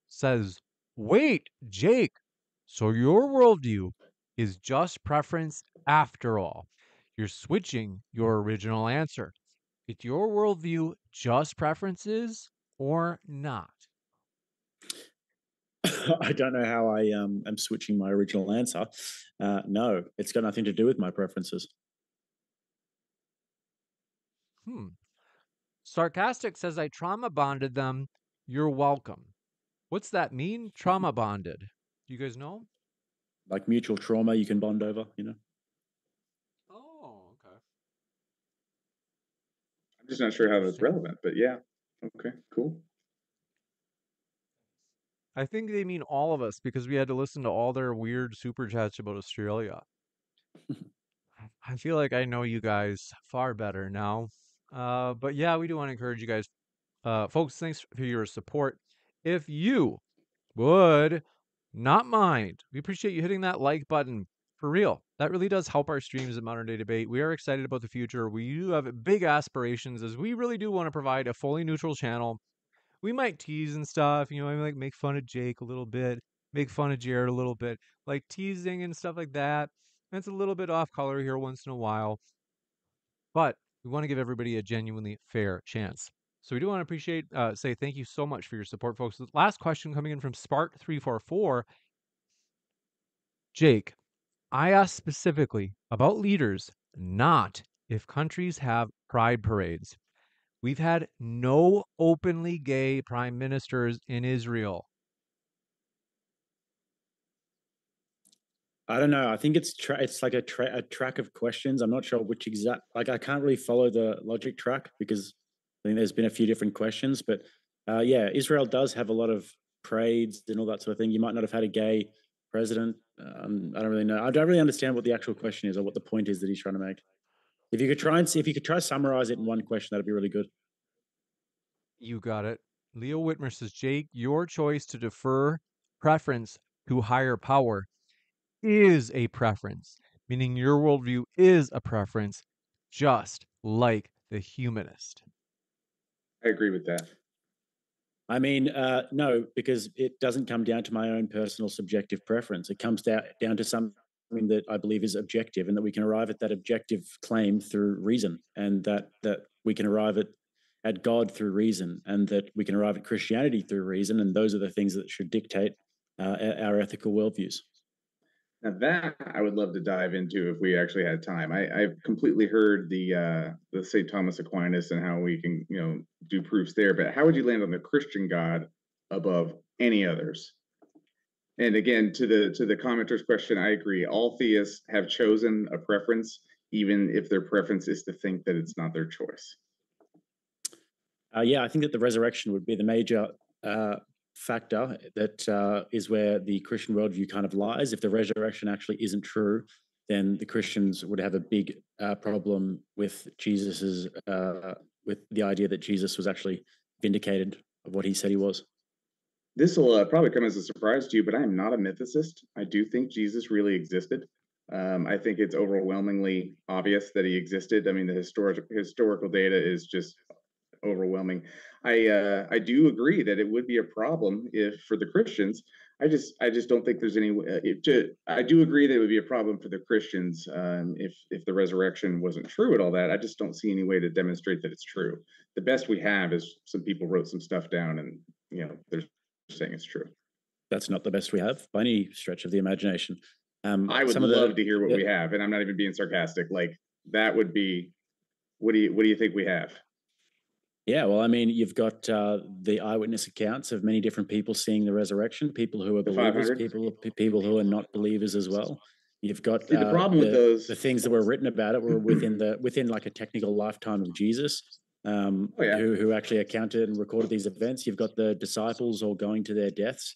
says, wait, Jake, so your worldview is just preference after all. You're switching your original answer. Is your worldview just preferences or not? I don't know how I am switching my original answer. No, it's got nothing to do with my preferences. Sarcastic says, I trauma bonded them. You're welcome. What's that mean? Trauma bonded. You guys know? Like mutual trauma you can bond over, Oh, okay. I'm just not sure how that's relevant, but yeah. Okay, cool. I think they mean all of us because we had to listen to all their weird super chats about Australia. I feel like I know you guys far better now. But yeah, we do want to encourage you guys. Folks, thanks for your support. If you would not mind, we appreciate you hitting that like button for real. That really does help our streams at Modern Day Debate. We are excited about the future. We do have big aspirations as we really do want to provide a fully neutral channel. We might tease and stuff, I like make fun of Jake a little bit, make fun of Jared a little bit, like teasing and stuff like that. That's a little bit off color here once in a while, but we want to give everybody a genuinely fair chance. So we do want to say thank you so much for your support, folks. The last question coming in from Spark344. Jake, I asked specifically about leaders, not if countries have pride parades. We've had no openly gay prime ministers in Israel. I don't know. I think it's like a track of questions. I'm not sure which exact. Like I can't really follow the logic track because I think there's been a few different questions. But yeah, Israel does have a lot of parades and all that sort of thing. You might not have had a gay president. I don't really know. I don't really understand what the actual question is or what the point is that he's trying to make. If you could try summarize it in one question, that'd be really good. You got it. Leo Whitmer says, Jake, your choice to defer preference to higher power is a preference, meaning your worldview is a preference, just like the humanist. I agree with that. I mean, no, because it doesn't come down to my own personal subjective preference. It comes down to something that I believe is objective, and that we can arrive at that objective claim through reason, and that we can arrive at God through reason, and that we can arrive at Christianity through reason, and those are the things that should dictate our ethical worldviews. Now that I would love to dive into if we actually had time. I've completely heard the St. Thomas Aquinas and how we can, do proofs there, but how would you land on the Christian God above any others? And again, to the commenter's question, I agree. All theists have chosen a preference, even if their preference is to think that it's not their choice. Yeah, I think that the resurrection would be the major factor that is where the Christian worldview kind of lies. If the resurrection actually isn't true, then the Christians would have a big problem with Jesus's with the idea that Jesus was actually vindicated of what he said he was. This will probably come as a surprise to you, but I am not a mythicist. I do think Jesus really existed. I think it's overwhelmingly obvious that he existed. I mean, the historical data is just overwhelming. I do agree that it would be a problem if for the Christians. I just don't think there's any. I do agree that it would be a problem for the Christians if the resurrection wasn't true and all that. I just don't see any way to demonstrate that it's true. The best we have is some people wrote some stuff down, and they're saying it's true. That's not the best we have by any stretch of the imagination. I would love to hear what we have, and I'm not even being sarcastic. Like that would be. What do you think we have? Yeah, well, I mean, you've got the eyewitness accounts of many different people seeing the resurrection, people who are believers, people who are not believers as well. You've got the problem with those the things that were written about it were within like a technical lifetime of Jesus, who actually accounted and recorded these events. You've got the disciples all going to their deaths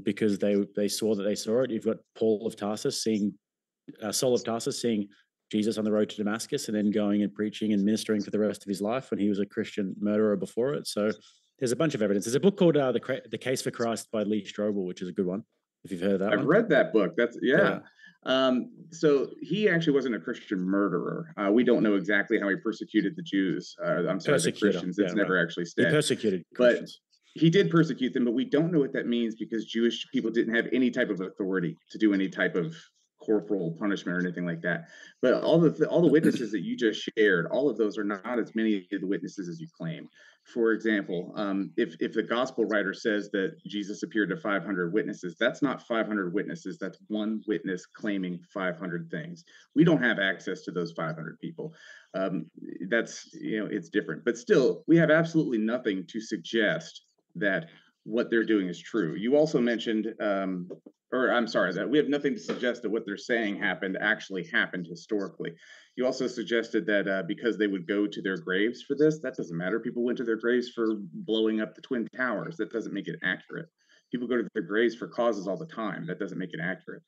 because they saw that they saw it. You've got Saul of Tarsus seeing Jesus on the road to Damascus, and then going and preaching and ministering for the rest of his life when he was a Christian murderer before it. So there's a bunch of evidence. There's a book called The Case for Christ by Lee Strobel, which is a good one, if you've heard of that. I've read that book. That's so he actually wasn't a Christian murderer. We don't know exactly how he persecuted the Jews. I'm sorry, the Christians. It's never actually said. He persecuted Christians. He did persecute them, but we don't know what that means because Jewish people didn't have any type of authority to do any type of corporal punishment or anything like that. But all the witnesses that you just shared, all of those are not as many of the witnesses as you claim. For example, if the gospel writer says that Jesus appeared to 500 witnesses, that's not 500 witnesses. That's one witness claiming 500 things. We don't have access to those 500 people. That's it's different. But still, we have absolutely nothing to suggest that what they're doing is true. You also mentioned that we have nothing to suggest that what they're saying actually happened historically. You also suggested that because they would go to their graves for this, that doesn't matter. People went to their graves for blowing up the Twin Towers. That doesn't make it accurate. People go to their graves for causes all the time. That doesn't make it accurate.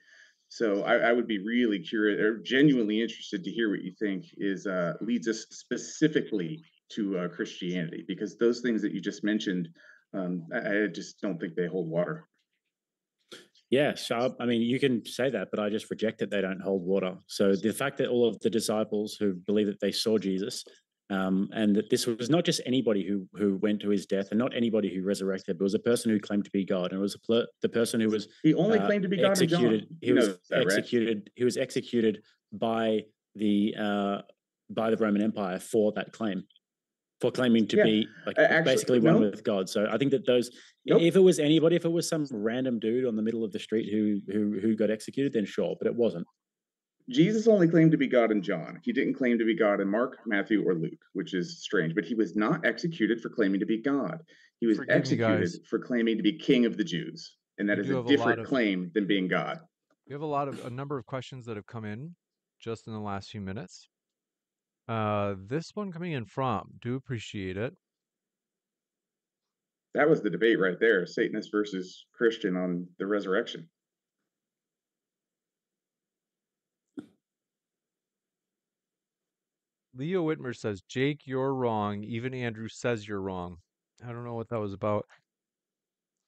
So I would be really curious or genuinely interested to hear what you think leads us specifically to Christianity, because those things that you just mentioned, I just don't think they hold water. Yeah, so I mean, you can say that, but I just reject that they don't hold water. So the fact that all of the disciples who believe that they saw Jesus, and that this was not just anybody who went to his death, and not anybody who resurrected, but it was a person who claimed to be God, and it was the person who was he only claimed to be God executed. In John. He was executed. Right? He was executed by the Roman Empire for that claim. For claiming to be basically one with God. So I think that if it was anybody, if it was some random dude on the middle of the street who got executed, then sure, but it wasn't. Jesus only claimed to be God in John. He didn't claim to be God in Mark, Matthew, or Luke, which is strange. But he was not executed for claiming to be God. He was executed for claiming to be King of the Jews, and that is a different claim than being God. We have a number of questions that have come in just in the last few minutes. This one coming in from, do appreciate it. That was the debate right there, Satanist versus Christian on the resurrection. Leo Whitmer says, Jake, you're wrong. Even Andrew says you're wrong. I don't know what that was about.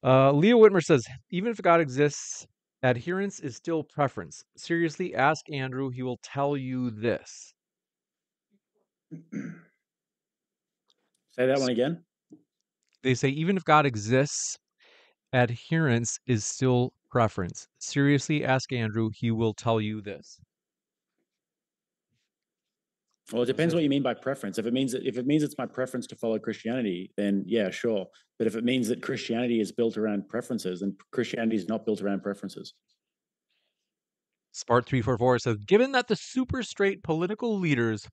Leo Whitmer says, even if God exists, adherence is still preference. Seriously, ask Andrew. He will tell you this. Say that one again. They say, even if God exists, adherence is still preference. Seriously, ask Andrew. He will tell you this. Well, it depends what you mean by preference. If it means it's my preference to follow Christianity, then yeah, sure. But if it means that Christianity is built around preferences, then Christianity is not built around preferences. Spart344 says, given that the super straight political leaders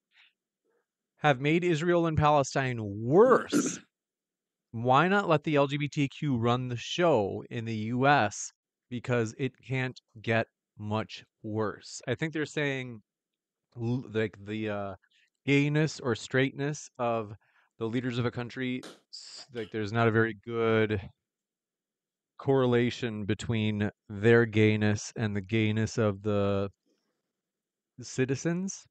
have made Israel and Palestine worse, why not let the LGBTQ run the show in the US? Because it can't get much worse. I think they're saying like the gayness or straightness of the leaders of a country, like there's not a very good correlation between their gayness and the gayness of the citizens.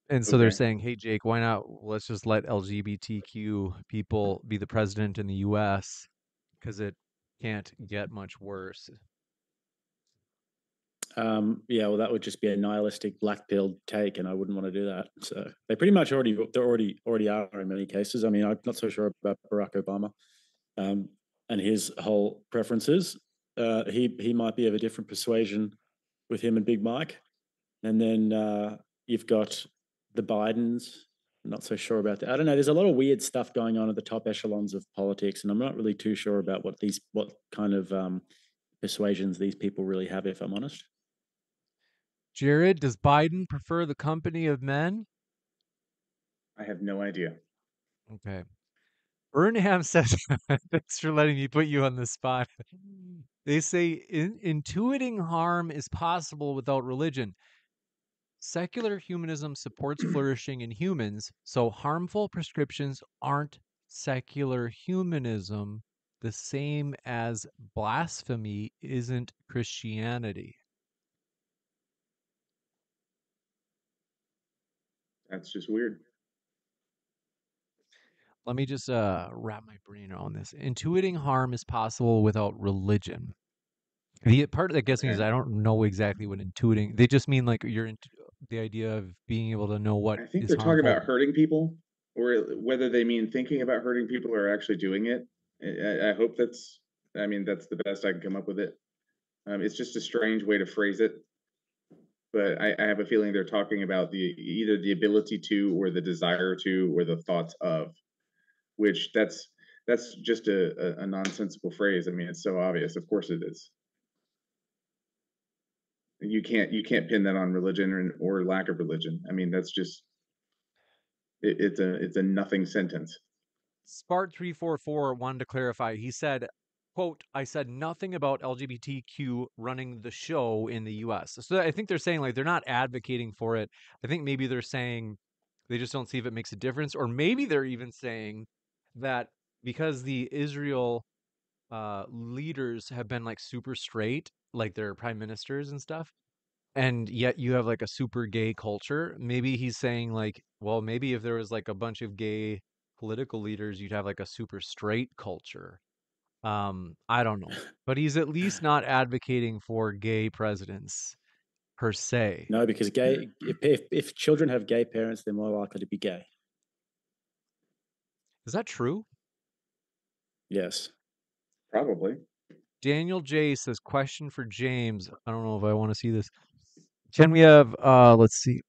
And so they're Okay. saying, hey, Jake, why not? Let's just let LGBTQ people be the president in the US because it can't get much worse. Yeah, well, that would just be a nihilistic black pill take, and I wouldn't want to do that. So they pretty much already are in many cases. I mean, I'm not so sure about Barack Obama and his whole preferences. He might be of a different persuasion with him and Big Mike, and then you've got the Bidens. I'm not so sure about that. I don't know. There's a lot of weird stuff going on at the top echelons of politics, and I'm not really too sure about what kind of persuasions these people really have, if I'm honest. Jared, does Biden prefer the company of men? I have no idea. Okay. Burnham says, thanks for letting me put you on the spot. They say intuiting harm is possible without religion. Secular humanism supports flourishing in humans, so harmful prescriptions aren't secular humanism, the same as blasphemy isn't Christianity. That's just weird. Let me just wrap my brain around this. Intuiting harm is possible without religion. The part that gets me is Okay. I don't know exactly what intuiting. They just mean like you're into the idea of being able to know what I think is they're talking harmful. about hurting people, or whether they mean thinking about hurting people or actually doing it. I hope that's. I mean, that's the best I can come up with it. It's just a strange way to phrase it, but I have a feeling they're talking about either the ability to, or the desire to, or the thoughts of. Which that's just a nonsensical phrase. I mean, it's so obvious. Of course, it is. You can't pin that on religion or lack of religion. I mean, that's just it's a nothing sentence. Spart344 wanted to clarify. He said, quote, I said nothing about LGBTQ running the show in the US. So I think they're saying like they're not advocating for it. I think maybe they're saying they just don't see if it makes a difference. Or maybe they're even saying that because the Israel leaders have been like super straight, like their prime ministers and stuff, and yet you have like a super gay culture. Maybe he's saying like, well, maybe if there was like a bunch of gay political leaders, you'd have like a super straight culture. I don't know, but he's at least not advocating for gay presidents per se. No, because gay if children have gay parents, they're more likely to be gay. Is that true? Yes. Probably. Daniel J says, question for James. I don't know if I want to see this. Can we have let's see.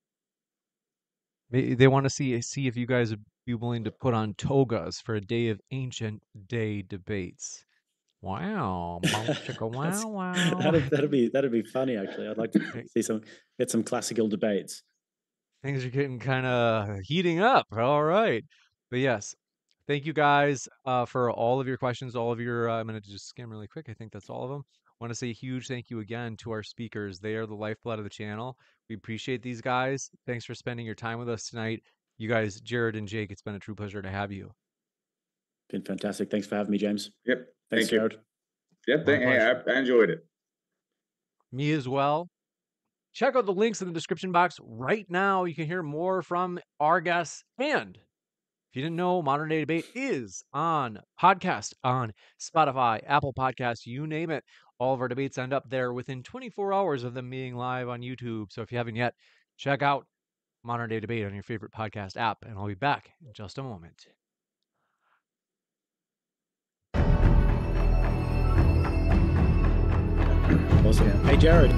They want to see if you guys would be willing to put on togas for a day of ancient day debates. Wow, bow chicka wow wow. that'd be funny actually. I'd like to get some classical debates. Things are getting kind of heating up. All right, but yes, thank you guys for all of your questions, all of your. I'm gonna just skim really quick. I think that's all of them. Want to say a huge thank you again to our speakers. They are the lifeblood of the channel. We appreciate these guys. Thanks for spending your time with us tonight. You guys, Jared and Jake, it's been a true pleasure to have you. Been fantastic. Thanks for having me, James. Yep. Thanks, Thank you. Jared. Yep. My Hey, pleasure. I enjoyed it. Me as well. Check out the links in the description box right now. You can hear more from our guests. And if If you didn't know, Modern Day Debate is on podcast, on Spotify, Apple Podcasts, you name it. All of our debates end up there within 24 hours of them being live on YouTube. So if you haven't yet, check out Modern Day Debate on your favorite podcast app, and I'll be back in just a moment. Awesome. Hey, Jared.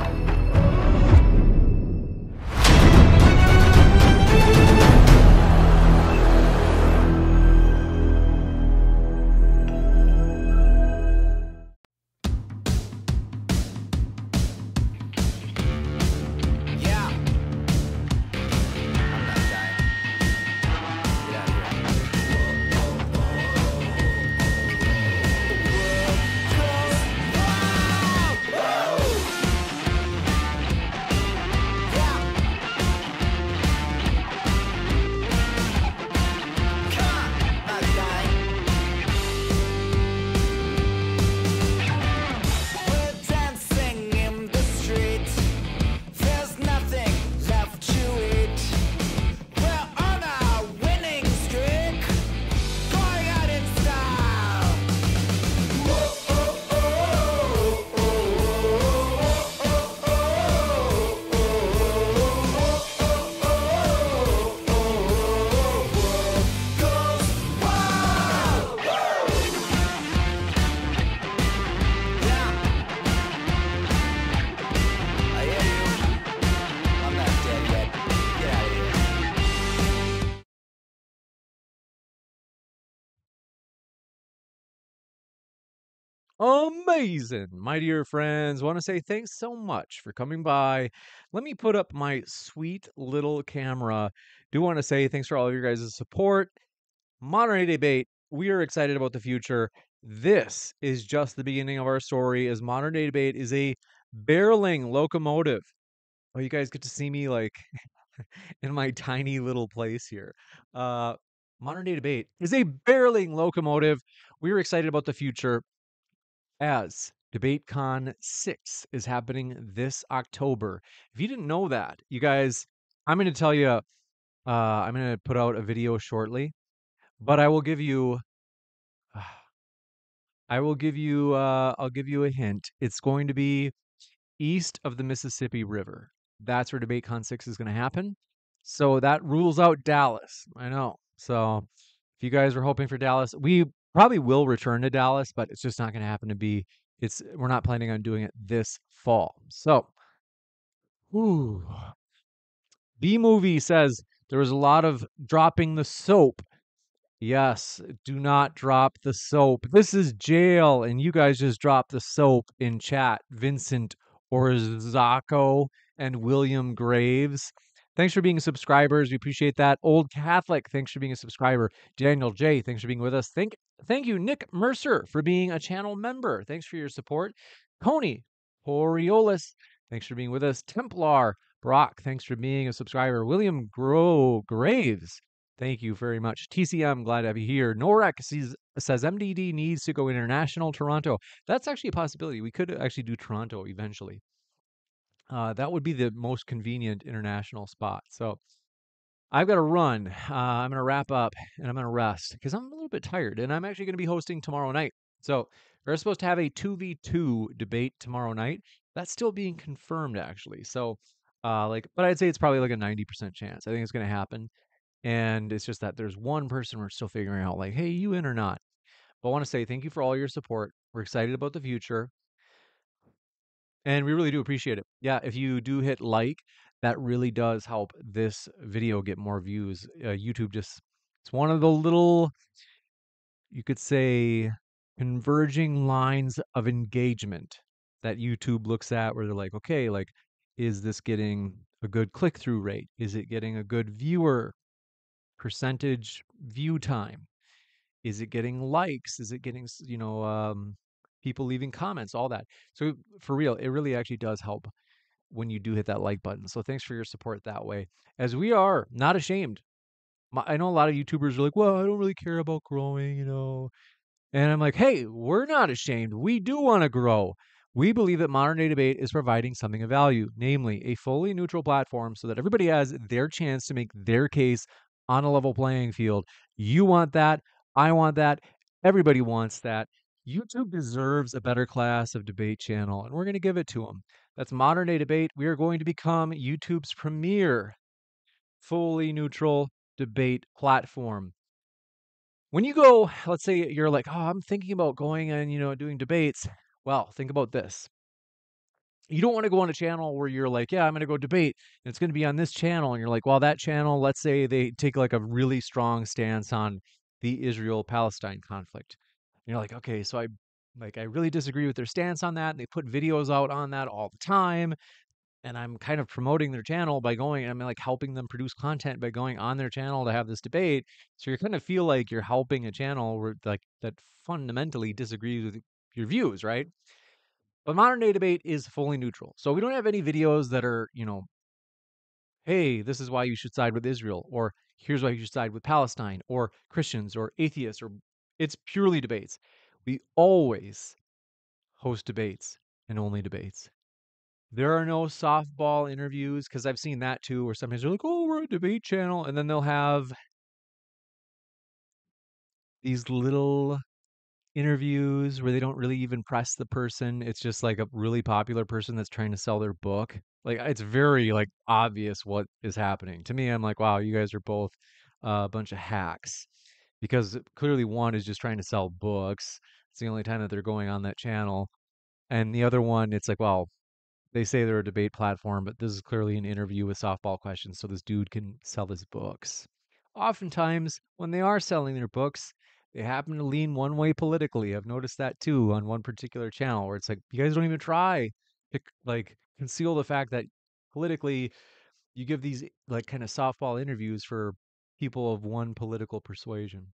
Amazing, my dear friends. Want to say thanks so much for coming by. Let me put up my sweet little camera. Do want to say thanks for all of your guys' support. Modern Day Debate, we are excited about the future. This is just the beginning of our story, as Modern Day Debate is a barreling locomotive. Oh, you guys get to see me like in my tiny little place here. Modern Day Debate is a barreling locomotive. We are excited about the future, as DebateCon 6 is happening this October. If you didn't know that, you guys, I'm going to tell you, I'm going to put out a video shortly, but I will give you, I'll give you a hint. It's going to be east of the Mississippi River. That's where DebateCon 6 is going to happen. So that rules out Dallas. I know. So if you guys were hoping for Dallas, we probably will return to Dallas, but it's just not going to happen to be. We're not planning on doing it this fall. So, whew. B-Movie says there was a lot of dropping the soap. Yes, do not drop the soap. This is jail, and you guys just dropped the soap in chat. Vincent Orzako and William Graves. Thanks for being subscribers. We appreciate that. Old Catholic, thanks for being a subscriber. Daniel J, thanks for being with us. Thank you, Nick Mercer, for being a channel member. Thanks for your support. Tony Oriolis, thanks for being with us. Templar Brock, thanks for being a subscriber. William Graves, thank you very much. TCM, glad to have you here. Norek says MDD needs to go international. Toronto. That's actually a possibility. We could actually do Toronto eventually. That would be the most convenient international spot. So I've got to run. I'm going to wrap up and I'm going to rest because I'm a little bit tired. And I'm actually going to be hosting tomorrow night. So we're supposed to have a 2v2 debate tomorrow night. That's still being confirmed, actually. So, but I'd say it's probably like a 90% chance. I think it's going to happen. And it's just that there's one person we're still figuring out, like, hey, you in or not? But I want to say thank you for all your support. We're excited about the future. And we really do appreciate it. Yeah, if you do hit like, that really does help this video get more views. YouTube it's one of the little, you could say, converging lines of engagement that YouTube looks at where they're like, okay, like, is this getting a good click-through rate? Is it getting a good viewer percentage view time? Is it getting likes? Is it getting, people leaving comments, all that. So for real, it really actually does help when you do hit that like button. So thanks for your support that way, as we are not ashamed. I know a lot of YouTubers are like, well, I don't really care about growing, And I'm like, hey, we're not ashamed. We do want to grow. We believe that Modern Day Debate is providing something of value, namely a fully neutral platform so that everybody has their chance to make their case on a level playing field. You want that. I want that. Everybody wants that. YouTube deserves a better class of debate channel, and we're going to give it to them. That's Modern Day Debate. We are going to become YouTube's premier fully neutral debate platform. When you go, let's say you're like, oh, I'm thinking about going and, doing debates. Well, think about this. You don't want to go on a channel where you're like, yeah, I'm going to go debate and it's going to be on this channel. And you're like, well, that channel, let's say they take like a really strong stance on the Israel-Palestine conflict. And you're like, okay, so I really disagree with their stance on that. And they put videos out on that all the time. And I'm kind of promoting their channel by going, I'm like helping them produce content by going on their channel to have this debate. So you kind of feel like you're helping a channel where like that fundamentally disagrees with your views, right? But Modern Day Debate is fully neutral. So we don't have any videos that are, hey, this is why you should side with Israel, or here's why you should side with Palestine, or Christians, or atheists, or it's purely debates. We always host debates and only debates. There are no softball interviews because I've seen that too, where sometimes they're like, oh, we're a debate channel. And then they'll have these little interviews where they don't really even press the person. It's just like a really popular person that's trying to sell their book. Like it's very like obvious what is happening. To me, I'm like, wow, you guys are both a bunch of hacks because clearly one is just trying to sell books. It's the only time that they're going on that channel. And the other one, it's like, well, they say they're a debate platform, but this is clearly an interview with softball questions so this dude can sell his books. Oftentimes, when they are selling their books, they happen to lean one way politically. I've noticed that too on one particular channel where it's like, you guys don't even try to like conceal the fact that politically you give these like kind of softball interviews for people of one political persuasion.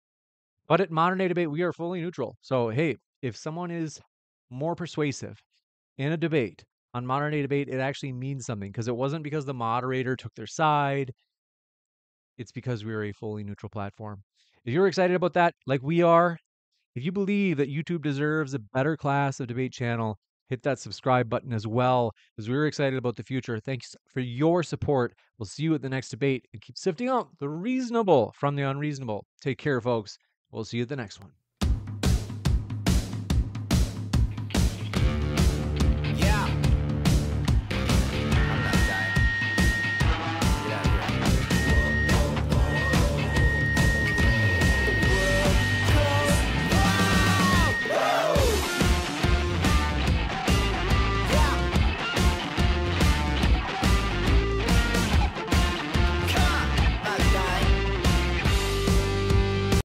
But at Modern Day Debate, we are fully neutral. So, hey, if someone is more persuasive in a debate on Modern Day Debate, it actually means something because it wasn't because the moderator took their side. It's because we are a fully neutral platform. If you're excited about that, like we are, if you believe that YouTube deserves a better class of debate channel, hit that subscribe button as well, because we're excited about the future. Thanks for your support. We'll see you at the next debate and keep sifting out the reasonable from the unreasonable. Take care, folks. We'll see you at the next one.